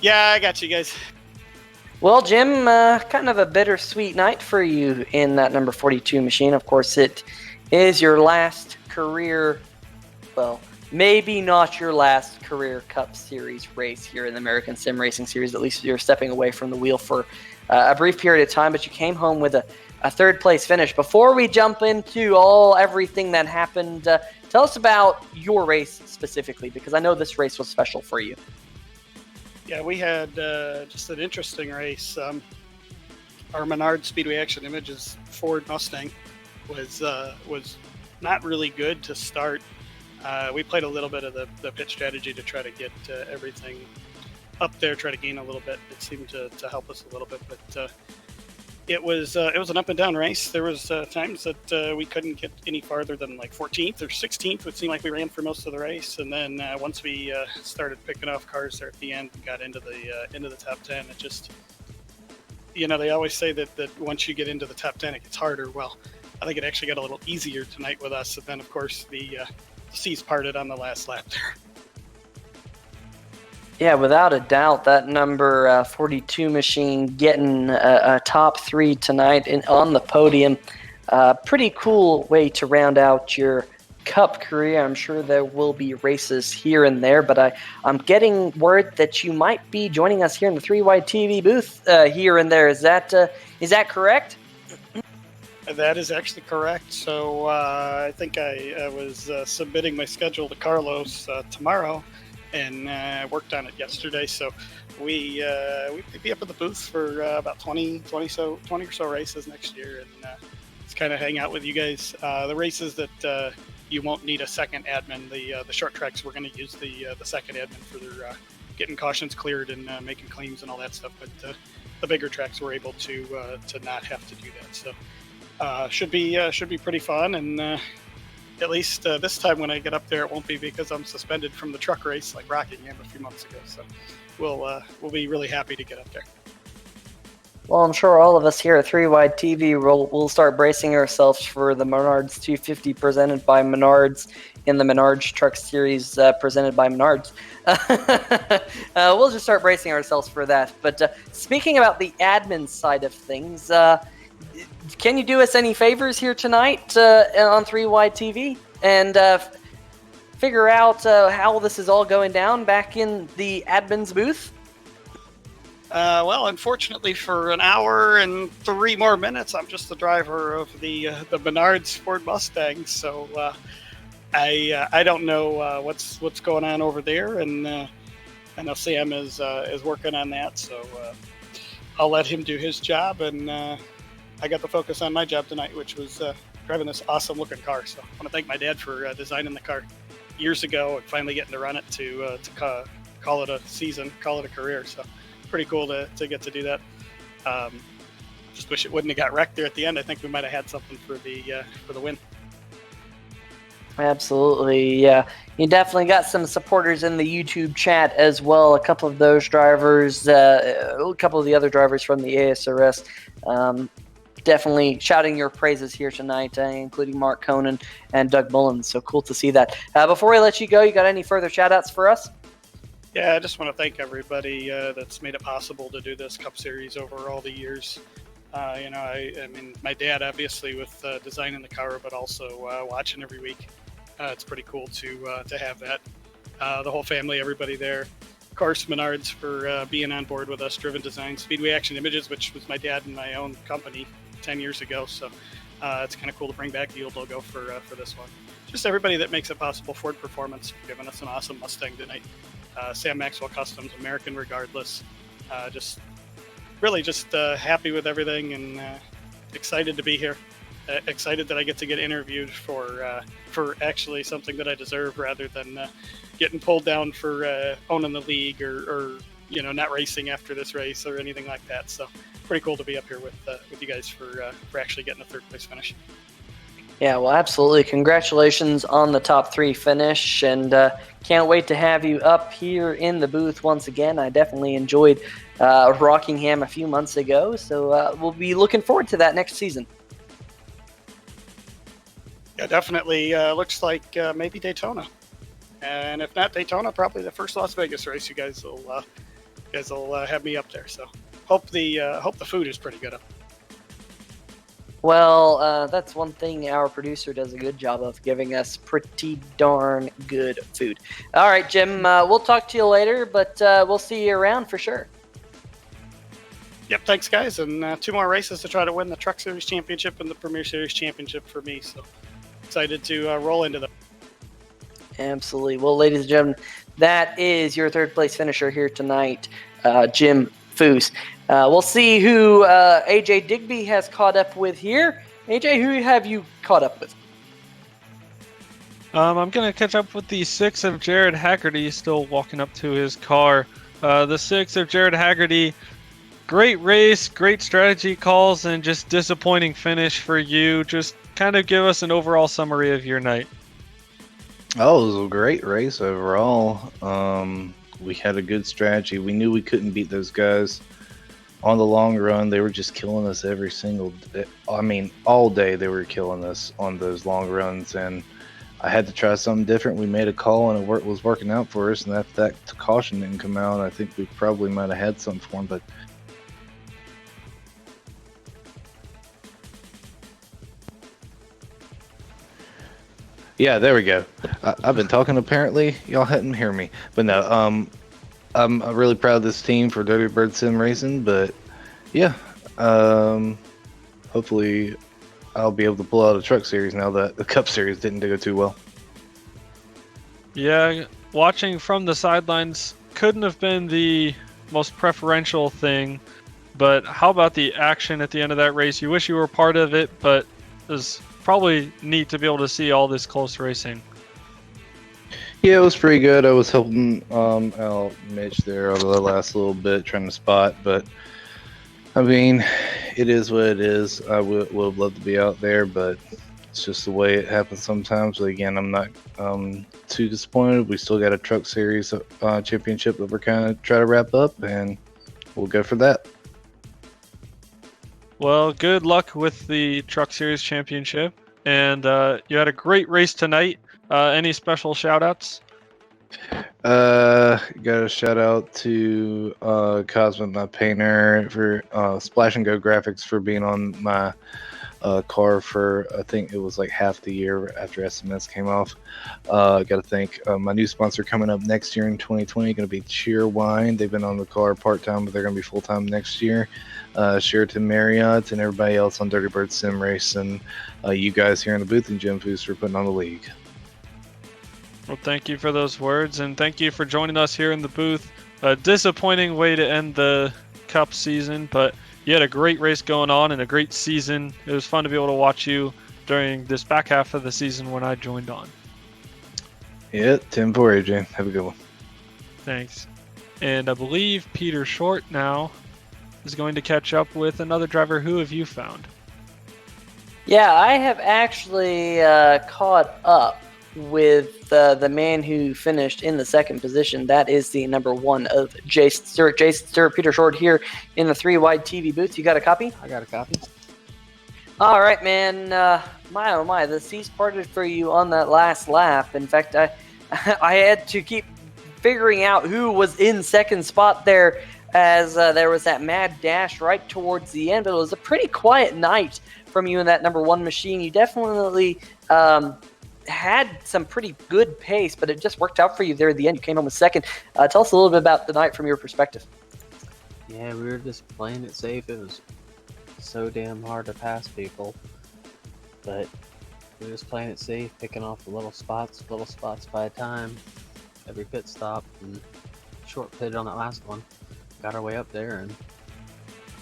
Yeah, I got you guys. Well, Jim, kind of a bittersweet night for you in that number 42 machine. Of course, it is your last career well, maybe not your last career Cup Series race here in the American Sim Racing Series. At least you're stepping away from the wheel for a brief period of time, but you came home with a third-place finish. Before we jump into everything that happened, tell us about your race specifically, because I know this race was special for you. Yeah, we had just an interesting race. Our Menard Speedway Action Images Ford Mustang was not really good to start. We played a little bit of the pit strategy to try to get everything up there, try to gain a little bit. It seemed to help us a little bit, but it was an up and down race. There was times that we couldn't get any farther than like 14th or 16th. It seemed like we ran for most of the race, and then once we started picking off cars there at the end, and got into the top 10, it just, they always say that once you get into the top 10, it gets harder. Well, I think it actually got a little easier tonight with us, and then of course the seas parted on the last lap there. Yeah, without a doubt, that number 42 machine getting a top 3 tonight on the podium. Pretty cool way to round out your Cup career. I'm sure there will be races here and there, but I'm getting word that you might be joining us here in the 3Y TV booth here and there. Is that correct? That is actually correct. So I think I was submitting my schedule to Carlos tomorrow, and worked on it yesterday. So we could be up in the booth for about 20 or so races next year, and just kind of hang out with you guys. The races that you won't need a second admin. The short tracks, we're going to use the second admin for their getting cautions cleared and making claims and all that stuff. But the bigger tracks, we're able to not have to do that. So should be pretty fun, and at least this time when I get up there, it won't be because I'm suspended from the truck race like Rockingham a few months ago. So we'll be really happy to get up there. Well, I'm sure all of us here at 3Y TV will start bracing ourselves for the Menards 250 presented by Menards in the Menards Truck Series presented by Menards. We'll just start bracing ourselves for that. But speaking about the admin side of things, can you do us any favors here tonight on 3Y TV and figure out how this is all going down back in the admin's booth? Well, unfortunately, for an hour and 3 more minutes, I'm just the driver of the Menards Ford Mustang. So I don't know what's going on over there, and I know Sam is working on that. So I'll let him do his job, and I got to focus on my job tonight, which was driving this awesome looking car. So I want to thank my dad for designing the car years ago and finally getting to run it to call it a season, call it a career. So pretty cool to get to do that. Just wish it wouldn't have got wrecked there at the end. I think we might have had something for the win. Absolutely, yeah. You definitely got some supporters in the YouTube chat as well. A couple of those drivers, a couple of the other drivers from the ASRS, definitely shouting your praises here tonight, including Mark Conan and Doug Mullins. So cool to see that. Before we let you go, you got any further shout-outs for us? Yeah, I just want to thank everybody that's made it possible to do this Cup Series over all the years. I mean, my dad, obviously, with designing the car, but also watching every week. It's pretty cool to have that. The whole family, everybody there. Of course, Menards for being on board with us. Driven Design, Speedway Action Images, which was my dad and my own company 10 years ago. So it's kind of cool to bring back the old logo for this one. Just everybody that makes it possible. Ford Performance for giving us an awesome Mustang tonight. Sam Maxwell Customs, American Regardless. Just happy with everything, and excited to be here. Excited that I get to get interviewed for actually something that I deserve, rather than getting pulled down for owning the league or not racing after this race or anything like that. So pretty cool to be up here with you guys for actually getting a third place finish. Yeah, well, absolutely. Congratulations on the top 3 finish, and can't wait to have you up here in the booth once again. I definitely enjoyed Rockingham a few months ago, so we'll be looking forward to that next season. Yeah, definitely. Looks like maybe Daytona, and if not Daytona, probably the first Las Vegas race. You guys will have me up there. So hope the food is pretty good up. Well, that's one thing our producer does a good job of, giving us pretty darn good food. All right, Jim, we'll talk to you later, but we'll see you around for sure. Yep, thanks, guys. And 2 more races to try to win the Truck Series Championship and the Premier Series Championship for me. So excited to roll into them. Absolutely. Well, ladies and gentlemen, that is your third place finisher here tonight, Jim Foose. We'll see who AJ Digby has caught up with here. AJ, who have you caught up with? I'm going to catch up with the 6 of Jared Haggerty, still walking up to his car. The 6 of Jared Haggerty, great race, great strategy calls, and just disappointing finish for you. Just kind of give us an overall summary of your night. Oh, it was a great race overall. We had a good strategy. We knew we couldn't beat those guys on the long run. They were just killing us every single day. I mean, all day they were killing us on those long runs, and I had to try something different. We made a call, and it was working out for us. And if that caution didn't come out, I think we probably might have had something for him. But yeah, there we go. I've been talking. Apparently, y'all hadn't hear me. But no, I'm really proud of this team for Dirty Bird Sim Racing. But yeah, hopefully I'll be able to pull out a Truck Series now that the Cup Series didn't go too well. Yeah, watching from the sidelines couldn't have been the most preferential thing. But how about the action at the end of that race? You wish you were part of it, but it was probably neat to be able to see all this close racing. Yeah, it was pretty good. I was helping out Mitch there over the last little bit, trying to spot. But I mean, it is what it is. I would have loved to be out there, but it's just the way it happens sometimes. But again, I'm not too disappointed. We still got a Truck Series championship that we're kind of trying to wrap up, and we'll go for that. Well, good luck with the Truck Series Championship, and you had a great race tonight. Any special shout-outs? Got a shout out to Cosmo, my painter, for Splash and Go Graphics for being on my car for, I think it was like half the year after SMS came off. Got to thank my new sponsor coming up next year in 2020, going to be Cheer Wine. They've been on the car part-time, but they're going to be full-time next year. Sheraton Marriott and everybody else on Dirty Bird Sim Race, and you guys here in the booth, and Jim Foose for putting on the league. Well, thank you for those words, and thank you for joining us here in the booth. A disappointing way to end the Cup season, but you had a great race going on and a great season. It was fun to be able to watch you during this back half of the season when I joined on. Yeah, 10-4, AJ. Have a good one. Thanks. And I believe Peter Short now is going to catch up with another driver. Who have you found? Yeah, I have actually caught up with the man who finished in the second position. That is the number 1 of Jason Stewart, Peter Short here in the 3-wide TV booth. You got a copy? I got a copy. All right, man. My oh my, the seas parted for you on that last lap. In fact, I had to keep figuring out who was in second spot there, as there was that mad dash right towards the end. But it was a pretty quiet night from you in that number 1 machine. You definitely had some pretty good pace, but it just worked out for you there at the end. You came home with second. Tell us a little bit about the night from your perspective. Yeah, we were just playing it safe. It was so damn hard to pass people, but we were just playing it safe, picking off the little spots by a time, every pit stop, and short pitted on that last one. Got our way up there, and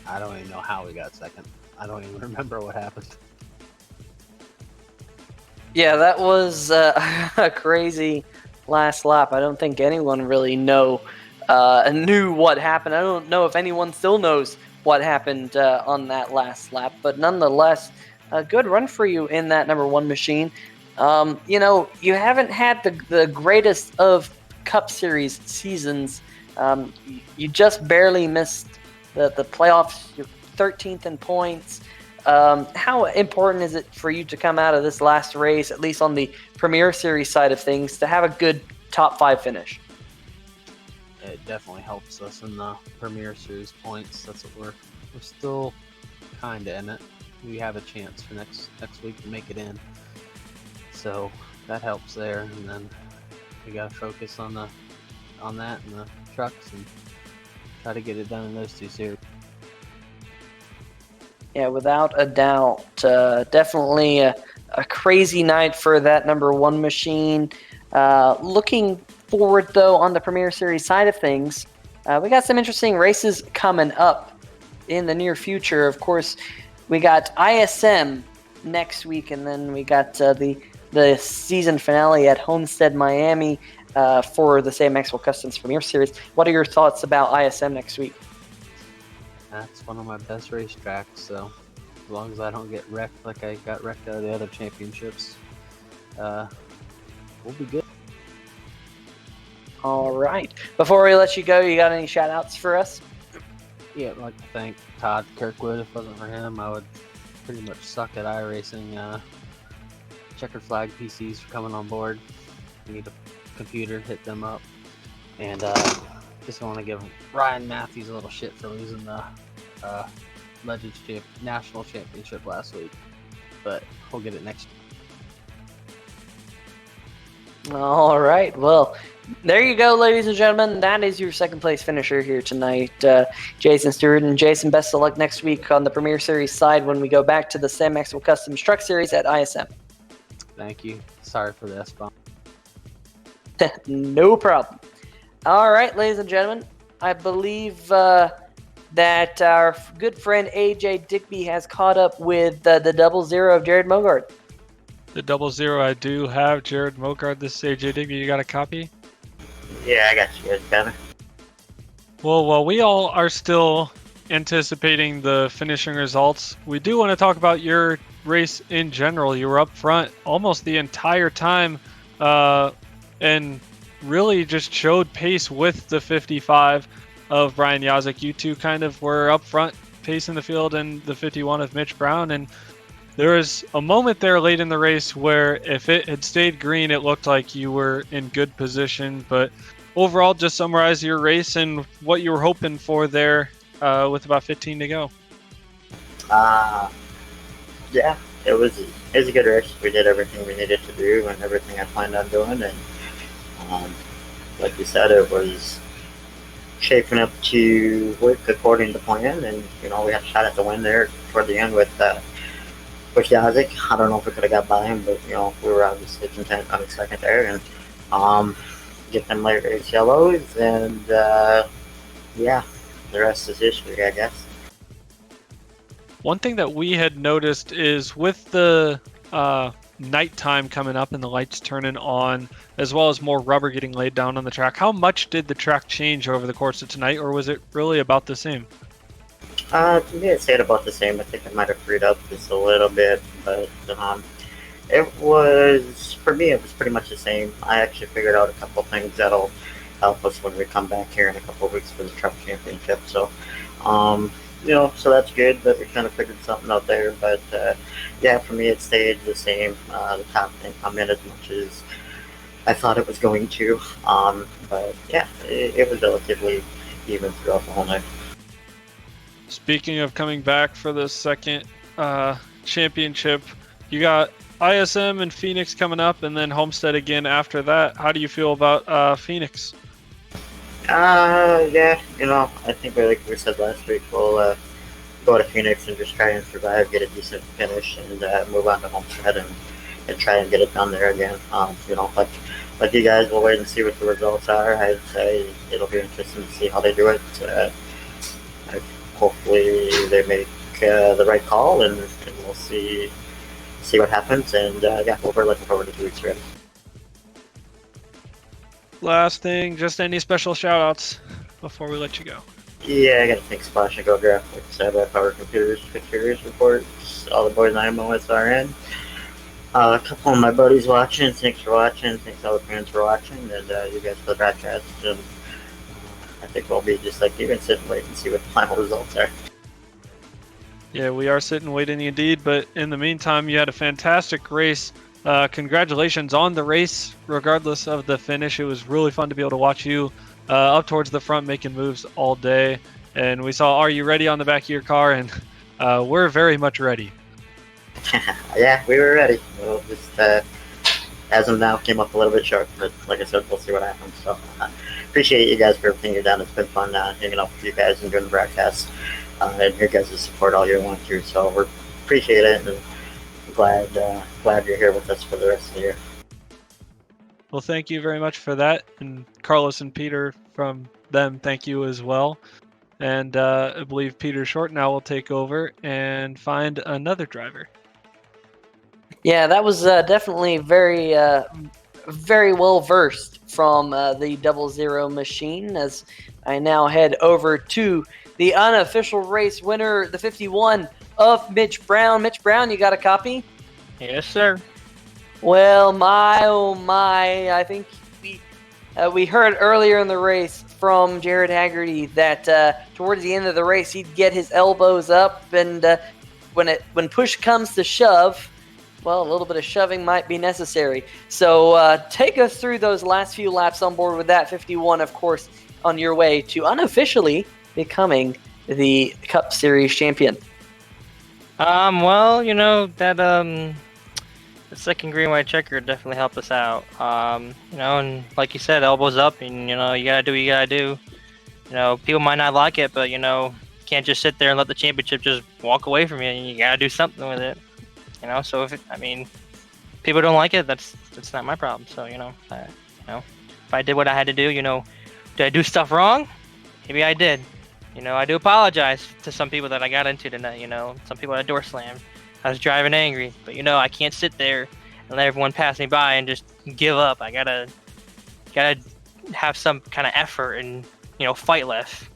I don't even know how we got second. I don't even remember what happened. Yeah, that was a crazy last lap. I don't think anyone really knew what happened. I don't know if anyone still knows what happened on that last lap, but nonetheless, a good run for you in that number 1 machine. You haven't had the greatest of Cup Series seasons. You just barely missed the playoffs. You're 13th in points. How important is it for you to come out of this last race, at least on the Premier Series side of things, to have a good top 5 finish? It definitely helps us in the Premier Series points. That's what we're still kind of in it. we have a chance for next week to make it in. So that helps there, and then we gotta focus on that and the trucks and try to get it done in those two series. Yeah, without a doubt. Definitely a crazy night for that number one machine. Looking forward, though, on the Premier Series side of things, we got some interesting races coming up in the near future. Of course, we got ISM next week, and then we got the season finale at Homestead-Miami for the same Maxwell Customs Premier Series. What are your thoughts about ISM next week? That's one of my best racetracks, so as long as I don't get wrecked like I got wrecked out of the other championships, we'll be good. All right. Before we let you go, you got any shout-outs for us? Yeah, I'd like to thank Todd Kirkwood. If it wasn't for him, I would pretty much suck at iRacing. Checkered Flag PCs for coming on board. Need a computer, hit them up. And just want to give Ryan Matthews a little shit for losing the Legends National Championship last week. But we'll get it next year. All right. Well, there you go, ladies and gentlemen. That is your second place finisher here tonight, Jason Stewart. And Jason, best of luck next week on the Premier Series side when we go back to the Sam Maxwell Customs Truck Series at ISM. Thank you. Sorry for the S-bomb. No problem. All right, ladies and gentlemen. I believe that our good friend AJ Digby has caught up with the 00 of Jared Mogard. The 00 I do have. Jared Mogard, this is AJ Digby. You got a copy? Yeah, I got you guys covered. Well, while we all are still anticipating the finishing results, we do want to talk about your race in general. You were up front almost the entire time and really just showed pace with the 55 of Brian Yazek. You two kind of were up front pacing the field and the 51 of Mitch Brown. And there was a moment there late in the race where if it had stayed green, it looked like you were in good position. But overall, just summarize your race and what you were hoping for there with about 15 to go. Yeah, it was a good race. We did everything we needed to do and everything I planned on doing. And like you said, it was shaping up to work according to plan. And, we had a shot at the win there toward the end with Yazek. I don't know if we could have got by him, but, we were obviously content on the second there. And get them late race yellows. And, yeah, the rest is history, I guess. One thing that we had noticed is with the nighttime coming up and the lights turning on, as well as more rubber getting laid down on the track, how much did the track change over the course of tonight, or was it really about the same? To me, I'd say it about the same. I think it might have freed up just a little bit, but it was, for me, it was pretty much the same. I actually figured out a couple things that'll help us when we come back here in a couple of weeks for the truck championship. So, so that's good that we kind of figured something out there. But, yeah, for me, it stayed the same. The top didn't come in as much as I thought it was going to. But, yeah, it was relatively even throughout the whole night. Speaking of coming back for the second championship, you got ISM and Phoenix coming up, and then Homestead again after that. How do you feel about Phoenix? Yeah, I think like we said last week, we'll go to Phoenix and just try and survive, get a decent finish, and move on to Homestead and try and get it done there again. Like you guys, we'll wait and see what the results are. I'd say it'll be interesting to see how they do it. Hopefully they make the right call, and we'll see what happens. And yeah, we're looking forward to 2 weeks already. Last thing, just any special shout-outs before we let you go? Yeah, I got to thank Splash and Go Graphics, Power Computers, Cup Series reports, all the boys in IMOSRN. A couple of my buddies watching. Thanks for watching. Thanks all the fans for watching, and you guys for the broadcast. And I think we'll be just like you and sit and wait and see what the final results are. Yeah, we are sitting waiting indeed, but in the meantime, you had a fantastic race. Congratulations on the race, regardless of the finish. It was really fun to be able to watch you up towards the front making moves all day. And we saw Are You Ready on the back of your car, and we're very much ready. Yeah, we were ready. We'll just, as of now, came up a little bit short, but like I said, we'll see what happens. So, appreciate you guys for everything you've done. It's been fun hanging out with you guys and doing the broadcast, and your guys' support all year long too. So we appreciate it, and glad you're here with us for the rest of the year. Well, thank you very much for that. And Carlos and Peter from them, thank you as well. And I believe Peter Short now will take over and find another driver. Yeah, that was definitely very well versed from the 00 machine. As I now head over to the unofficial race winner, the 51 of Mitch Brown. Mitch Brown, you got a copy? Yes, sir. Well, my oh my! I think we heard earlier in the race from Jared Haggerty that towards the end of the race he'd get his elbows up, and when push comes to shove, well, a little bit of shoving might be necessary. So take us through those last few laps on board with that 51, of course, on your way to unofficially becoming the Cup Series champion. Well, that the second green white checker definitely helped us out. And like you said, elbows up, and you gotta do what you gotta do. People might not like it, but you can't just sit there and let the championship just walk away from you. You gotta do something with it. So if people don't like it, that's not my problem. So if I did what I had to do, did I do stuff wrong? Maybe I did. I do apologize to some people that I got into tonight. Some people had door slammed. I was driving angry, but I can't sit there and let everyone pass me by and just give up. I gotta have some kind of effort and fight left.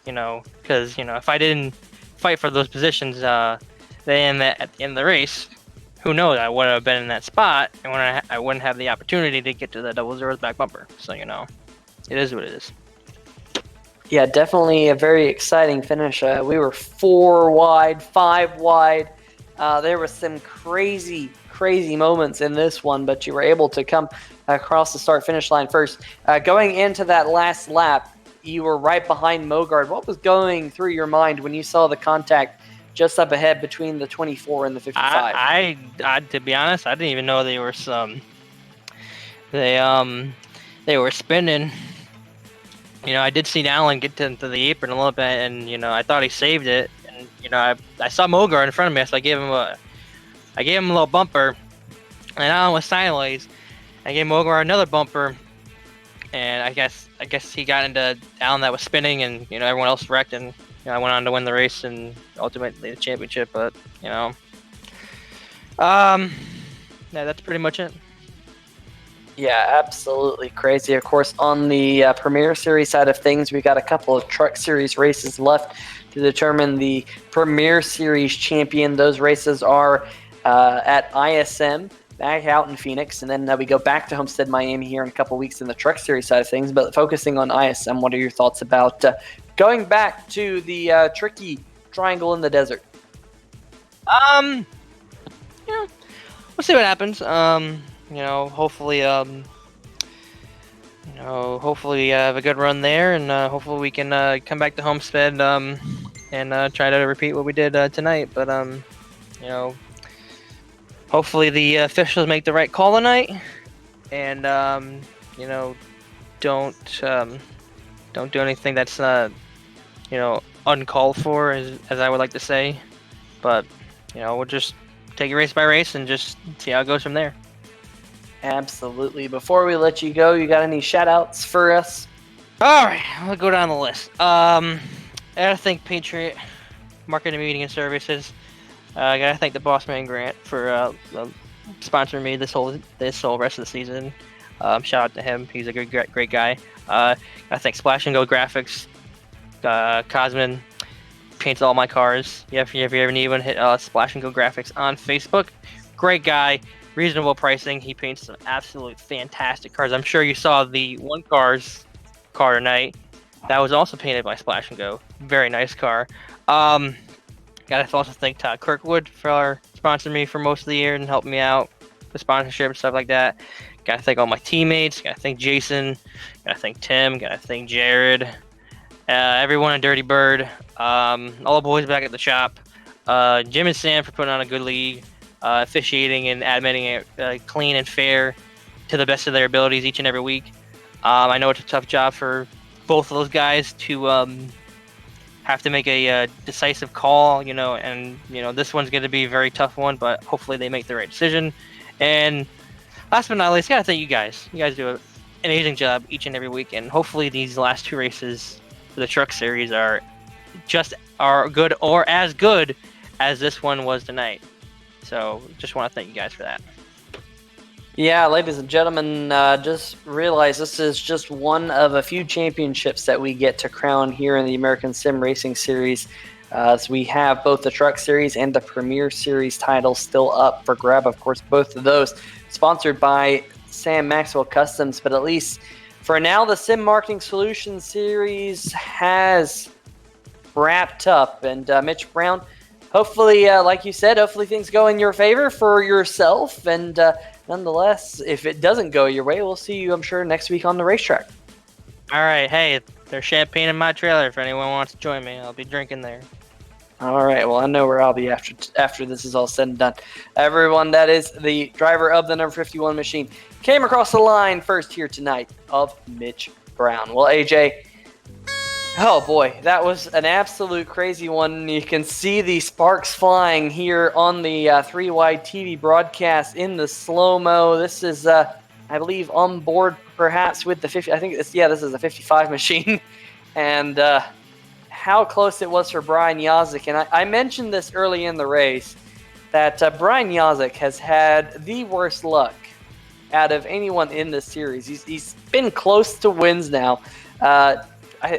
Because if I didn't fight for those positions, then at the end of the race, who knows? I would have been in that spot, and I wouldn't have the opportunity to get to the 00's back bumper. So it is what it is. Yeah, definitely a very exciting finish. We were 4 wide, 5 wide. There were some crazy moments in this one, but you were able to come across the start-finish line first. Going into that last lap, you were right behind Mogard. What was going through your mind when you saw the contact just up ahead between the 24 and the 55? I to be honest, I didn't even know they were they were spinning. I did see Allen get to the apron a little bit, and I thought he saved it. And I saw Mogard in front of me, so I gave him a little bumper, and Allen was sideways. I gave Mogard another bumper, and I guess he got into Allen that was spinning, and everyone else wrecked, and I went on to win the race and ultimately the championship. But yeah, that's pretty much it. Yeah, absolutely crazy. Of course, on the Premier Series side of things, we got a couple of Truck Series races left to determine the Premier Series champion. Those races are at ISM, back out in Phoenix, and then we go back to Homestead-Miami here in a couple weeks in the Truck Series side of things. But focusing on ISM, what are your thoughts about going back to the tricky triangle in the desert? We'll see what happens. Hopefully have a good run there, and hopefully we can come back to Homestead and try to repeat what we did tonight. But hopefully the officials make the right call tonight, and don't do anything that's uncalled for, as I would like to say. But we'll just take it race by race and just see how it goes from there. Absolutely. Before we let you go, you got any shout-outs for us? All right, I'll go down the list. I gotta thank Patriot Marketing, Meeting, and Services. I gotta thank the Boss Man Grant for sponsoring me this whole rest of the season. Shout out to him. He's a great guy. Gotta thank Splash and Go Graphics. Cosman paints all my cars. If you ever need one, hit Splash and Go Graphics on Facebook. Great guy. Reasonable pricing. He paints some absolute fantastic cars. I'm sure you saw the One Cars car tonight. That was also painted by Splash and Go. Very nice car. Gotta also thank Todd Kirkwood for sponsoring me for most of the year and helping me out with sponsorship and stuff like that. Gotta thank all my teammates. Gotta thank Jason. Gotta thank Tim. Gotta thank Jared. Everyone at Dirty Bird. All the boys back at the shop. Jim and Sam for putting on a good league. officiating and admitting it clean and fair to the best of their abilities each and every week. I know it's a tough job for both of those guys to have to make a decisive call, and this one's going to be a very tough one, but hopefully they make the right decision. And last but not least, gotta thank you guys. You guys do an amazing job each and every week, and hopefully these last 2 races for the Truck Series are good or as good as this one was tonight. So just want to thank you guys for that. Yeah, ladies and gentlemen, just realize this is just one of a few championships that we get to crown here in the American Sim Racing Series. So we have both the Truck Series and the Premier Series titles still up for grab. Of course, both of those sponsored by Sam Maxwell Customs. But at least for now, the Sim Marketing Solutions Series has wrapped up. And Mitch Brown, hopefully, like you said, hopefully things go in your favor for yourself. And nonetheless, if it doesn't go your way, we'll see you, I'm sure, next week on the racetrack. All right. Hey, there's champagne in my trailer. If anyone wants to join me, I'll be drinking there. All right. Well, I know where I'll be after this is all said and done. Everyone, that is the driver of the number 51 machine. Came across the line first here tonight of Mitch Brown. Well, AJ, oh boy, that was an absolute crazy one. You can see the sparks flying here on the 3-wide TV broadcast in the slow-mo. This is, I believe, on board perhaps with the 50. I think this is a 55 machine. And how close it was for Brian Yazik. And I mentioned this early in the race, that Brian Yazik has had the worst luck out of anyone in this series. He's been close to wins now.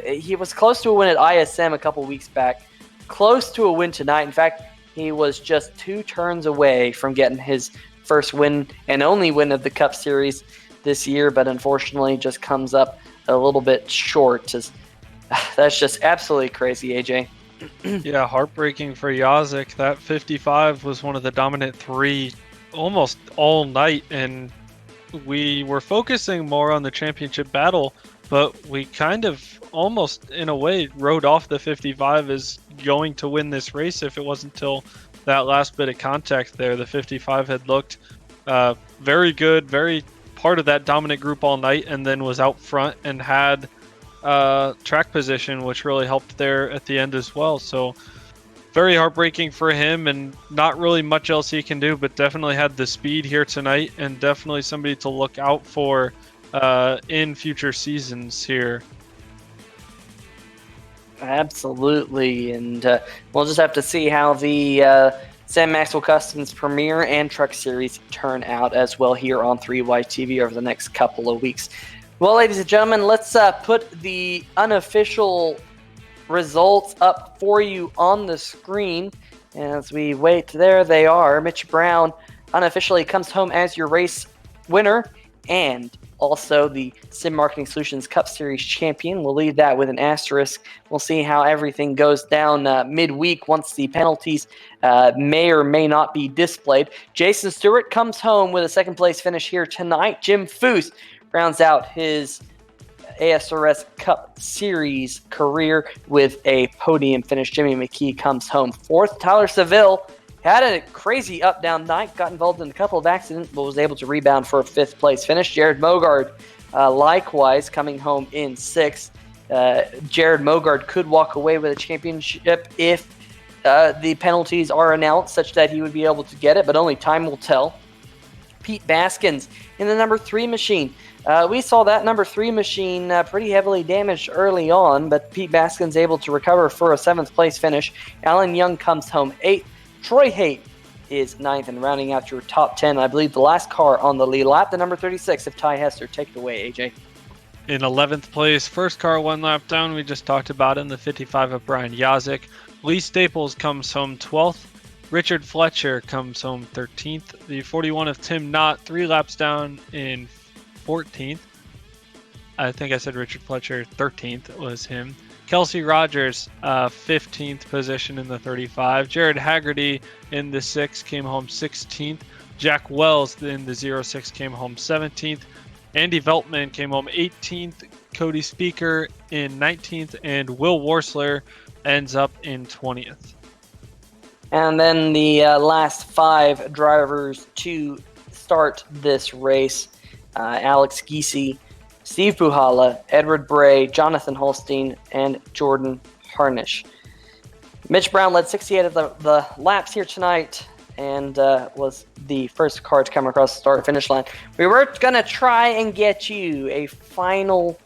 He was close to a win at ISM a couple weeks back, close to a win tonight. In fact, he was just 2 turns away from getting his first win and only win of the Cup Series this year, but unfortunately just comes up a little bit short. That's just absolutely crazy, AJ. Yeah, heartbreaking for Yazik. That 55 was one of the dominant 3 almost all night, and we were focusing more on the championship battle, but we kind of almost, in a way, rode off the 55 as going to win this race if it wasn't until that last bit of contact there. The 55 had looked very good, very part of that dominant group all night, and then was out front and had track position, which really helped there at the end as well. So very heartbreaking for him, and not really much else he can do, but definitely had the speed here tonight, and definitely somebody to look out for in future seasons here. Absolutely, and we'll just have to see how the Sam Maxwell Customs Premier and Truck Series turn out as well here on 3Y TV over the next couple of weeks. Well, ladies and gentlemen, let's put the unofficial results up for you on the screen. As we wait, there they are. Mitch Brown unofficially comes home as your race winner and also the Sim Marketing Solutions Cup Series champion. We'll leave that with an asterisk. We'll see how everything goes down midweek once the penalties may or may not be displayed. Jason Stewart comes home with a second place finish here tonight. Jim Foose rounds out his ASRS Cup Series career with a podium finish. Jimmy McKee comes home fourth. Tyler Seville had a crazy up-down night, got involved in a couple of accidents, but was able to rebound for a fifth place finish. Jared Mogard, likewise, coming home in sixth. Jared Mogard could walk away with a championship if the penalties are announced such that he would be able to get it, but only time will tell. Pete Baskins in the number 3 machine. We saw that number 3 machine pretty heavily damaged early on, but Pete Baskins able to recover for a 7th place finish. Alan Young comes home 8th. Troy Haight is 9th, and rounding out your top 10, I believe the last car on the lead lap, the number 36 of Ty Hester. Take it away, AJ. In 11th place, first car 1 lap down, we just talked about in the 55 of Brian Yazik. Lee Staples comes home 12th. Richard Fletcher comes home 13th. The 41 of Tim Knott, 3 laps down in 14th. I think I said Richard Fletcher, 13th was him. Kelsey Rogers, 15th position in the 35. Jared Haggerty in the 6 came home 16th. Jack Wells in the 06 came home 17th. Andy Veltman came home 18th. Cody Speaker in 19th. And Will Worsler ends up in 20th. And then the last 5 drivers to start this race, Alex Giese, Steve Puhala, Edward Bray, Jonathan Holstein, and Jordan Harnish. Mitch Brown led 68 of the laps here tonight and was the first car to come across the start-finish line. We were going to try and get you a final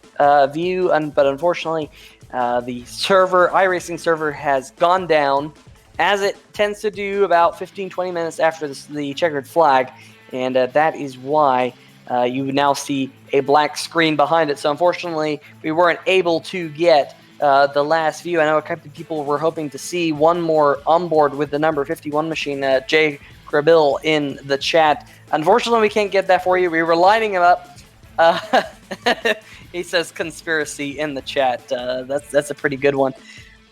view, but unfortunately, the iRacing server has gone down, as it tends to do about 15-20 minutes after the checkered flag, and that is why you now see a black screen behind it. So unfortunately, we weren't able to get the last view. I know a couple of people were hoping to see one more onboard with the number 51 machine. Jay Grabil in the chat. Unfortunately, we can't get that for you. We were lining him up. He says conspiracy in the chat. That's a pretty good one.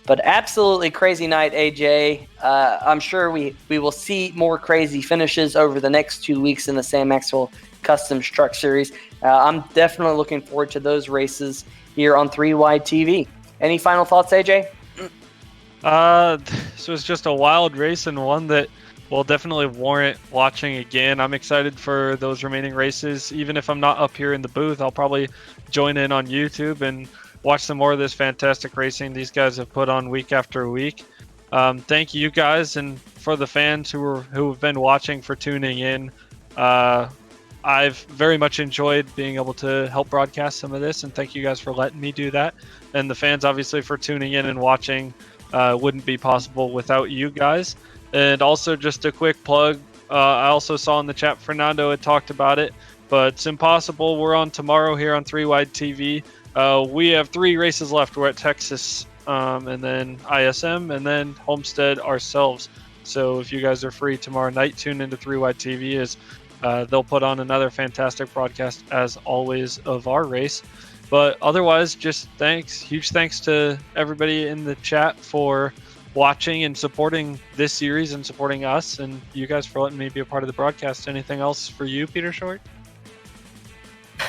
But absolutely crazy night, AJ. I'm sure we will see more crazy finishes over the next 2 weeks in the Sam Maxwell Customs Truck Series. I'm definitely looking forward to those races here on 3Wide TV. Any final thoughts, AJ? This was just a wild race and one that will definitely warrant watching again. I'm excited for those remaining races. Even if I'm not up here in the booth, I'll probably join in on YouTube and watch some more of this fantastic racing these guys have put on week after week. Thank you guys, and for the fans who have been watching, for tuning in. I've very much enjoyed being able to help broadcast some of this, and thank you guys for letting me do that. And the fans, obviously, for tuning in and watching. Wouldn't be possible without you guys. And also, just a quick plug, I also saw in the chat Fernando had talked about it, but it's impossible. We're on tomorrow here on 3Wide TV. We have 3 races left. We're at Texas, and then ISM, and then Homestead ourselves. So if you guys are free tomorrow night, tune into 3Wide TV as they'll put on another fantastic broadcast, as always, of our race. But otherwise, just thanks. Huge thanks to everybody in the chat for watching and supporting this series and supporting us, and you guys for letting me be a part of the broadcast. Anything else for you, Peter Short?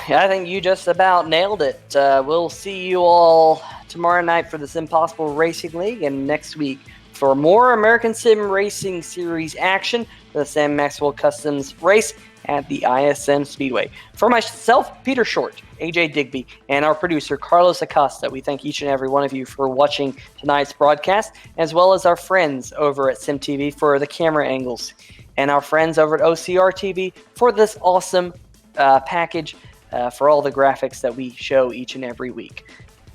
I think you just about nailed it. We'll see you all tomorrow night for this Impossible Racing League, and next week for more American Sim Racing Series action for the Sam Maxwell Customs race at the ISM Speedway. For myself, Peter Short, AJ Digby, and our producer, Carlos Acosta, we thank each and every one of you for watching tonight's broadcast, as well as our friends over at SimTV for the camera angles, and our friends over at OCR TV for this awesome package for all the graphics that we show each and every week.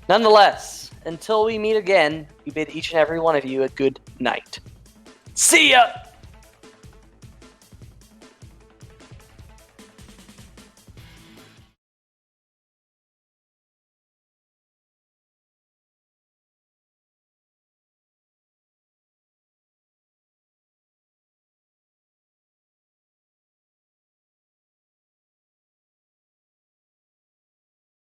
Nonetheless, until we meet again, we bid each and every one of you a good night. See ya!